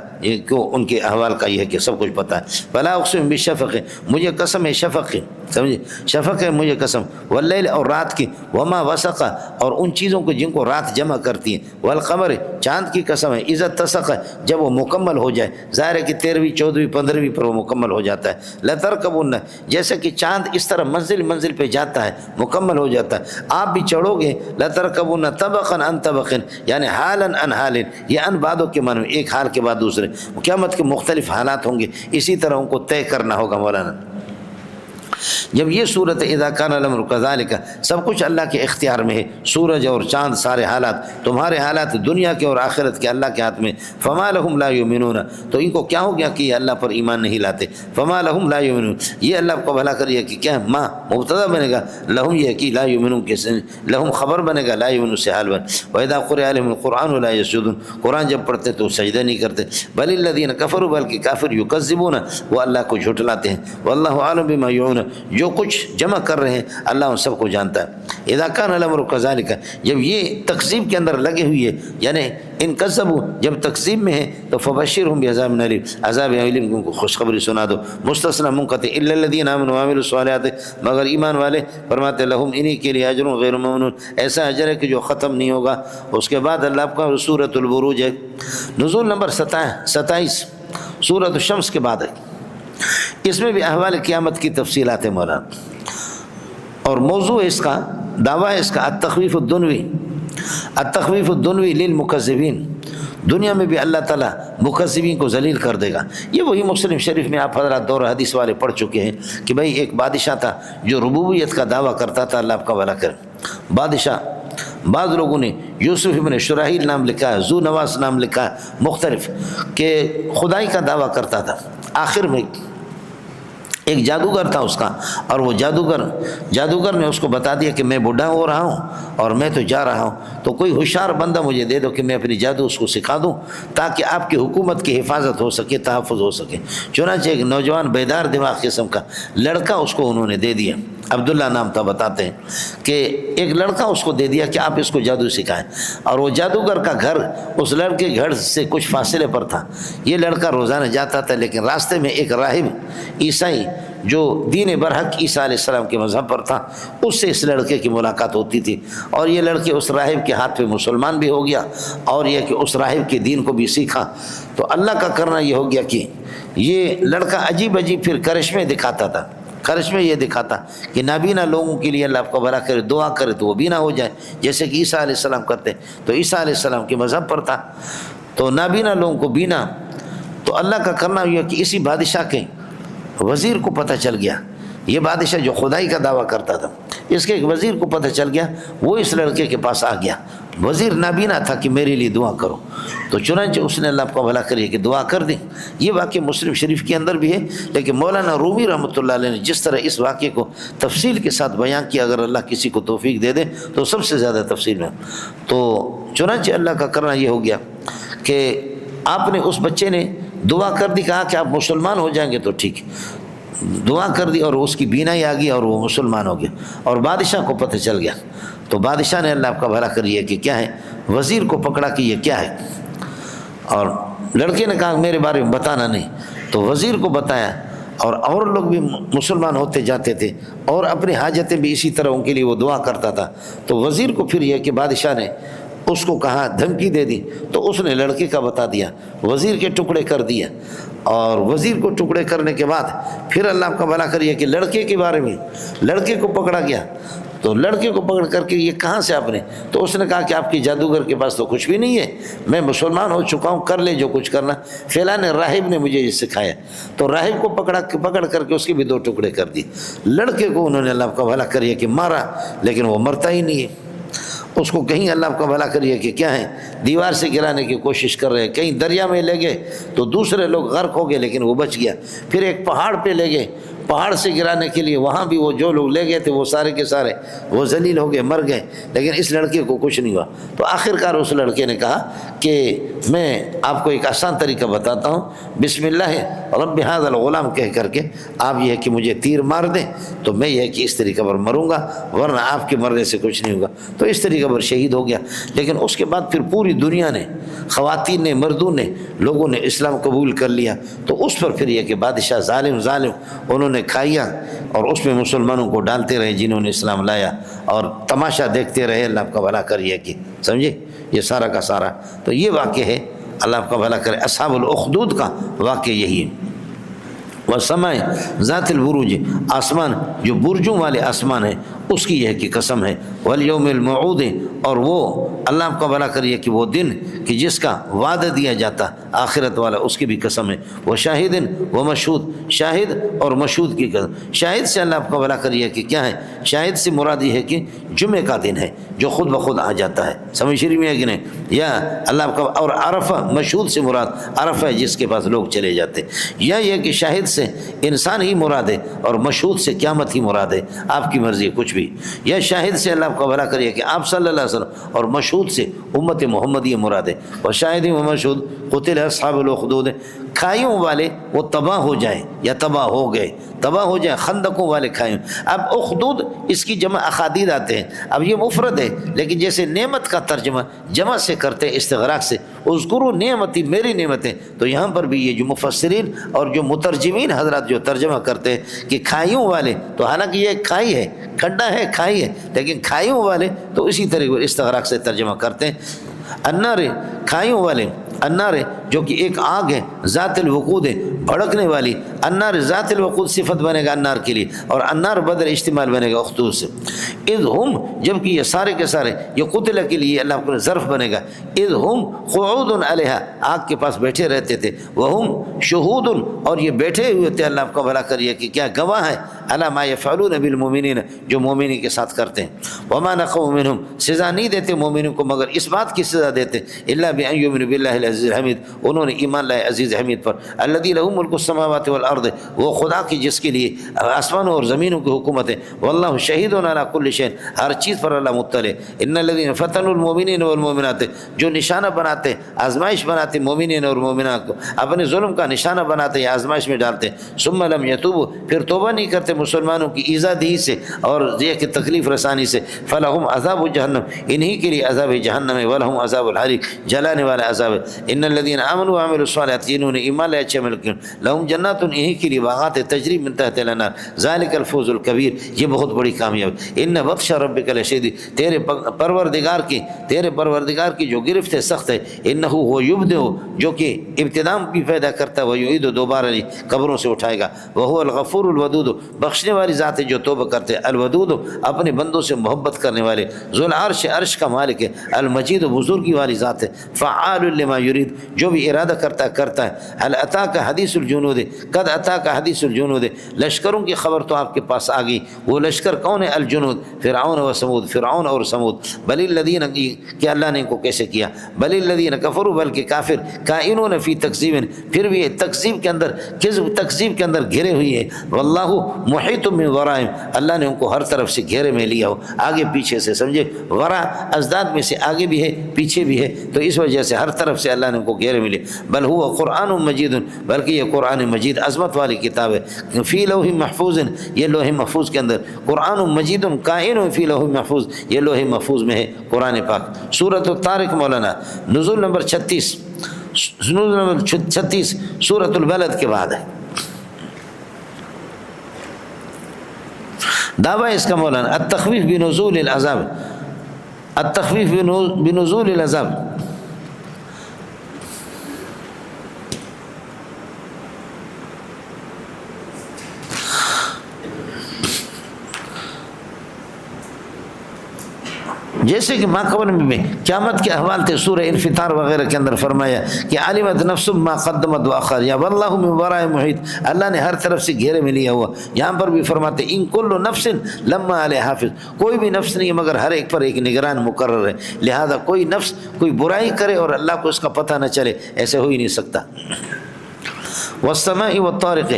کو ان کے احوال کا یہ ہے کہ سب کچھ پتہ ہے، بلا اقسم بالشفق، مجھے قسم ہے شفق کی، سمجھے، شفق ہے مجھے قسم، واللیل، اور رات کی، وما وسق، اور ان چیزوں کو جن کو رات جمع کرتی ہے، والقمر، چاند کی قسم ہے، اذا اتسق، جب وہ مکمل ہو جائے، ظاہر ہے کہ 13ویں 14ویں 15ویں پر وہ مکمل ہو جاتا ہے، لترکبن، جیسے کہ چاند اس طرح منزل پہ جاتا ہے، مکمل ہو جاتا ہے، آپ بھی چڑھو گے، لترکبن طبقا عن طبق، یعنی حالا عن حال، یہ ان بعدوں کے معنی، ایک حال کے بعد دوسرے، قیامت کے مختلف حالات ہوں گے، اسی طرح ان کو طے کرنا ہوگا مولانا۔ جب یہ صورت اذا کان الامر کذالک، سب کچھ اللہ کے اختیار میں ہے، سورج اور چاند، سارے حالات، تمہارے حالات دنیا کے اور آخرت کے اللہ کے ہاتھ میں، فما لهم لا یؤمنون، تو ان کو کیا ہو گیا کہ یہ اللہ پر ایمان نہیں لاتے، فما لهم لا یؤمنون، یہ اللہ کو بھلا کریے کہ کیا ما مبتدا بنے گا، لهم یہ کہ لا یؤمنون کے لهم خبر بنے گا، لا یؤمنون سے حال بن، واذا قرئ عليهم القرآن لا يسجدون، قرآن جب پڑھتے تو سجدہ نہیں کرتے، بل الذين كفروا، بلکہ کافر، یکذبون، وہ اللہ کو جھٹلاتے ہیں، واللہ اعلم بما یعون، جو کچھ جمع کر رہے ہیں اللہ ان سب کو جانتا ہے۔ اذا کان الامر کذالک، جب یہ تکذیب کے اندر لگے ہوئی ہے، یعنی ان کذبوا، جب تکذیب میں ہے تو فبشرهم بعذاب الیم، عذاب علیم کو خوشخبری سنا دو، مستثنی منقطع، الا الذين امنوا وعملوا الصالحات، مگر ایمان والے، فرماتے لهم انہی کے لیے اجر غیر ممنون، ایسا اجر ہے کہ جو ختم نہیں ہوگا۔ اس کے بعد اللہ کا سورۃ البروج ہے، نزول نمبر 27، سورۃ الشمس کے بعد ہے، اس میں بھی احوال قیامت کی تفصیلات ہیں مولانا، اور موضوع اس کا، دعویٰ اس کا التخویف الدنوی، التخویف الدنوی للمکذبین، دنیا میں بھی اللہ تعالیٰ مکذبین کو ذلیل کر دے گا۔ یہ وہی مسلم شریف میں آپ حضرات دور حدیث والے پڑھ چکے ہیں کہ بھئی ایک بادشاہ تھا جو ربوبیت کا دعویٰ کرتا تھا، اللہ آپ کا بھلا کرے، بادشاہ، بعض لوگوں نے یوسف ابن شراحیل نام لکھا ہے، ذو نواس نام لکھا ہے، مختلف، کہ خدائی کا دعویٰ کرتا تھا، آخر میں ایک جادوگر تھا اس کا، اور وہ جادوگر نے اس کو بتا دیا کہ میں بوڑھا ہو رہا ہوں اور میں تو جا رہا ہوں، تو کوئی ہوشیار بندہ مجھے دے دو کہ میں اپنی جادو اس کو سکھا دوں تاکہ آپ کی حکومت کی حفاظت ہو سکے، تحفظ ہو سکے۔ چنانچہ ایک نوجوان بیدار دماغ قسم کا لڑکا اس کو انہوں نے دے دیا، عبداللہ نام تھا، بتاتے ہیں کہ ایک لڑکا اس کو دے دیا کہ آپ اس کو جادو سکھائیں، اور وہ جادوگر کا گھر اس لڑکے کے گھر سے کچھ فاصلے پر تھا، یہ لڑکا روزانہ جاتا تھا، لیکن راستے میں ایک راہب عیسائی جو دین برحق عیسیٰ علیہ السلام کے مذہب پر تھا، اس سے اس لڑکے کی ملاقات ہوتی تھی، اور یہ لڑکے اس راہب کے ہاتھ پہ مسلمان بھی ہو گیا، اور یہ کہ اس راہب کے دین کو بھی سیکھا۔ تو اللہ کا کرنا یہ ہو گیا کہ یہ لڑکا عجیب پھر کرشمے دکھاتا تھا، کرشمے یہ دکھاتا کہ نابینا لوگوں کے لیے اللہ آپ کو بھلا کرے، دعا کرے تو وہ بینا ہو جائے، جیسے کہ عیسیٰ علیہ السلام کرتے، تو عیسیٰ علیہ السلام کے مذہب پر تھا، تو نابینا لوگوں کو بینا۔ تو اللہ کا کرنا یہ کہ اسی بادشاہ کے وزیر کو پتہ چل گیا، یہ بادشاہ جو خدائی کا دعویٰ کرتا تھا، اس کے ایک وزیر کو پتہ چل گیا، وہ اس لڑکے کے پاس آ گیا، وزیر نابینا تھا کہ میرے لیے دعا کرو، تو چنانچہ اس نے اللہ کو بھلا کریے کہ دعا کر دی۔ یہ واقعہ مسلم شریف کے اندر بھی ہے، لیکن مولانا رومی رحمۃ اللہ علیہ نے جس طرح اس واقعے کو تفصیل کے ساتھ بیان کیا، اگر اللہ کسی کو توفیق دے دے تو سب سے زیادہ تفصیل میں، تو چنانچہ اللہ کا کرنا یہ ہو گیا کہ آپ نے اس بچے نے دعا کر دی، کہا کہ آپ مسلمان ہو جائیں گے تو ٹھیک، دعا کر دی اور اس کی بینائی آ گئی اور وہ مسلمان ہو گیا، اور بادشاہ کو پتہ چل گیا، تو بادشاہ نے اللہ آپ کا بھلا کریے کہ کیا ہے، وزیر کو پکڑا کہ یہ کیا ہے، اور لڑکے نے کہا میرے بارے میں بتانا نہیں، تو وزیر کو بتایا، اور لوگ بھی مسلمان ہوتے جاتے تھے، اور اپنی حاجتیں بھی اسی طرح ان کے لیے وہ دعا کرتا تھا۔ تو وزیر کو پھر یہ کہ بادشاہ نے اس کو کہا، دھمکی دے دی، تو اس نے لڑکے کا بتا دیا، وزیر کے ٹکڑے کر دیا، اور وزیر کو ٹکڑے کرنے کے بعد پھر اللہ آپ کا بھلا کریے کہ لڑکے کے بارے میں لڑکے کو پکڑا گیا، تو لڑکے کو پکڑ کر کے یہ کہاں سے آپ نے، تو اس نے کہا کہ آپ کی جادوگر کے پاس تو کچھ بھی نہیں ہے، میں مسلمان ہو چکا ہوں، کر لے جو کچھ کرنا، فلاں راہب نے مجھے یہ سکھایا، تو راہب کو پکڑ کر کے اس کے بھی 2 ٹکڑے کر دیے۔ لڑکے کو انہوں نے اللہ کا بھلا کریے کہ مارا، لیکن وہ مرتا ہی نہیں ہے۔ اس کو کہیں اللہ کا بھلا کریے کہ کیا ہے، دیوار سے گرانے کی کوشش کر رہے، کہیں دریا میں لے گئے تو دوسرے لوگ غرق ہو گئے لیکن وہ بچ گیا، پھر ایک پہاڑ پہ لے گئے، پہاڑ سے گرانے کے لیے، وہاں بھی وہ جو لوگ لے گئے تھے وہ سارے کے سارے وہ ذلیل ہو گئے، مر گئے، لیکن اس لڑکے کو کچھ نہیں ہوا۔ تو آخرکار اس لڑکے نے کہا کہ میں آپ کو ایک آسان طریقہ بتاتا ہوں، بسم اللہ رب ھذا الغلام کہہ کر کے آپ یہ ہے کہ مجھے تیر مار دیں تو میں یہ ہے کہ اس طریقے پر مروں گا، ورنہ آپ کے مرنے سے کچھ نہیں ہوگا۔ تو اس طریقے پر شہید ہو گیا۔ لیکن اس کے بعد پھر پوری دنیا نے، خواتین نے، مردوں نے، لوگوں نے اسلام قبول کر لیا، تو اس پر پھر یہ کہ بادشاہ ظالم انہوں نے کھائیا، اور اس میں مسلمانوں کو ڈالتے رہے جنہوں نے اسلام لایا، اور تماشا دیکھتے رہے۔ اللہ آپ کا بھلا کریے کہ سمجھے یہ سارا کا سارا۔ تو یہ واقعہ ہے، اللہ آپ کا بھلا کرے، اصحاب الاخدود کا واقعہ یہی ہے۔ وَالسَّمَاءِ ذَاتِ الْبُرُوجِ، آسمان جو برجوں والے آسمان ہے اس کی یہ کہ قسم ہے، وَالْيَوْمِ الْمَوْعُودِ، اور وہ اللہ آپ کا بھلا کریے کہ وہ دن کہ جس کا وعدہ دیا جاتا آخرت والا، اس کی بھی قسم ہے۔ وَشَاهِدٍ وَمَشْهُودٍ، شاہد اور مشہود کی قسم۔ شاہد سے اللہ آپ کا بھلا کریے کہ کیا ہے، شاہد سے مراد یہ ہے کہ جمعہ کا دن ہے جو خود بخود آ جاتا ہے، سمجھ شریف میں ہے کہ نہیں، یا اللہ آپ کا، اور عرفہ، مشہود سے مراد عرفہ ہے جس کے پاس لوگ چلے جاتے، یا یہ کہ شاہد سے انسان ہی مراد ہے اور مشہود سے قیامت ہی مراد ہے، آپ کی مرضی ہے کچھ بھی۔ یا شاہد سے اللہ آپ کا بھلا کریے کہ آپ صلی اللہ علیہ وسلم، اور مشہود سے امت محمدی مراد ہے۔ اور شاہد و مشہود قتل اصحاب الاخدود، کھائیوں والے وہ تباہ ہو جائیں یا تباہ ہو گئے، تباہ ہو جائیں، خندقوں والے کھائیوں۔ اب اخدود اس کی جمع اخادید آتے ہیں، اب یہ مفرد ہے لیکن جیسے نعمت کا ترجمہ جمع سے کرتے استغراق سے، اذکروا نعمتی، میری نعمتیں، تو یہاں پر بھی یہ جو مفسرین اور جو مترجمین حضرات جو ترجمہ کرتے ہیں کہ کھائیوں والے، تو حالانکہ یہ کھائی ہے، کھڈا ہے، کھائی ہے، لیکن کھائیوں والے تو اسی طریقے پر استغراق سے ترجمہ کرتے ہیں۔ النار، کھائیوں والے، النار جو کہ ایک آگ ہے، ذات الوقود ہے، بھڑکنے والی، النار ذات الوقود صفت بنے گا النار کے لیے، اور النار بدل اشتمال بنے گا اخدود سے۔ اذ ہم، جبکہ یہ سارے کے سارے یہ قتل کے لیے اللہ کو ظرف بنے گا، اذ ہم قعود علیہا، آگ کے پاس بیٹھے رہتے تھے، وہم شہود، اور یہ بیٹھے ہوئے تھے، اللہ آپ کا بھلا کریے کہ کیا گواہ ہے، علی ما یفعلون بالمؤمنین، جو مومنین کے ساتھ کرتے ہیں۔ وما نقموا منہم، سزا نہیں دیتے مومنوں کو مگر اس بات کی سزا دیتے، الا بان یؤمنوا باللہ العزیز الحمید، انہوں نے ایمان لائے عزیز حمید پر، الذی لہ ملک السماوات والارض، وہ خدا کی جس کے لیے آسمانوں اور زمینوں کی حکومت ہے، واللہ شہید علی کل شیء، ہر چیز پر اللہ مطلع ہے۔ ان الذین فتنوا المؤمنین والمؤمنات، جو نشانہ بناتے، آزمائش بناتے مومنین اور مومنات کو، اپنے ظلم کا نشانہ بناتے یا آزمائش میں ڈالتے، ثم لم یتوبوا، پھر توبہ نہیں کرتے مسلمانوں کی ایذا دہی سے اور یہ کہ تکلیف رسانی سے، فلہم عذاب جہنم، انہی کے لیے عذاب جہنم ہے، ولہم عذاب الحریق، جلانے والا عذاب ہے۔ ان الذین آمنوا وعملوا الصالحات، جنہوں نے ایمان لائے اچھے عمل کیے، لہم جنات، انہی کے لیے باغات تجری من تحت الانہار، ذالک الفوز الکبیر، یہ بہت بڑی کامیابی۔ ان بطش ربک لشدید، تیرے پروردگار کی جو گرفت ہے سخت ہے، انہ هو یبدئ، جو کہ ابتداء بھی پیدا کرتا ہے، ویعید، دوبارہ نہیں قبروں سے اٹھائے گا، وہو الغفور الودود، بخشنے والی ذات ہے جو توبہ کرتے، الودود، اپنے بندوں سے محبت کرنے والے، ذو العرش، عرش کا مالک ہے، المجید، بزرگی والی ذات ہے، فعال لما یرید، جو بھی ارادہ کرتا ہے۔ هل اتاک حدیث الجنود، قد اتاک حدیث الجنود، لشکروں کی خبر تو آپ کے پاس آ گئی، وہ لشکر کون ہے؟ الجنود، فرعون و سمود، فرعون اور سمود، بل الذین، کہ اللہ نے ان کو کیسے کیا، بل الذین کفروا، بلکہ کافر، کائنون فی تکذیب، پھر بھی تکذیب کے اندر، تکذیب کے اندر گھرے ہوئی ہے، واللہ محیط من ورائہم، اللہ نے ان کو ہر طرف سے گھیرے میں لیا ہو، آگے پیچھے سے، سمجھے، ورا ازداد میں سے آگے بھی ہے پیچھے بھی ہے، تو اس وجہ سے ہر طرف سے اللہ نے ان کو گھیرے میں لیا۔ بل ہوا قرآن مجید، بلکہ یہ قرآن مجید عظمت والی کتاب ہے، فی لوح محفوظ، یہ لوح محفوظ کے اندر، قرآن مجید کائن فی لوح محفوظ، یہ لوح محفوظ میں ہے قرآن پاک۔ سورۃ الطارق مولانا، نزول نمبر 36، نزول نمبر 36 سورۃ البلد کے بعد ہے۔ دعویٰ اس کا مولانا التخویف بنزول العذاب، التخفیف بنزول العذاب، جیسے کہ ماقبل میں قیامت کے احوال تھے، سورہ انفطار وغیرہ کے اندر فرمایا کہ علمت نفس ما قدمت واخر، یا واللہ من ورائے محیط، اللہ نے ہر طرف سے گھیرے میں لیا ہوا۔ یہاں پر بھی فرماتے ان کل نفس لما علیہ حافظ، کوئی بھی نفس نہیں مگر ہر ایک پر ایک نگران مقرر ہے، لہذا کوئی نفس کوئی برائی کرے اور اللہ کو اس کا پتہ نہ چلے، ایسے ہو ہی نہیں سکتا۔ والسماء والطارق،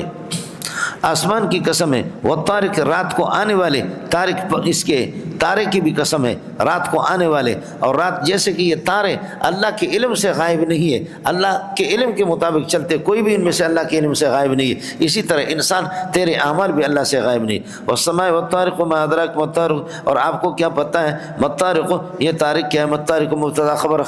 آسمان کی قسم ہے، والطارق رات کو آنے والے، طارق اس کے تارے کی بھی قسم ہے، رات کو آنے والے، اور رات جیسے کہ یہ تارے اللہ کے علم سے غائب نہیں ہے، اللہ کے علم کے مطابق چلتے، کوئی بھی ان میں سے اللہ کے علم سے غائب نہیں ہے، اسی طرح انسان تیرے اعمال بھی اللہ سے غائب نہیں۔ والسماء والطارق ما ادراک ما الطارق، اور آپ کو کیا پتہ ہے مطارق، یہ طارق کیا ہے، مطارق مبتدا خبر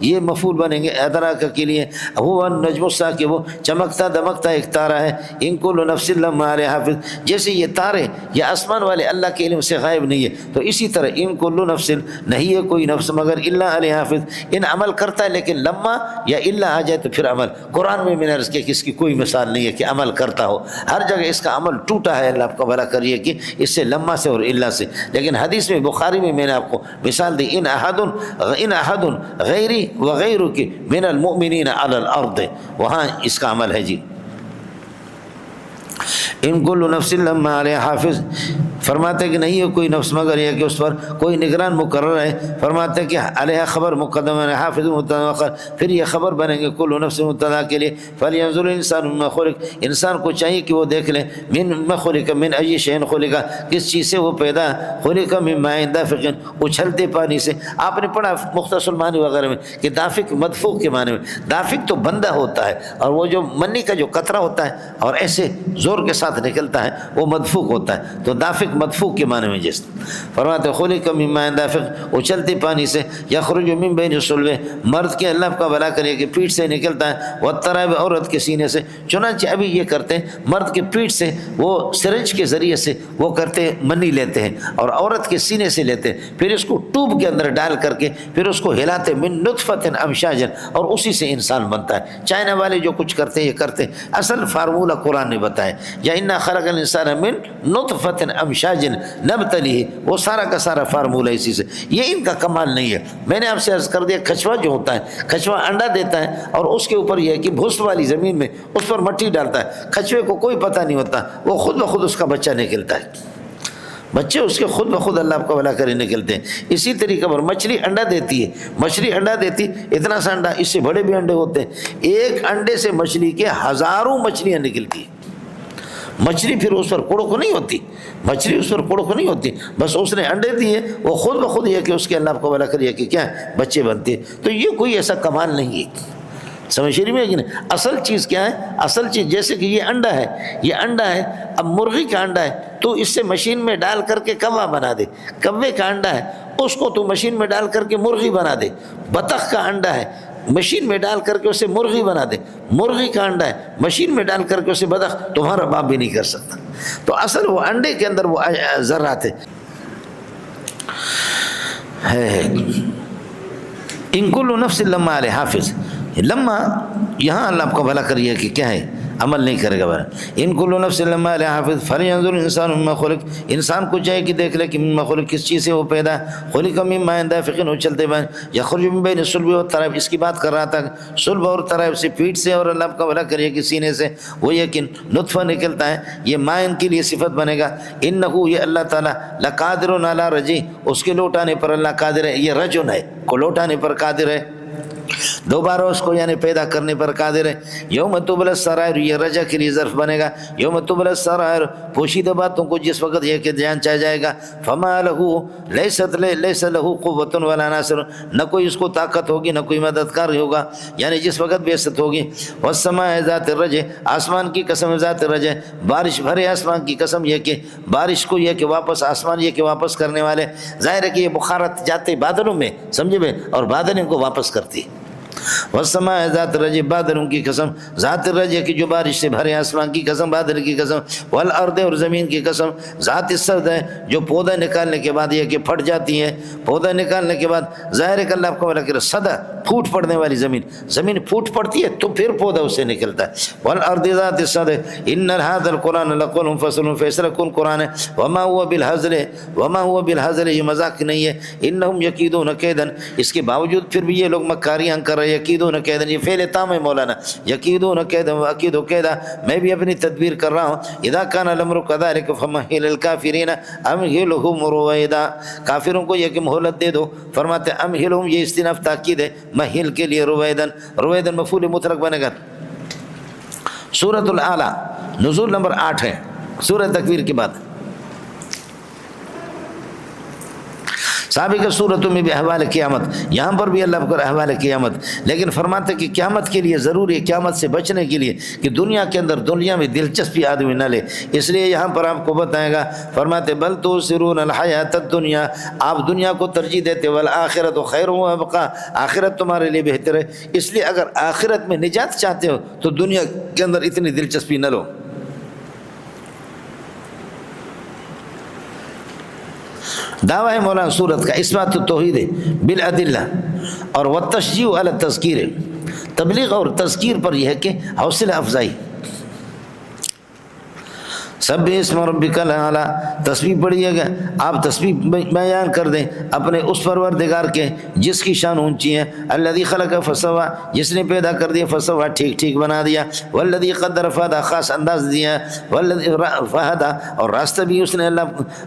یہ مفعول بنیں گے ادراک کے لیے، هو النجم الثاقب، وہ چمکتا دمکتا ایک تارہ ہے، ان کل نفس لما علیہا حافظ، جیسے یہ تارے یا آسمان والے اللہ کے علم سے غائب نہیں ہے، تو اسی طرح ان کل نفس، نہیں ہے کوئی نفس مگر الا علیہ حافظ، ان عمل کرتا ہے، لیکن لما یا الا آ جائے تو پھر عمل۔ قرآن میں نے عرض کیا کہ اس کی کوئی مثال نہیں ہے کہ عمل کرتا ہو، ہر جگہ اس کا عمل ٹوٹا ہے، اللہ آپ کا بھلا کریے کہ اس سے لما سے اور الا سے، لیکن حدیث میں بخاری میں نے آپ کو مثال دی، ان احد غیری وغیرک من المؤمنین علی الارض، وہاں اس کا عمل ہے جی۔ ان کل نفس لما علیہ حافظ، فرماتے کہ نہیں ہے کوئی نفس مگر یہ کہ اس پر کوئی نگران مقرر ہے، فرماتے کہ علیہ خبر مقدم ہے، حافظ مبتدا مؤخر، پھر یہ خبر بنیں گے کل نفس مبتدا کے لیے، فلینظر الانسان مما خلق، انسان کو چاہیے کہ وہ دیکھ لے، مما خلق، من ای شیء خلق، کس چیز سے وہ پیدا، خلق من ماء دافق، اچھلتے پانی سے۔ آپ نے پڑھا مختصر المعانی وغیرہ میں کہ دافق مدفوق کے معنی میں، دافق تو بندہ ہوتا ہے، اور وہ جو منی کا جو قطرہ ہوتا ہے اور ایسے زور کے ساتھ نکلتا ہے وہ مدفوق ہوتا ہے، تو دافق مدفوق کے معنی میں جس فرماتے خلق من ماء دافق، اچھلتے پانی سے، یخرج من بین الصلب، مرد کے اللہ کا بھلا کرے کہ پیٹھ سے نکلتا ہے، والترائب، عورت کے سینے سے، چنانچہ ابھی یہ کرتے ہیں مرد کے پیٹھ سے، وہ سرنج کے ذریعے سے وہ کرتے ہیں منی لیتے ہیں، اور عورت کے سینے سے لیتے ہیں، پھر اس کو ٹوب کے اندر ڈال کر کے پھر اس کو ہلاتے، من نطفۃ امشاج، اور اسی سے انسان بنتا ہے۔ چائنا والے جو کچھ کرتے ہیں یہ کرتے ہیں، اصل فارمولہ قرآن نے بتایا، یا انا خلق الانسان من نطفۃ امشاج نبتلیہ، وہ سارا کا سارا فارمولہ اسی سے، یہ ان کا کمال نہیں ہے۔ میں نے آپ سے عرض کر دیا کچھوا جو ہوتا ہے، کچھوا انڈا دیتا ہے اور اس کے اوپر یہ ہے کہ بھوس والی زمین میں اس پر مٹی ڈالتا ہے، کچھوے کو کوئی پتہ نہیں ہوتا، وہ خود بخود اس کا بچہ نکلتا ہے، بچے اس کے خود بخود اللہ آپ کو بھلا کرے نکلتے ہیں۔ اسی طریقے پر مچھلی انڈا دیتی ہے، مچھلی انڈا دیتی، اتنا سا انڈا، اس سے بڑے بھی انڈے ہوتے ہیں، ایک انڈے سے مچھلی کے ہزاروں مچھلیاں نکلتی ہیں۔ مچھلی پھر اس پر کوڑک نہیں ہوتی، مچھلی اس پر کوڑک نہیں ہوتی، بس اس نے انڈے دیے، وہ خود بخود یہ کہ اس کے اللہ آپ کو بھلا کرے کہ کیا بچے بنتے ہیں۔ تو یہ کوئی ایسا کمال نہیں ہے، سمجھ رہی ہے کہ نہیں؟ اصل چیز کیا ہے؟ اصل چیز جیسے کہ یہ انڈا ہے، یہ انڈا ہے، اب مرغی کا انڈا ہے تو اس سے مشین میں ڈال کر کے کوا بنا دے، کوے کا انڈا ہے اس کو تو مشین میں ڈال کر کے مرغی بنا دے، بطخ کا انڈا ہے مشین میں ڈال کر کے اسے مرغی بنا دے، مرغی کا انڈا ہے مشین میں ڈال کر کے اسے بطخ، تمہارا باپ بھی نہیں کر سکتا۔ تو اصل وہ انڈے کے اندر وہ ذرات ہے۔ ان کل نفس لما علیہ حافظ، لما یہاں اللہ آپ کو بھلا کریے کہ کیا ہے، عمل نہیں کرے گا بھلا۔ ان کل نفس لما علیہ حافظ فلینظر الانسان مما خلق، انسان کو چاہیے کہ دیکھ لے کہ مما خلق، کس چیز سے وہ پیدا، خلق من ماء دافق، اچھلتے پانی، یخرج من بین الصلب والترائب، اس کی بات کر رہا تھا، صلب اور ترائب سے، پیٹھ سے، اور اللہ آپ کا بھلا کریے کہ سینے سے، وہ یقین نطفہ نکلتا ہے، یہ مائن کے لیے صفت بنے گا، انہو، یہ اللہ تعالیٰ، لقادر علی رجع، اس کے لوٹانے پر اللہ قادر ہے، یہ رجن ہے کو لوٹانے پر قادر ہے، دوبارہ اس کو یعنی پیدا کرنے پر قادر ہے۔ یوم تبلی السرائر، یہ رجع کے لیے ظرف بنے گا، یوم تبلی السرائر، پوشیدہ باتوں کو جس وقت یہ کہ جان چاہ جائے گا، فما لیس لہ قوۃ ولا ناصر، نہ کوئی اس کو طاقت ہوگی نہ کوئی مددگار ہوگا، یعنی جس وقت بعثت ہوگی۔ والسماء ذات الرجع، آسمان کی قسم ذات الرجع، بارش بھرے آسمان کی قسم، یہ کہ بارش کو یہ کہ واپس آسمان یہ کہ واپس کرنے والے، ظاہر ہے کہ یہ بخارات جاتے بادلوں میں، سمجھے بھائی، اور بادل ان کو واپس کرتی، والسماء ذات الرجع، بادلوں کی قسم، ذات الرجع کی جو بارش سے بھرے آسمان کی قسم، بادل کی قسم، والارض اور زمین کی قسم، ذات الصد ہے جو پودا نکالنے کے بعد یہ کہ پھٹ جاتی ہے، پودا نکالنے کے بعد ظاہر ہے کہ اللہ کو بلا صدا پھوٹ پڑنے والی زمین، زمین پھوٹ پڑتی ہے تو پھر پودا اس سے نکلتا ہے۔ والارض ذات الصد ان هذا القرآن لقول فصل، فیصلہ کن قرآن ہے، وما هو بالهزل، وما هو بالهزل، یہ مذاق نہیں ہے، انہم یکیدون کیدا، اس کے باوجود پھر بھی یہ لوگ مکاریاں کر رہے ہیں، یکیدون کیدا، یہ فعل تام ہے مولانا، یکیدون کیدا واکید کیدا، میں بھی اپنی تدبیر کر رہا ہوں، اذا كان الامر كذلك فمهل الكافرین امهلهم رویدا، کافروں کو یہ کہ مہلت دے دو، فرماتے ہیں امہلہم، یہ استناف تاکید ہے، مہل کے لیے رویدن، رویدن مفعول مطلق بنے گا۔ سورۃ الاعلیٰ نزول نمبر 8 ہے سورہ تکویر کے بعد۔ سابقہ صورتوں میں بھی احوال قیامت، یہاں پر بھی اللہ پر احوال قیامت، لیکن فرماتے کہ قیامت کے لیے ضروری ہے، قیامت سے بچنے کے لیے کہ دنیا کے اندر دنیا میں دلچسپی آدمی نہ لے، اس لیے یہاں پر آپ کو بتائے گا، فرماتے بل تؤثرون الحیات الدنیا، آپ دنیا کو ترجیح دیتے، والآخرۃ خیر و ابقیٰ، آخرت تمہارے لیے بہتر ہے، اس لیے اگر آخرت میں نجات چاہتے ہو تو دنیا کے اندر اتنی دلچسپی نہ لو۔ دعویٰ ہے مولانا سورت کا اثبات توحید بالادلہ اور والتشجیع علی التذکیر، تبلیغ اور تذکیر پر یہ ہے کہ حوصلہ افزائی۔ سبح اسم ربک الاعلیٰ، تسبیح پڑھیے گا، آپ تسبیح بیان کر دیں اپنے اس پروردگار کے جس کی شان اونچی ہے، الذی خلق فسوی، جس نے پیدا کر دیا، فسوی ٹھیک ٹھیک بنا دیا، والذی قدر فہدی خاص انداز دیا، والذی فہدی اور راستہ بھی اس نے،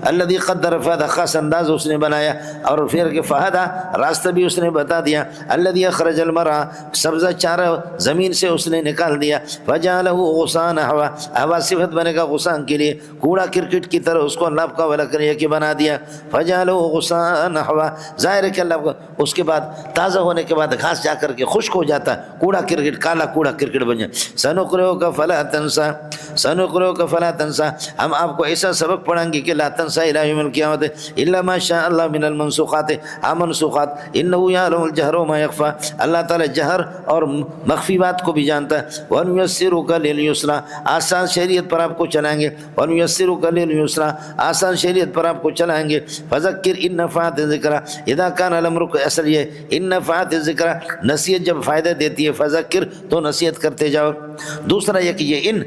الذی قدر فہدی خاص انداز اس نے بنایا، اور پھر کہ فہدی راستہ بھی اس نے بتا دیا، الذی اخرج المرعى سبزہ چارہ زمین سے اس نے نکال دیا، فجعلہ غثاء احوا، احوا صفت بنے گا غثاء کے لیے، کوڑا کرکٹ کی طرح اس کو اللہ کا ولا کر کے بنا دیا، فجعلہ غثاء احوا، ظاہر ہے کہ اللہ کو اس کے بعد تازہ ہونے کے بعد گھاس جا کر کے خشک ہو جاتا ہے، کوڑا کرکٹ، کالا کوڑا کرکٹ بن جائے۔ سنقرئک فلا تنسى، سنقرئک فلا تنسى، ہم آپ کو ایسا سبق پڑھائیں گے کہ لا تنسى الى یوم القیامت الا ما شاء اللہ من المنسوخات، منسوخات، انہ یعلم الجہر وما یخفی، اللہ تعالی جہر اور مخفی بات کو بھی جانتا ہے، ونیسرک لليسرى، آسان شریعت پر آپ کو چلائیں گے، ونیسرک لليسرى، آسان شریعت پر آپ کو چلائیں گے، فذکر ان نفعت الذکری اذا کان الامر، اصل یہ ان نفعت الذکری، نصیحت جب فائدہ دیتی ہے، فذکر تو نصیحت کرتے جاؤ۔ دوسرا یہ کہ یہ ان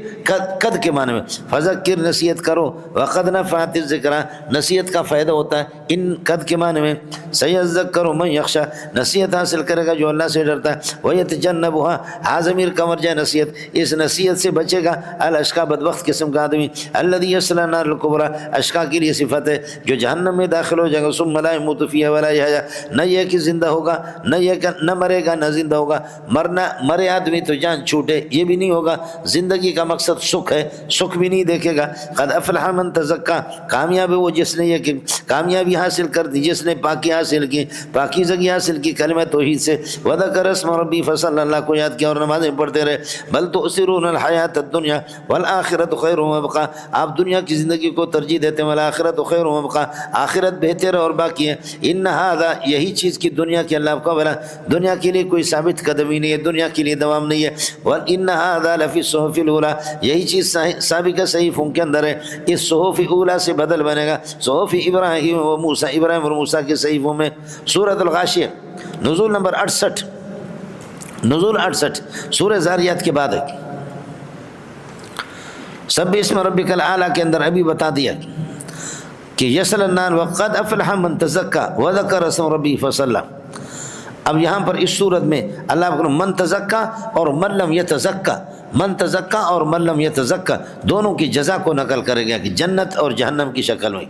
قد کے معنی میں، فذکر نصیحت کرو، وقد نفعت الذکری نصیحت کا فائدہ ہوتا ہے، ان قد کے معنی میں، سیذکر من یخشی نصیحت حاصل کرے گا جو اللہ سے ڈرتا ہے، ویتجنبها، ہا ضمیر کا مرجع نصیحت، اس نصیحت سے بچے گا، الاشقی بدبخت قسم کا آدمی، الذی یصلی النار الکبری، اشقی کے لیے صفت ہے جو جہنم میں داخل ہو جائے گا، ثم لا یموت فیہا ولا یحیا، نہ یہ کہ زندہ ہوگا، نہ یہ کہ نہ مرے گا، نہ زندہ ہوگا، مرے آدمی تو جان چھوٹے، یہ بھی نہیں ہوگا، زندگی کا مقصد سکھ ہے، سکھ بھی نہیں دیکھے گا، قد افلح من تزکی، کامیاب ہے وہ جس نے یہ کہ کامیابی حاصل کر دی، جس نے پاکی حاصل کی، پاکیزگی حاصل کی کلمہ توحید سے، وذکر اسم ربی فصلی، اللہ کو یاد کیا اور نمازیں پڑھتے رہے، بل تؤثرون الحیات الدنیا والآخرۃ خیر وابقیٰ، آپ دنیا کی زندگی کو ترجیح دیتے ہیں، والآخرۃ خیر وابقیٰ، آخرت بہتر اور باقی ہے، ان ھذا، یہی چیز کی دنیا کی اللہ کا بلا، دنیا کے لیے کوئی ثابت قدمی نہیں ہے، دنیا کے لیے دوام نہیں ہے، وان ھذا لفی الصحف الاولی، یہی چیز سابقہ صحیفوں کے اندر ہے، اس صحف اولی سے بدل بنے گا، صحف ابراہیم و موسیٰ، ابراہیم اور موسیٰ کے صحیفوں میں۔ سورۃ الغاشیہ نزول نمبر 68، نزول 68 سورہ زاریات کے بعد ہے۔ سبح اسم ربک الاعلیٰ کے اندر ابھی بتا دیا کہ یصلی النار وقد افلح من تزکی وذکر اسم ربہ فصلی، اب یہاں پر اس صورت میں اللہ کو من تزکی اور من لم یتزکی، من تزکی اور من لم یتزکی دونوں کی جزا کو نقل کرے گا کہ جنت اور جہنم کی شکل میں۔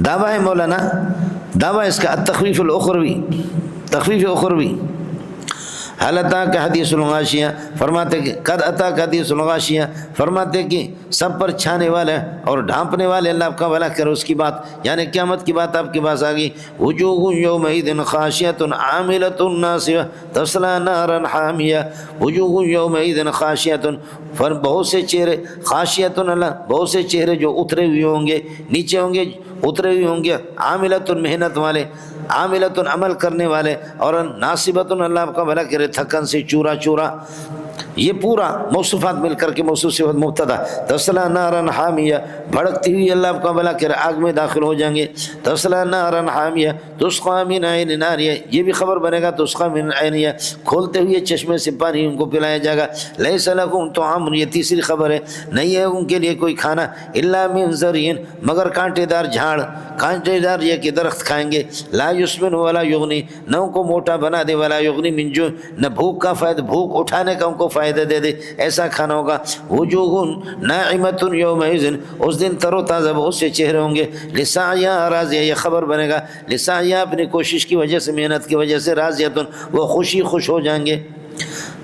دعویٰ ہے مولانا، دعویٰ اس کا التخفیف الاخروی، تخفیف اخروی، حل اتاک حدیث الغاشیہ فرماتے کہ قد اتاک حدیث الغاشیہ فرماتے کہ سب پر چھانے والے اور ڈھانپنے والے اللہ آپ کا بھلا کرے اس کی بات، یعنی قیامت کی بات آپ کے پاس آ گئی. وجوہ یومئذ خاشعۃ عاملۃ ناصبہ تصلی نارا حامیہ. وجوہ یومئذ خاشعۃ بہت سے چہرے، خاشعۃ اللہ بہت سے چہرے جو اترے ہوئے ہوں گے، نیچے ہوں گے، اترے ہوئے ہوں گے. عاملۃ محنت والے، عاملۃ عمل کرنے والے، اور ناصبۃ اللہ آپ کا بھلا کرے تھکن سے چورا چورا. یہ پورا موصوفات مل کر کے موصوف صفت مبتدا. تصلی نارا حامیہ بھڑکتی ہوئی اللہ آپ کا بھلا کرے آگ میں داخل ہو جائیں گے. تصلی نارا حامیہ تسقی من عین آنیہ یہ بھی خبر بنے گا. تسقی من عینیہ کھولتے ہوئے چشمے سے پانی ان کو پلایا جائے گا. لیس لکم طعام یہ تیسری خبر ہے، نہیں ہے ان کے لیے کوئی کھانا الا من ضرع مگر کانٹے دار جھاڑ، کانٹے دار یہ کہ درخت کھائیں گے. لا یسمن ولا یغنی نہ ان کو موٹا بنا دے، ولا یغنی من جوع نہ بھوک کا فائدہ، بھوک اٹھانے کا ان کو فائدہ دے دے، ایسا کھانا ہوگا. وجوہ ناعمۃ یومئذ اس دن تر و تازہ بہت سے چہرے ہوں گے. لسعیہا راضیہ یہ خبر بنے گا، لسعیہا اپنی کوشش کی وجہ سے، محنت کی وجہ سے، راضیۃ وہ خوش ہو جائیں گے.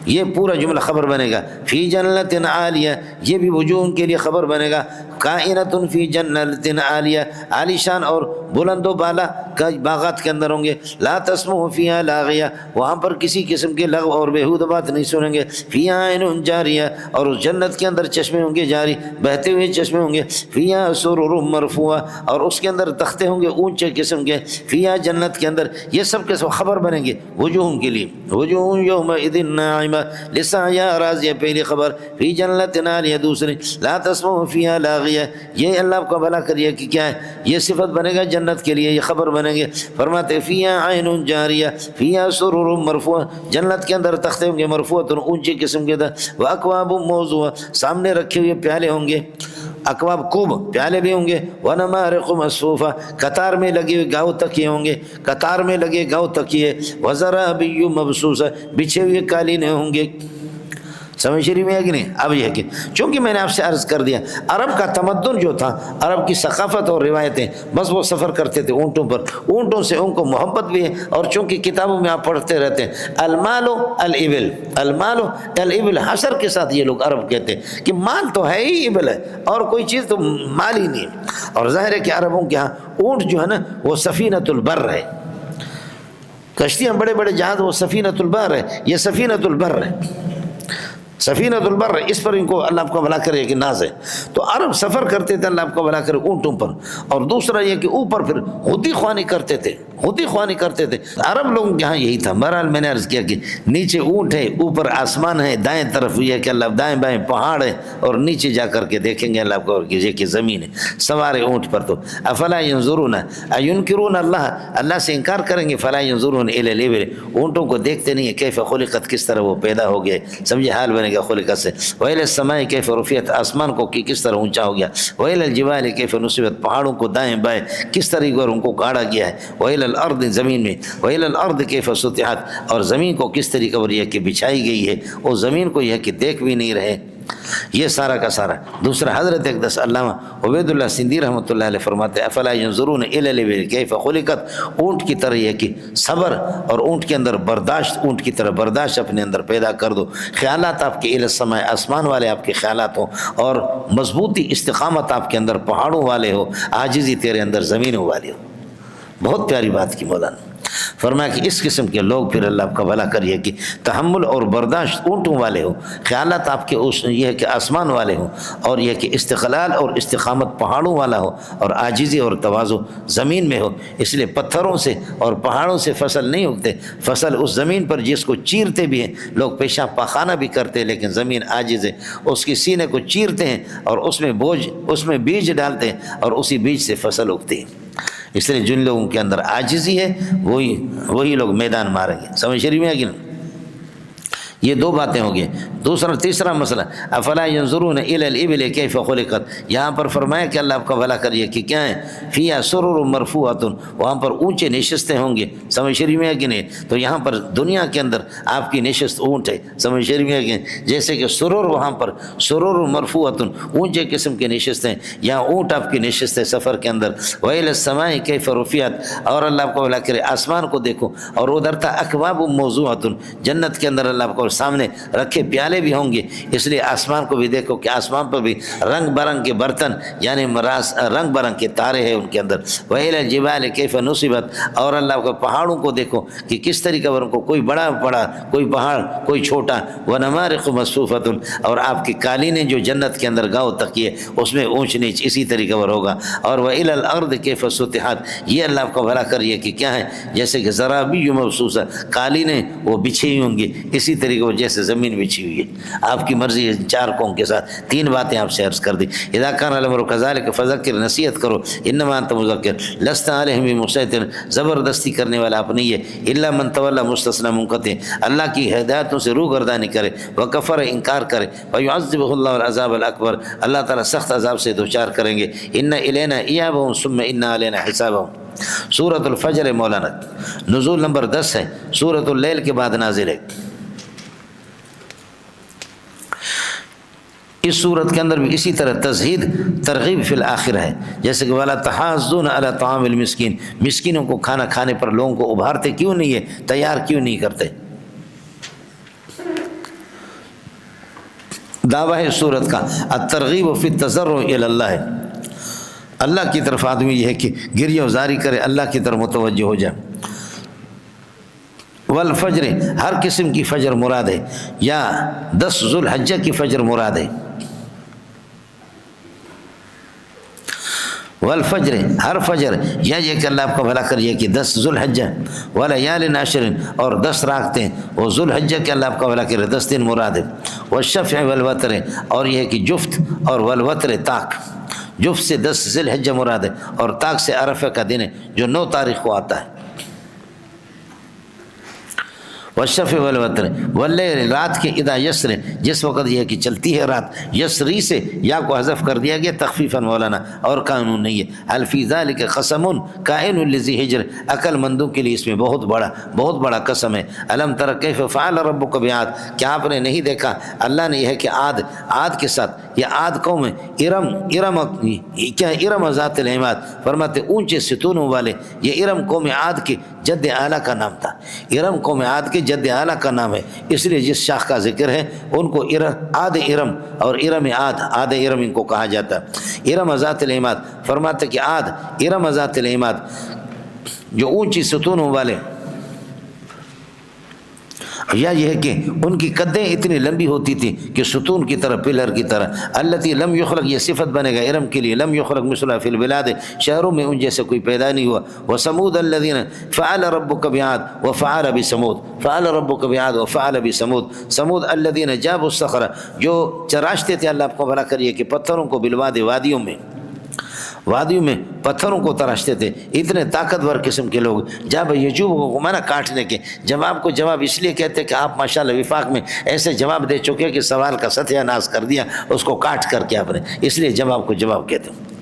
یہ پورا جملہ خبر بنے گا. فی جنت عالیہ یہ بھی وجوہ کے لیے خبر بنے گا. کائنۃ فی جنت عالیہ عالی شان اور بلند و بالا کا باغات کے اندر ہوں گے. لا تسمع فیہا لاغیہ وہاں پر کسی قسم کے لغو اور بیہودہ بات نہیں سنیں گے. فیہا عین جاریہ اور اس جنت کے اندر چشمے ہوں گے جاری، بہتے ہوئے چشمے ہوں گے. فیہا سرر مرفوعہ اور اس کے اندر تختے ہوں گے اونچے قسم کے. فیہا جنت کے اندر یہ سب کے سب خبر بنیں گے وجوہ کے لیے. وجوہ یومئذ ناعمہ لسعیہا راضیہ پہلی خبر. فی جنت عالیہ دوسری. لا تسمع فیہا لاغیہ یہ اللہ آپ کو بھلا کریے کہ کیا ہے، یہ صفت بنے گا جنت کے لیے، یہ خبر بنے گے. فرماتے فیہا عین جاریہ فیہا سرر مرفوعہ جنت کے اندر تختے ہوں گے مرفوعۃ اونچے قسم کے. واکواب موضوعہ سامنے رکھے ہوئے پیالے ہوں گے، اکواب کوب پیالے بھی ہوں گے. ونمارق مصفوفہ قطار میں لگے ہوئے گاؤ تکیے ہوں گے، قطار میں لگے گاؤ تکیے. وزرابی مبثوثہ بچھے ہوئے قالینیں ہوں گے. سمجھ شریف میں ہے کہ نہیں؟ اب یہ کہ چونکہ میں نے آپ سے عرض کر دیا عرب کا تمدن جو تھا، عرب کی ثقافت اور روایتیں، بس وہ سفر کرتے تھے اونٹوں پر، اونٹوں سے ان کو محبت بھی ہے. اور چونکہ کتابوں میں آپ پڑھتے رہتے ہیں المال الابل، المال الابل حشر کے ساتھ یہ لوگ عرب کہتے ہیں کہ مال تو ہے ہی ابل ہے اور کوئی چیز تو مال ہی نہیں. اور ظاہر ہے کہ عربوں کے ہاں اونٹ جو ہے نا وہ سفینۃ البر ہے، کشتیاں بڑے بڑے جہاز وہ سفینۃ البر ہے، یہ سفینۃ البر ہے، سفینۃ البر اس پر ان کو اللہ آپ کو بھلا کرے کہ ناز ہے. تو عرب سفر کرتے تھے اللہ آپ کو بھلا کرے اونٹوں پر. اور دوسرا یہ کہ اوپر پھر خودی خوانی کرتے تھے، خودی خوانی کرتے تھے. عرب لوگوں یہاں یہی تھا. بہرحال میں نے عرض کیا کہ نیچے اونٹ ہے، اوپر آسمان ہے، دائیں طرف یہ کہ اللہ دائیں بائیں پہاڑ ہے، اور نیچے جا کر کے دیکھیں گے اللہ کو کہ زمین ہے. سوار اونٹ پر تو افلا ینظرون اینکرون اللہ، اللہ سے انکار کریں گے. فلا ینظرون الی الابل اونٹوں کو دیکھتے نہیں ہے کیف خلقت کس طرح وہ پیدا ہو گئے. سمجھے حال بنے گا خلقت سے. وإلی السماء کیف رفعت آسمان کو کس طرح اونچا ہو گیا. وإلی الجبال کیف نصبت پہاڑوں کو دائیں بائیں کس طرح ان کو گاڑا گیا ہے. وإلی الارض زمین میں. وإلی الارض کیف سطحت اور زمین کو کس طریقے پر یہ کہ بچھائی گئی ہے، اور زمین کو یہ کہ دیکھ بھی نہیں رہے. یہ سارا کا سارا. دوسرا حضرت اقدس علامہ عبید اللہ سندھی رحمۃ اللہ علیہ فرماتے ہیں افلا ینظرون الی الابل کیف خلقت اونٹ کی طرح یہ کہ صبر اور اونٹ کے اندر برداشت، اونٹ کی طرح برداشت اپنے اندر پیدا کر دو. خیالات آپ کے الی السماء آسمان والے آپ کے خیالات ہوں، اور مضبوطی استقامت آپ کے اندر پہاڑوں والے ہو، عاجزی تیرے اندر زمینوں والے ہو. بہت پیاری بات کی مولانا. فرمایا کہ اس قسم کے لوگ پھر اللہ آپ کا بھلا کریے کہ تحمل اور برداشت اونٹوں والے ہو، خیالات آپ کے یہ ہے کہ آسمان والے ہوں، اور یہ کہ استقلال اور استقامت پہاڑوں والا ہو، اور عاجزی اور تواضع زمین میں ہو. اس لیے پتھروں سے اور پہاڑوں سے فصل نہیں اگتے. فصل اس زمین پر جس کو چیرتے بھی ہیں لوگ، پیشاب پاخانہ بھی کرتے ہیں، لیکن زمین عاجز ہے، اس کے سینے کو چیرتے ہیں اور اس میں بیج ڈالتے ہیں، اور اسی بیج سے فصل اگتی ہے. اس لیے جن لوگوں کے اندر عاجزی ہے وہی لوگ میدان ماریں گے. سمجھ شریف میں ہے کہ نہیں؟ یہ دو باتیں ہو گئی. تیسرا مسئلہ افلا ينظرون الى الابل كيف خلقت، یہاں پر فرمایا کہ اللہ آپ کا بھلا کریے کہ کیا ہے فیہا سرر مرفوعۃ، وہاں پر اونچے نشستیں ہوں گے. سمجھ شریف میں ہے کہ نہیں؟ تو یہاں پر دنیا کے اندر آپ کی نشست اونٹ ہے. سمجھ شریف میں ہے کہ نہیں؟ جیسے کہ سرر وہاں پر سرر مرفوعۃ اونچے قسم کے نشستیں، یہاں اونٹ آپ کی نشست ہے سفر کے اندر. وإلى السماء كيف رفعت، اور اللہ آپ کو بھلا کرے آسمان کو دیکھو، اور ادھر تھا اکواب موضوعۃ، جنت کے اندر اللہ آپ کو سامنے رکھے پیالے بھی ہوں گے، اس لیے آسمان کو بھی دیکھو کہ آسمان پر بھی رنگ برنگ کے برتن یعنی رنگ برنگ کے تارے ہیں ان کے اندر. وإلى الجبال كيف نصبت، اور اللہ کو پہاڑوں کو دیکھو کہ کس طریقے پر ان کو کوئی بڑا کوئی پہاڑ کوئی چھوٹا. ونمارق مصفوفۃ، اور آپ کی قالینیں جو جنت کے اندر گاؤ تکیے اس میں اونچ نیچ اسی طریقے پر ہوگا. اور وإلى الأرض كيف سطحت، یہ اللہ آپ کو بھلا کریے کہ کیا ہے جیسے کہ زرابی مبثوثہ، قالینیں وہ بچھی ہوں گی اسی طریقے پر جیسے زمین بچھی ہوئی ہے. آپ کی مرضی ہے. 4 قوم کے ساتھ 3 باتیں آپ سے عرض کر دی. اذا كان الامر كذلك فذكر، نصیحت کرو. انما انت مذکر لست علیہم بمسیطر، زبردستی کرنے والا آپ نہیں ہے. الا من تولى مستثنى منقطع، اللہ کی ہدایتوں سے روگردانی کرے، وکفر، انکار کرے، فيعذبه الله العذاب الاکبر، اللہ تعالیٰ سخت عذاب سے دوچار کریں گے. ان الینا ایابهم ثم ان علینا حسابهم. سورۃ الفجر مولانا نزول نمبر 10 ہے، سورۃ اللیل کے بعد نازل ہے. اس صورت کے اندر بھی اسی طرح تزہید ترغیب فی الآخر ہے، جیسے کہ ولا تحاضون علی طعام المسکین، مسکینوں کو کھانا کھانے پر لوگوں کو ابھارتے کیوں نہیں ہے، تیار کیوں نہیں کرتے. دعویٰ ہے صورت کا الترغیب فی التضرع الی اللہ ہے، اللہ کی طرف آدمی یہ ہے کہ گریہ و زاری کرے، اللہ کی طرف متوجہ ہو جائے. والفجر، ہر قسم کی فجر مراد ہے، یا 10 ذو الحجہ کی فجر مراد ہے. والفجر، ہر فجر، یا یہ کہ اللہ آپ کو بھلا کریے کہ 10 ذو الحجہ، ولیال عشر، اور 10 راتیں وہ ذو الحجہ کے اللہ آپ کو بھلا کرے 10 دن مراد ہے. والشفع والوتر، اور یہ ہے کہ جفت اور والوتر طاق، جفت سے 10 ذی الحجہ مراد ہے، اور طاق سے عرفہ کا دن ہے جو 9 تاریخ کو آتا ہے. والشفع والوتر واللیل، رات کے اذا یسر، جس وقت یہ ہے کہ چلتی ہے رات، یسری سے یا کو حذف کر دیا گیا تخفیفا مولانا، اور قانون نہیں ہے. هل فی ذلک قسم کائن لذی حجر، عقل مندوں کے لیے اس میں بہت بڑا قسم ہے. الم تر کیف فعل ربک بعاد، کیا آپ نے نہیں دیکھا اللہ نے یہ ہے کہ عاد کے ساتھ، یہ عاد قوم ہے، ارم ذات العماد، فرماتے اونچے ستونوں والے. یہ ارم قوم عاد کے جد اعلیٰ کا نام تھا، ارم قوم عاد کے جد اعلیٰ کا نام ہے، اس لیے جس شاخ کا ذکر ہے ان کو عاد ارم اور ارم عاد ارم ان کو کہا جاتا ہے. ارم ذات العماد، فرماتے کہ عاد ارم ذات العماد جو اونچی ستونوں والے، یا یہ ہے کہ ان کی قدیں اتنی لمبی ہوتی تھی کہ ستون کی طرح، پلر کی طرح. التی لم یخلق، یہ صفت بنے گا ارم کے لیے، لم یخلق مثلها فی البلاد، شہروں میں ان جیسے کوئی پیدا نہیں ہوا. وثمود الذین فعل ربک بعاد وفعل بثمود، فعل ربک بعاد وفعل بثمود. ثمود الذین جابوا الصخر، جو چراشتے تھے اللہ آپ کو بھلا کریے کہ پتھروں کو بالواد، وادیوں میں پتھروں کو تراشتے تھے، اتنے طاقتور قسم کے لوگ. جب یجوب کو مانا کاٹنے کے، جواب کو جواب اس لیے کہتے کہ آپ ماشاءاللہ وفاق میں ایسے جواب دے چکے کہ سوال کا ستیہ ناز کر دیا اس کو کاٹ کر کے آپ نے، اس لیے جواب کو جواب کہتے ہیں.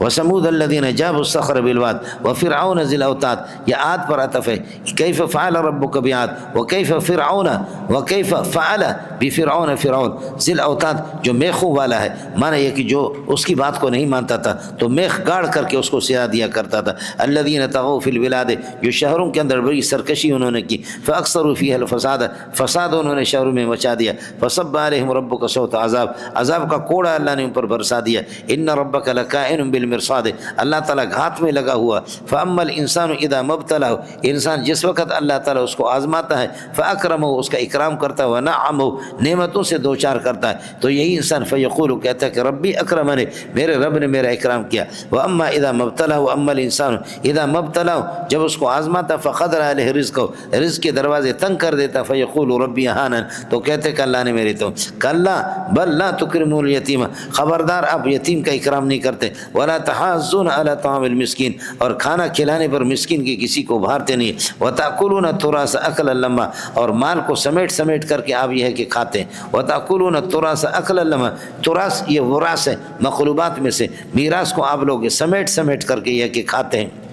وثمود الذین جابوا الصخر بالواد وفرعون ذی الاوتاد، یہ عاد پر عطف ہے. کیف فعل ربک بعاد وکیف فرعون وکیف فعل بفرعون، فرعون ذی الاوتاد جو میخوں والا ہے، مانا یہ کہ جو اس کی بات کو نہیں مانتا تھا تو میخ گاڑ کر کے اس کو سیا دیا کرتا تھا. الذین طغوا فی البلاد، جو شہروں کے اندر بڑی سرکشی انہوں نے کی. فاکثروا فیہا الفساد، فساد انہوں نے شہروں میں مچا دیا. فصب علیہم ربک صوت عذاب، عذاب کا کوڑا اللہ نے ان پر برسا دیا. ان ربک لکائن بالمرصاد، اللہ تعالیٰ گھات میں لگا ہوا. فاما الانسان اذا مبتلہ، انسان جس وقت اللہ تعالیٰ اس کو آزماتا ہے، فاکرمہ، اس کا اکرام کرتا ہے، ونعمہ، نعمتوں سے دوچار کرتا ہے، تو یہی انسان فیقول، کہتا ہے کہ ربی اکرمنی، میرے رب نے میرا اکرام کیا. واما اذا مبتلہ، اما الانسان اذا مبتلہ، جب اس کو آزماتا، فقدر علیہ رزقہ، رزق کے دروازے تنگ کر دیتا، فیقول ربی اہانن، تو کہتے کہ اللہ نے میری تو. کلا بل لا تکرمون الیتیم، خبردار آپ یتیم کا اکرام نہیں کرتے. کرتے ولا تحاضون علی طعام المسکین اور کھانا کھلانے پر مسکین کی کسی کو ابھارتے نہیں وتاکلون التراث اکلا لما اور مال کو سمیٹ سمیٹ کر کے آپ یہ ہے کہ کھاتے ہیں وتاکلون التراث اکلا لما تراث یہ وراث ہے مقلوبات میں سے میراث کو آپ لوگ سمیٹ سمیٹ کر کے یہ ہے کہ کھاتے ہیں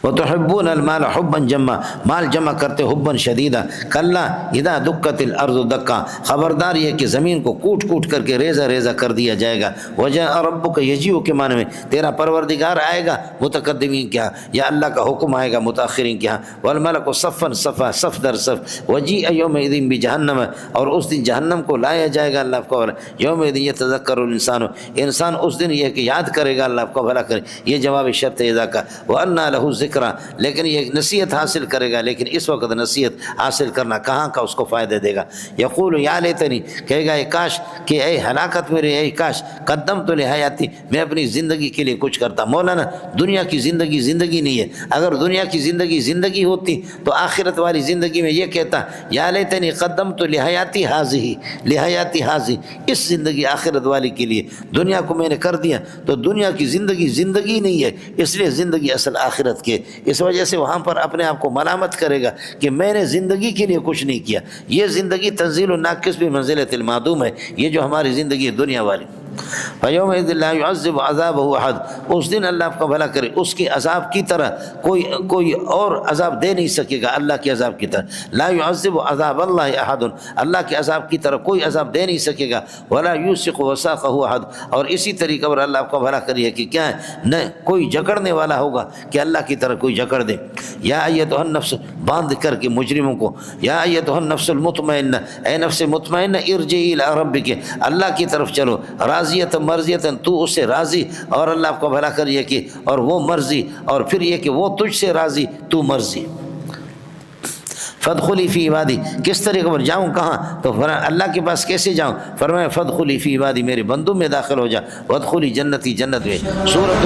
وتحبون المال حبا جما مال جمع کرتے حبا شدیدا کلا اذا دکت الارض دکا خبردار یہ کہ زمین کو کوٹ کوٹ کر کے ریزہ ریزہ کر دیا جائے گا وجاء ربک یجیء کے معنی میں تیرا پروردگار آئے گا متقدمین کے ہاں یا اللہ کا حکم آئے گا متاخرین کے ہاں والملک صفا صفا صف در صف وجیء یومئذ بجہنم اور اس دن جہنم کو لایا جائے گا اللہ کو یومئذ یتذکر الانسان انسان اس دن یہ کہ یاد کرے گا اللہ کو بھلا کرے یہ جواب شرط اذا کا وَأَنَّا لَهُ ذکرہ لیکن یہ نصیحت حاصل کرے گا لیکن اس وقت نصیحت حاصل کرنا کہاں کا اس کو فائدہ دے گا یقول یا لیتنی کہے گا اے کاش کہ اے ہلاکت میرے اے کاش قدمت لحیاتی میں اپنی زندگی کے لیے کچھ کرتا مولانا دنیا کی زندگی زندگی نہیں ہے اگر دنیا کی زندگی زندگی ہوتی تو آخرت والی زندگی میں یہ کہتا یا لیتنی قدمت لحیاتی حاضی اس زندگی آخرت والی کے لیے دنیا کو میں نے کر دیا تو دنیا کی زندگی زندگی نہیں ہے اس لیے زندگی اصل آخرت کے اس وجہ سے وہاں پر اپنے آپ کو ملامت کرے گا کہ میں نے زندگی کے لیے کچھ نہیں کیا یہ زندگی تنزیل الناقص بمنزلۃ المعدوم ہے یہ جو ہماری زندگی ہے دنیا والی فَيَوْمَئِذٍ لَا يُعَذِّبُ عَذَابَهُ أَحَدٌ اس دن اللہ آپ کا بھلا کرے اس کے عذاب کی طرح کوئی اور عذاب دے نہیں سکے گا اللہ کے عذاب کی طرح لا يُعَذِّبُ عَذَابَ اللَّهِ أَحَدٌ اللہ کے عذاب کی طرح کوئی عذاب دے نہیں سکے گا وَلَا يُوثِقُ وَثَاقَهُ أَحَدٌ اور اسی طریقے پر اللہ آپ کا بھلا کرے کہ کیا ہے نہ کوئی جکڑنے والا ہوگا کہ اللہ کی طرح کوئی جکڑ دے یا ایتھا النفس باندھ کر کے مجرموں کو یا ایتھا النفس المطمئنہ اے نفس مطمئنہ ارجعی الی ربک اللہ کی طرف چلو راضیت مرضیت تو اس سے راضی اور اللہ آپ کو بھلا کریے کہ اور وہ مرضی اور پھر یہ کہ وہ تجھ سے راضی تو مرضی فادخلی فی عبادی کس طریقے پر جاؤں کہاں تو اللہ کے پاس کیسے جاؤں فرمایا فادخلی فی عبادی میرے بندوں میں داخل ہو جا وادخلی جنتی جنت میں سورۃ